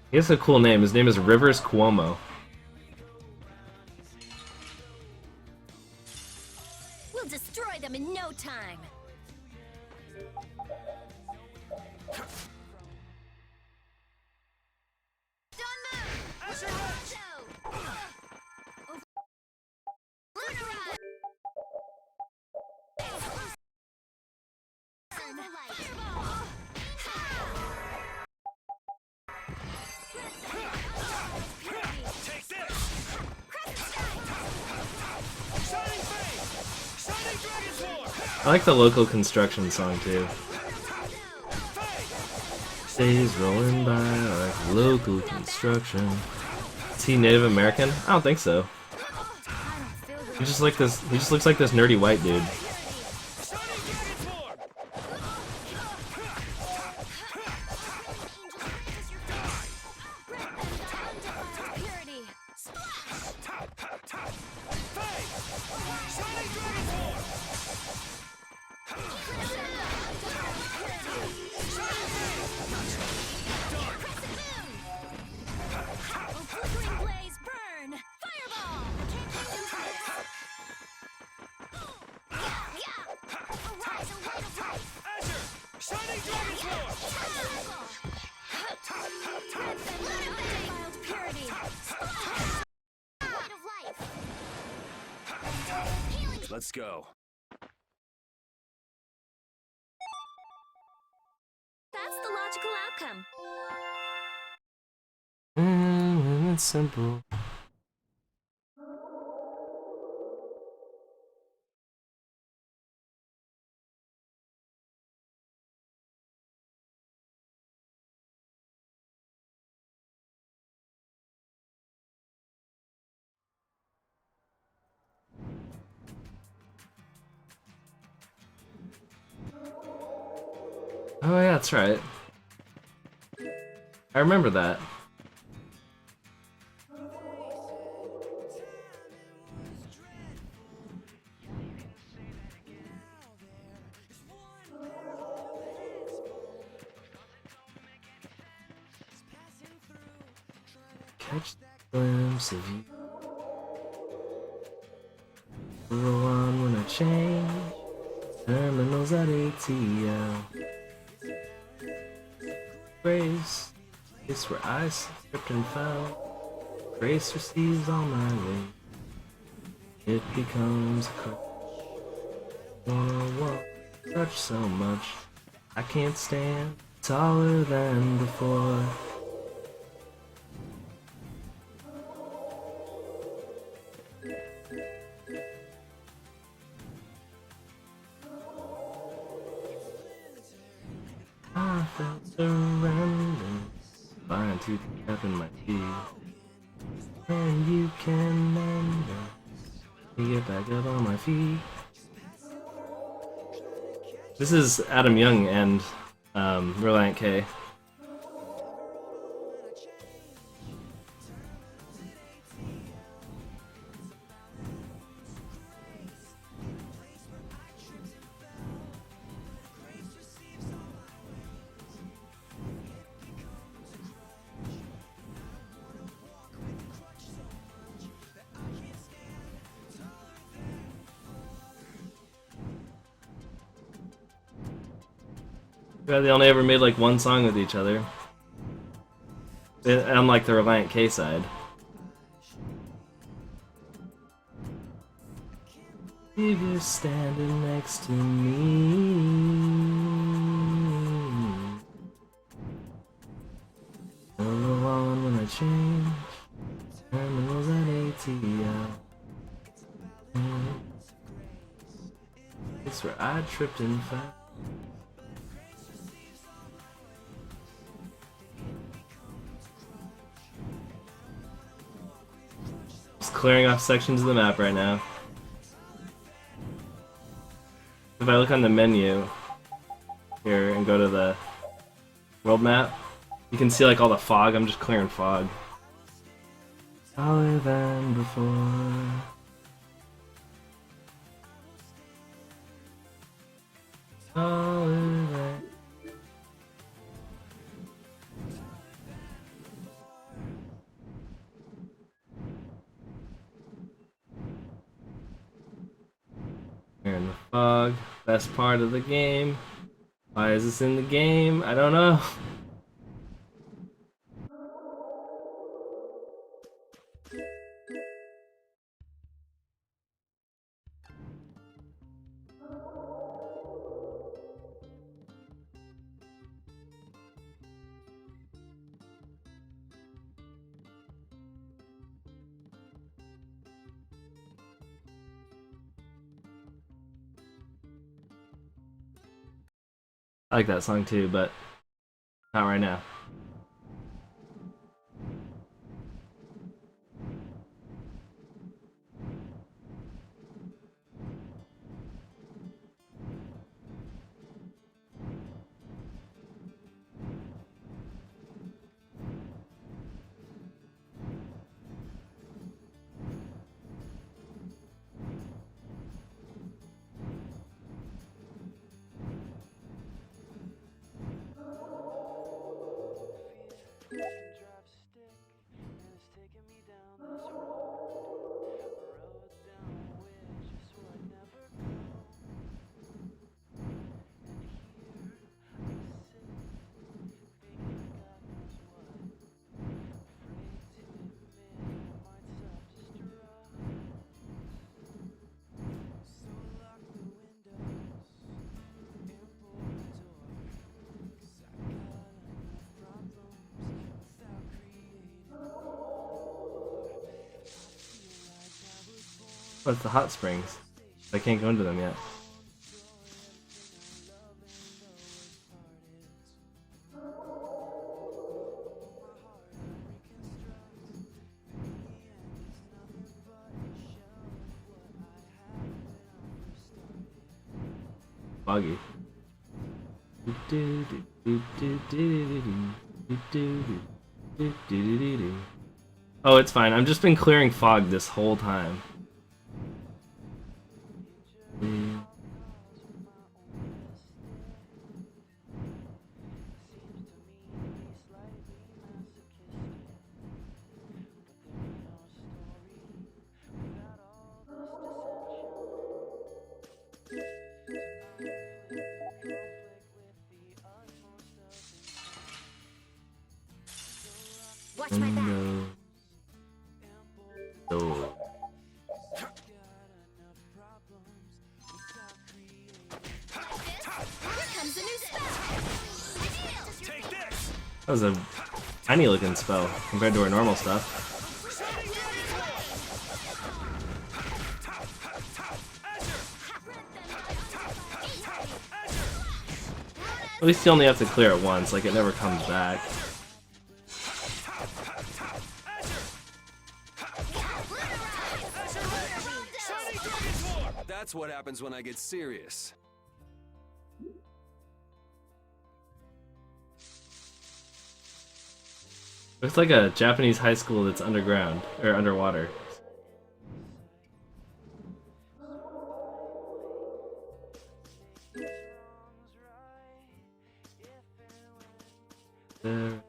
He has a cool name. His name is Rivers Cuomo. We'll destroy them in no time. I like the local construction song too. Days rolling by like local construction. Is he Native American? I don't think so. He just like this. He just looks like this nerdy white dude. Let's go. That's the logical outcome. It's simple. Oh yeah, that's right. I remember that. Catch the glimpse of you. Roll on when I change. Terminals at ATL. Grace, it's where I slipped and fell. Grace receives all my weight. It becomes a cup. Wanna walk, touch so much. I can't stand taller than before. I felt surrounded by a tooth cap in my teeth. And you can mend it. Me get back up on my feet. This is Adam Young and Reliant K. They only ever made like one song with each other. Unlike the Reliant K side. If you're standing next to me, roll on when I change. Terminals at ATL. It's where I tripped and fell. Clearing off sections of the map right now. If I look on the menu here and go to the world map, you can see like all the fog. I'm just clearing fog. Taller than before. Taller than. We're in the fog. Best part of the game. Why is this in the game? I don't know. I like that song too, but not right now. Oh, it's the hot springs. I can't go into them yet. Foggy. Oh, it's fine. I've just been clearing fog this whole time. Watch my back. Oh. That was a tiny looking spell compared to our normal stuff. At least you only have to clear it once, like it never comes back. That's what happens when I get serious. Looks like a Japanese high school that's underground, or underwater. There.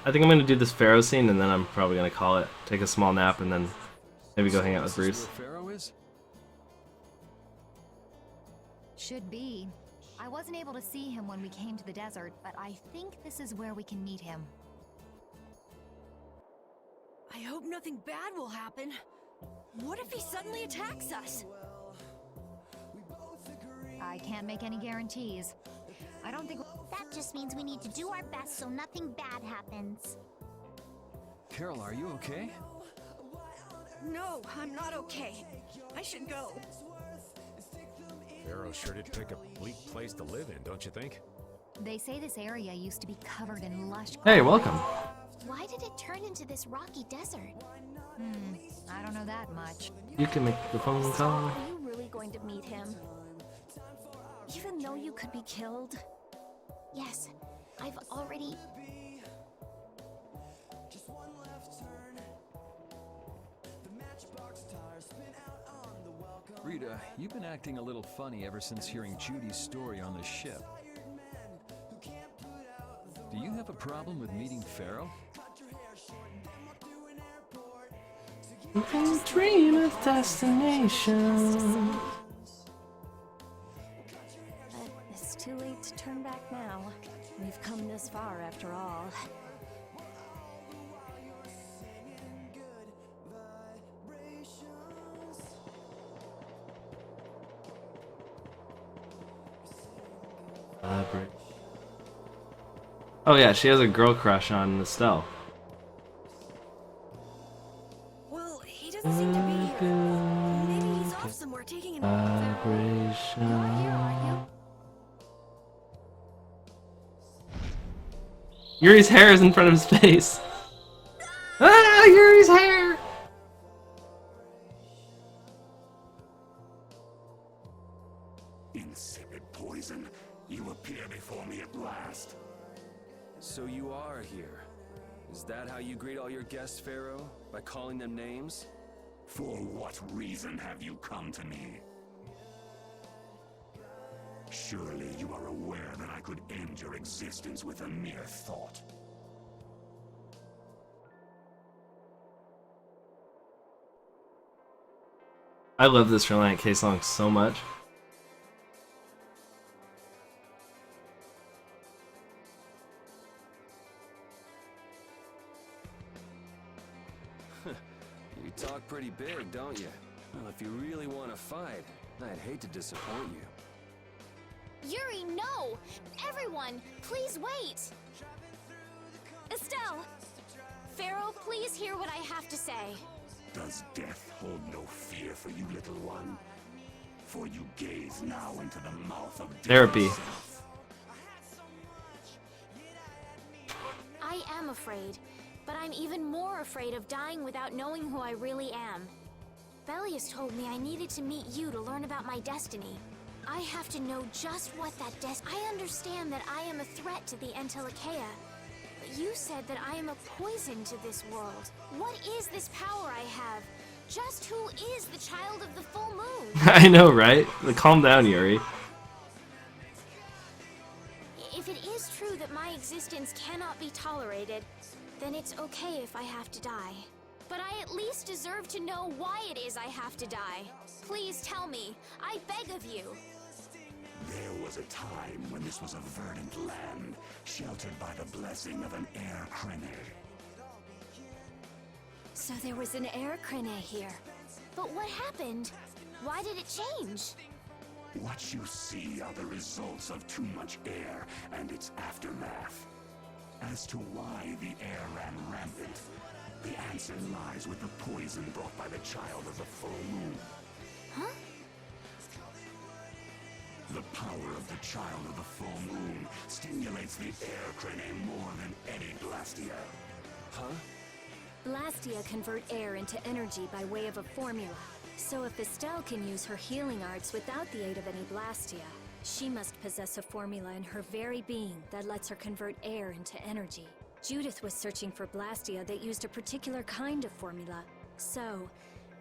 I think I'm gonna do this Pharoh scene and then I'm probably gonna call it. Take a small nap and then maybe go hang out with Bruce. Pharoh is? Should be. I wasn't able to see him when we came to the desert, but I think this is where we can meet him. I hope nothing bad will happen. What if he suddenly attacks us? I can't make any guarantees. I don't think... That just means we need to do our best so nothing bad happens. Carol, are you okay? No, I'm not okay. I should go. Pharoh sure did pick a bleak place to live in, don't you think? They say this area used to be covered in lush... Hey, welcome. Why did it turn into this rocky desert? I don't know that much. You can make the phone call. Are you really going to meet him? Even though you could be killed? Yes, I've already... Rita, you've been acting a little funny ever since hearing Judy's story on the ship. Do you have a problem with meeting Pharoh? Dream of destination. But it's too late to turn back now. We've come this far after all. Oh yeah, she has a girl crush on Estelle. Well, he doesn't seem to be here. Maybe he's off somewhere taking an... Vibration. Yuri's hair is in front of his face. Ah, Yuri's hair! Insipid poison, you appear before me at last. So you are here. Is that how you greet all your guests, Pharoh? By calling them names? For what reason have you come to me? Surely you are aware that I could end your existence with a mere thought. I love this Reliant K song so much. You talk pretty big, don't you? Well, if you really want to fight, I'd hate to disappoint you. Yuri, no! Everyone, please wait! Estelle! Pharoh, please hear what I have to say. Does death hold no fear for you, little one? For you gaze now into the mouth of Therapy. I am afraid, but I'm even more afraid of dying without knowing who I really am. Belius told me I needed to meet you to learn about my destiny. I have to know just what that I understand that I am a threat to the Entelikeia, but you said that I am a poison to this world. What is this power I have? Just who is the child of the full moon? I know, right? Calm down, Yuri. If it is true that my existence cannot be tolerated, then it's okay if I have to die. But I at least deserve to know why it is I have to die. Please tell me. I beg of you. There was a time when this was a verdant land, sheltered by the blessing of an air crene. So there was an air crene here. But what happened? Why did it change? What you see are the results of too much air and its aftermath. As to why the air ran rampant, the answer lies with the poison brought by the child of the full moon. Huh? The power of the child of the full moon stimulates the air crene more than any Blastia. Huh? Blastia convert air into energy by way of a formula. So if Estelle can use her healing arts without the aid of any Blastia, she must possess a formula in her very being that lets her convert air into energy. Judith was searching for Blastia that used a particular kind of formula. So,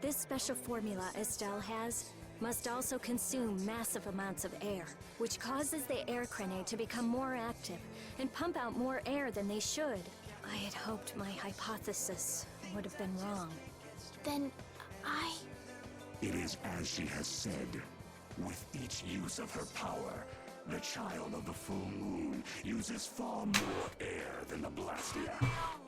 this special formula Estelle has must also consume massive amounts of air, which causes the air crene to become more active and pump out more air than they should. I had hoped my hypothesis would have been wrong. Then, It is as she has said. With each use of her power, the child of the full moon uses far more air than the Blastia.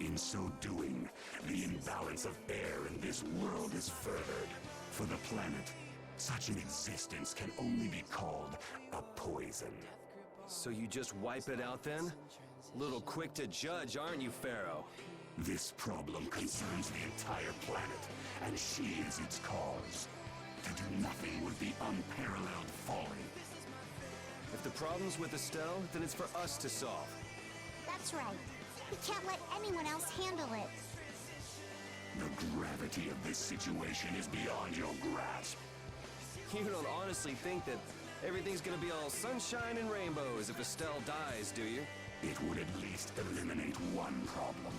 In so doing, the imbalance of air in this world is furthered. For the planet, such an existence can only be called a poison. So you just wipe it out then? Little quick to judge, aren't you, Pharoh? This problem concerns the entire planet, and she is its cause. To do nothing would be unparalleled folly. If the problem's with Estelle, then it's for us to solve. That's right. We can't let anyone else handle it. The gravity of this situation is beyond your grasp. You don't honestly think that everything's gonna be all sunshine and rainbows if Estelle dies, do you? It would at least eliminate one problem.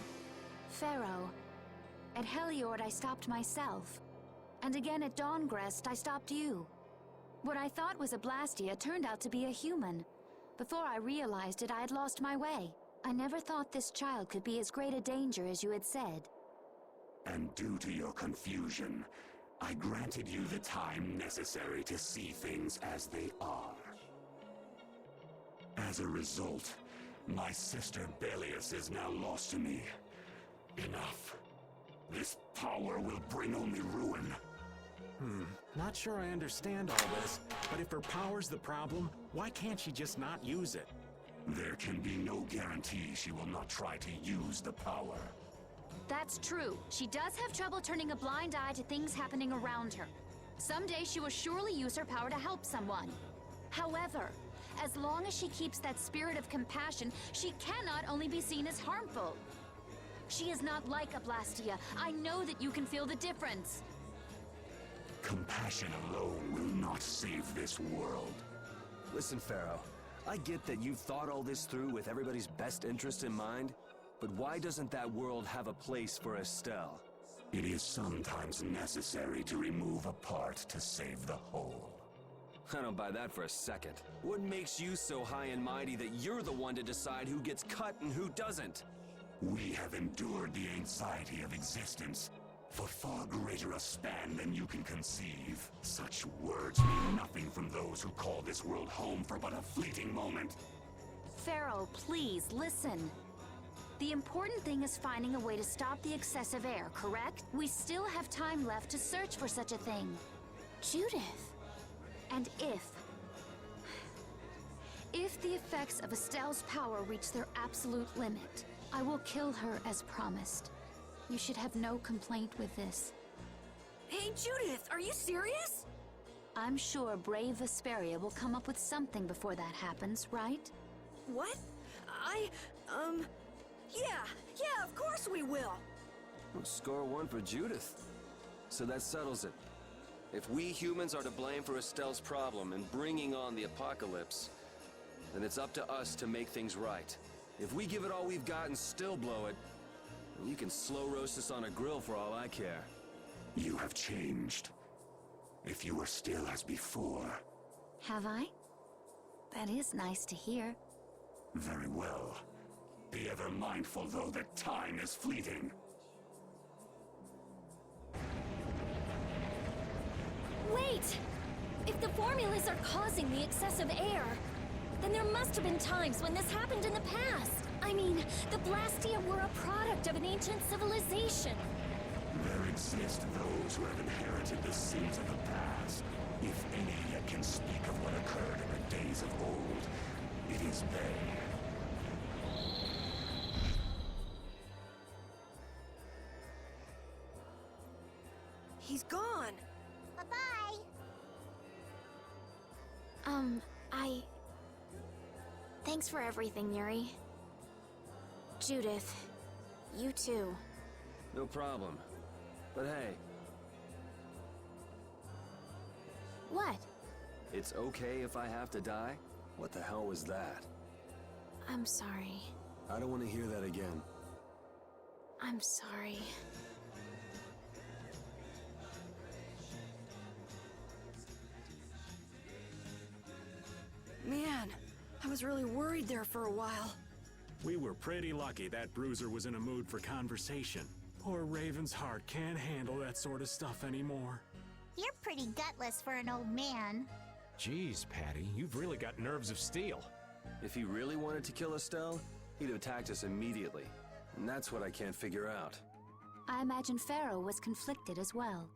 Pharoh, at Heliord I stopped myself. And again at Dawngrest I stopped you. What I thought was a Blastia turned out to be a human. Before I realized it, I had lost my way. I never thought this child could be as great a danger as you had said. And due to your confusion, I granted you the time necessary to see things as they are. As a result, my sister Belius is now lost to me. Enough. This power will bring only ruin. Not sure I understand all this, but if her power's the problem, why can't she just not use it? There can be no guarantee she will not try to use the power. That's true. She does have trouble turning a blind eye to things happening around her. Someday she will surely use her power to help someone. However, as long as she keeps that spirit of compassion, she cannot only be seen as harmful. She is not like a Blastia. I know that you can feel the difference. Compassion alone will not save this world. Listen, Pharoh, I get that you've thought all this through with everybody's best interest in mind, but why doesn't that world have a place for Estelle? It is sometimes necessary to remove a part to save the whole. I don't buy that for a second. What makes you so high and mighty that you're the one to decide who gets cut and who doesn't? We have endured the anxiety of existence for far greater a span than you can conceive. Such words mean nothing from those who call this world home for but a fleeting moment. Pharoh, please, listen. The important thing is finding a way to stop the excessive air, correct? We still have time left to search for such a thing. Judith. And if the effects of Estelle's power reach their absolute limit, I will kill her as promised. You should have no complaint with this. Hey, Judith, are you serious? I'm sure brave Vesperia will come up with something before that happens, right? What? Yeah, of course we will. Well, score one for Judith. So that settles it. If we humans are to blame for Estelle's problem and bringing on the apocalypse, then it's up to us to make things right. If we give it all we've got and still blow it, you can slow roast us on a grill for all I care. You have changed. If you were still as before. Have I? That is nice to hear. Very well. Be ever mindful, though, that time is fleeting. Wait! If the formulas are causing the excessive air, then there must have been times when this happened in the past. I mean, the Blastia were a product of an ancient civilization. There exist those who have inherited the sins of the past. If any yet can speak of what occurred in the days of old, it is they. He's gone. Bye-bye. Thanks for everything, Yuri. Judith, you too. No problem. But hey. What? It's okay if I have to die? What the hell was that? I'm sorry. I don't want to hear that again. I'm sorry. Man, I was really worried there for a while. We were pretty lucky that Bruiser was in a mood for conversation. Poor Raven's heart can't handle that sort of stuff anymore. You're pretty gutless for an old man. Jeez, Patty, you've really got nerves of steel. If he really wanted to kill Estelle, he'd have attacked us immediately. And that's what I can't figure out. I imagine Pharoh was conflicted as well.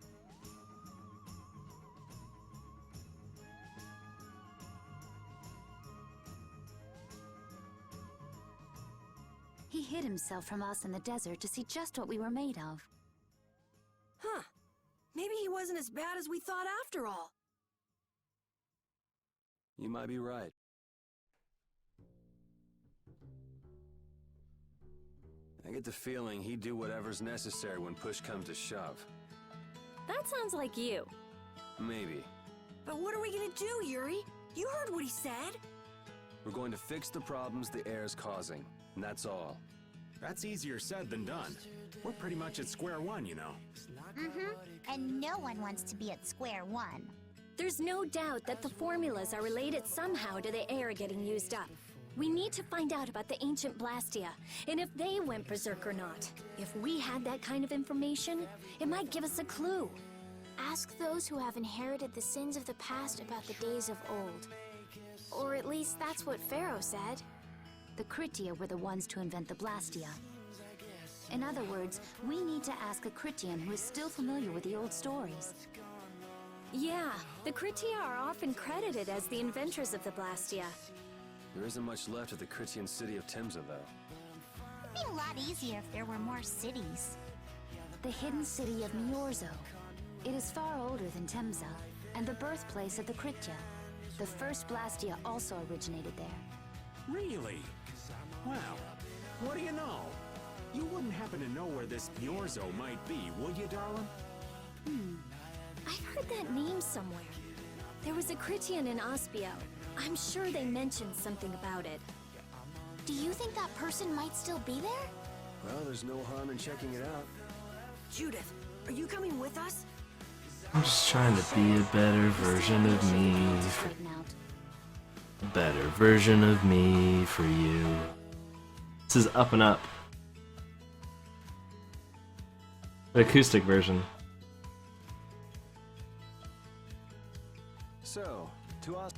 He hid himself from us in the desert to see just what we were made of. Huh. Maybe he wasn't as bad as we thought after all. You might be right. I get the feeling he'd do whatever's necessary when push comes to shove. That sounds like you. Maybe. But what are we gonna do, Yuri? You heard what he said. We're going to fix the problems the air's causing, and that's all. That's easier said than done. We're pretty much at square one, you know. And no one wants to be at square one. There's no doubt that the formulas are related somehow to the air getting used up. We need to find out about the ancient Blastia, and if they went berserk or not. If we had that kind of information, it might give us a clue. Ask those who have inherited the sins of the past about the days of old. Or at least that's what Pharoh said. The Critia were the ones to invent the Blastia. In other words, we need to ask a Critian who is still familiar with the old stories. Yeah, the Critia are often credited as the inventors of the Blastia. There isn't much left of the Critian city of Temza, though. It'd be a lot easier if there were more cities. The hidden city of Miorzo. It is far older than Temza, and the birthplace of the Critia. The first Blastia also originated there. Really? Well, what do you know? You wouldn't happen to know where this Miorzo might be, would you, darling? I've heard that name somewhere. There was a Critian in Ospio. I'm sure they mentioned something about it. Do you think that person might still be there? Well, there's no harm in checking it out. Judith, Are you coming with us? I'm just trying to be a better version of me. A better version of me for you. This is Up and Up. The acoustic version. So, to us.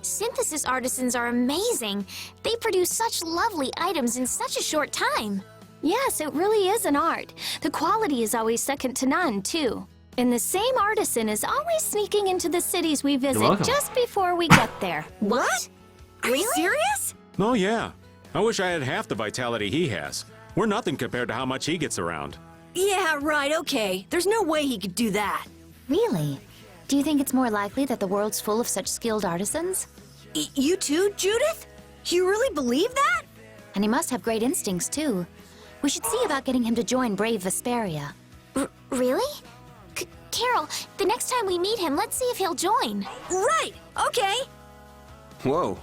Synthesis artisans are amazing. They produce such lovely items in such a short time. Yes, it really is an art. The quality is always second to none, too. And the same artisan is always sneaking into the cities we visit welcome. just before we get there. What? Are you serious? Oh, yeah. I wish I had half the vitality he has. We're nothing compared to how much he gets around. Yeah, right, okay. There's no way he could do that. Really? Do you think it's more likely that the world's full of such skilled artisans? You too, Judith? You really believe that? And he must have great instincts, too. We should see about getting him to join Brave Vesperia. Really? Carol, the next time we meet him, let's see if he'll join. Right, okay. Whoa,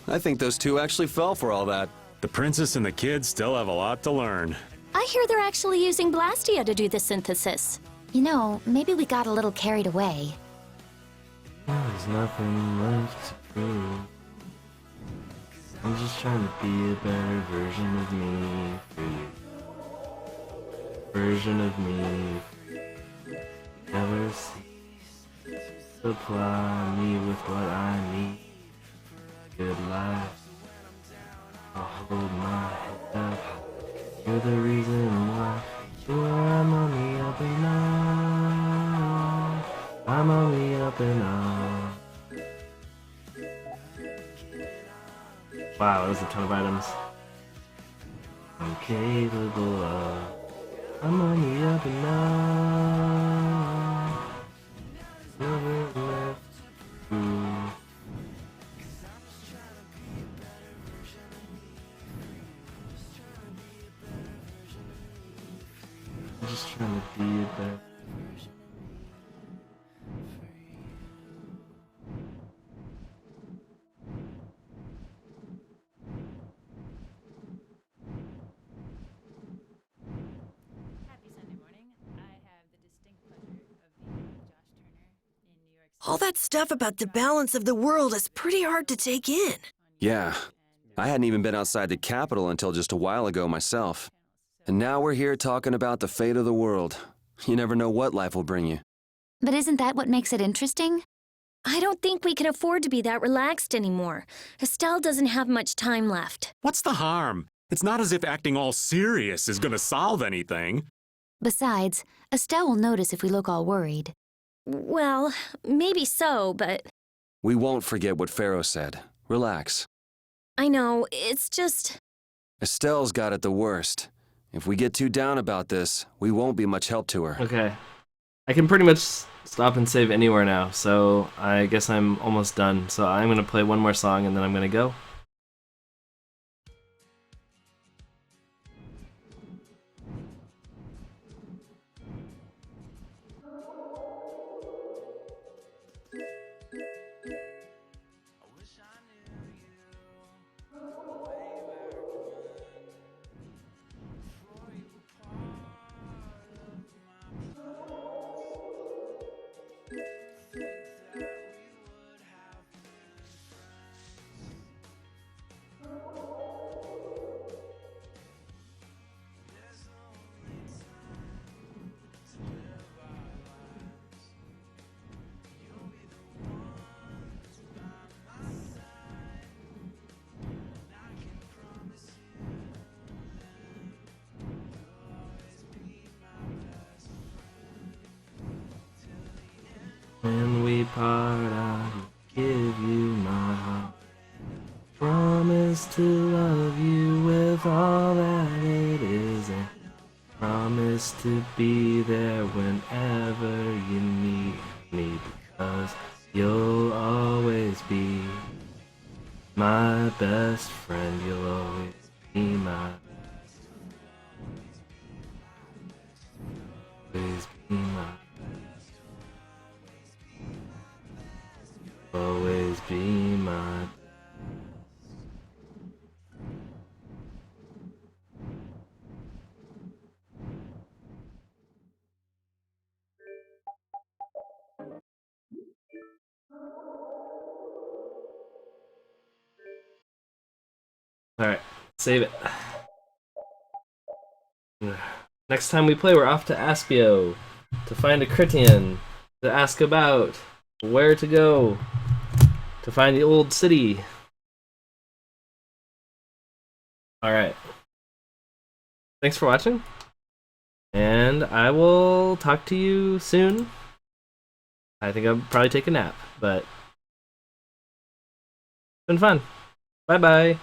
I think those two actually fell for all that. The princess and the kids still have a lot to learn. I hear they're actually using Blastia to do the synthesis. You know, maybe we got a little carried away. There's nothing left to prove. I'm just trying to be a better version of me for you. Version of me. Never cease. Supply me with what I need. Good life. I'll hold my head up. You're the reason why. Sure, I'm on the up and up. I'm on the up and up. Wow, there's a ton of items. I'm capable of. I'm on the up and up. Never left you. I'm just trying to be a better. All that stuff about the balance of the world is pretty hard to take in. Yeah, I hadn't even been outside the capital until just a while ago myself. And now we're here talking about the fate of the world. You never know what life will bring you. But isn't that what makes it interesting? I don't think we can afford to be that relaxed anymore. Estelle doesn't have much time left. What's the harm? It's not as if acting all serious is gonna solve anything. Besides, Estelle will notice if we look all worried. Well, maybe so, but... We won't forget what Pharoh said. Relax. I know, it's just... Estelle's got it the worst. If we get too down about this, we won't be much help to her. Okay. I can pretty much stop and save anywhere now, so I guess I'm almost done. So I'm going to play one more song and then I'm going to go. When we part, I will give you my heart. Promise to love you with all that it is, and promise to be there whenever you need me, because you'll always be my best friend. You'll always be my always be my always be my save it. Next time we play, we're off to Aspio to find a Critian, to ask about where to go to find the old city. Alright. Thanks for watching, and I will talk to you soon. I think I'll probably take a nap, but it's been fun. Bye-bye.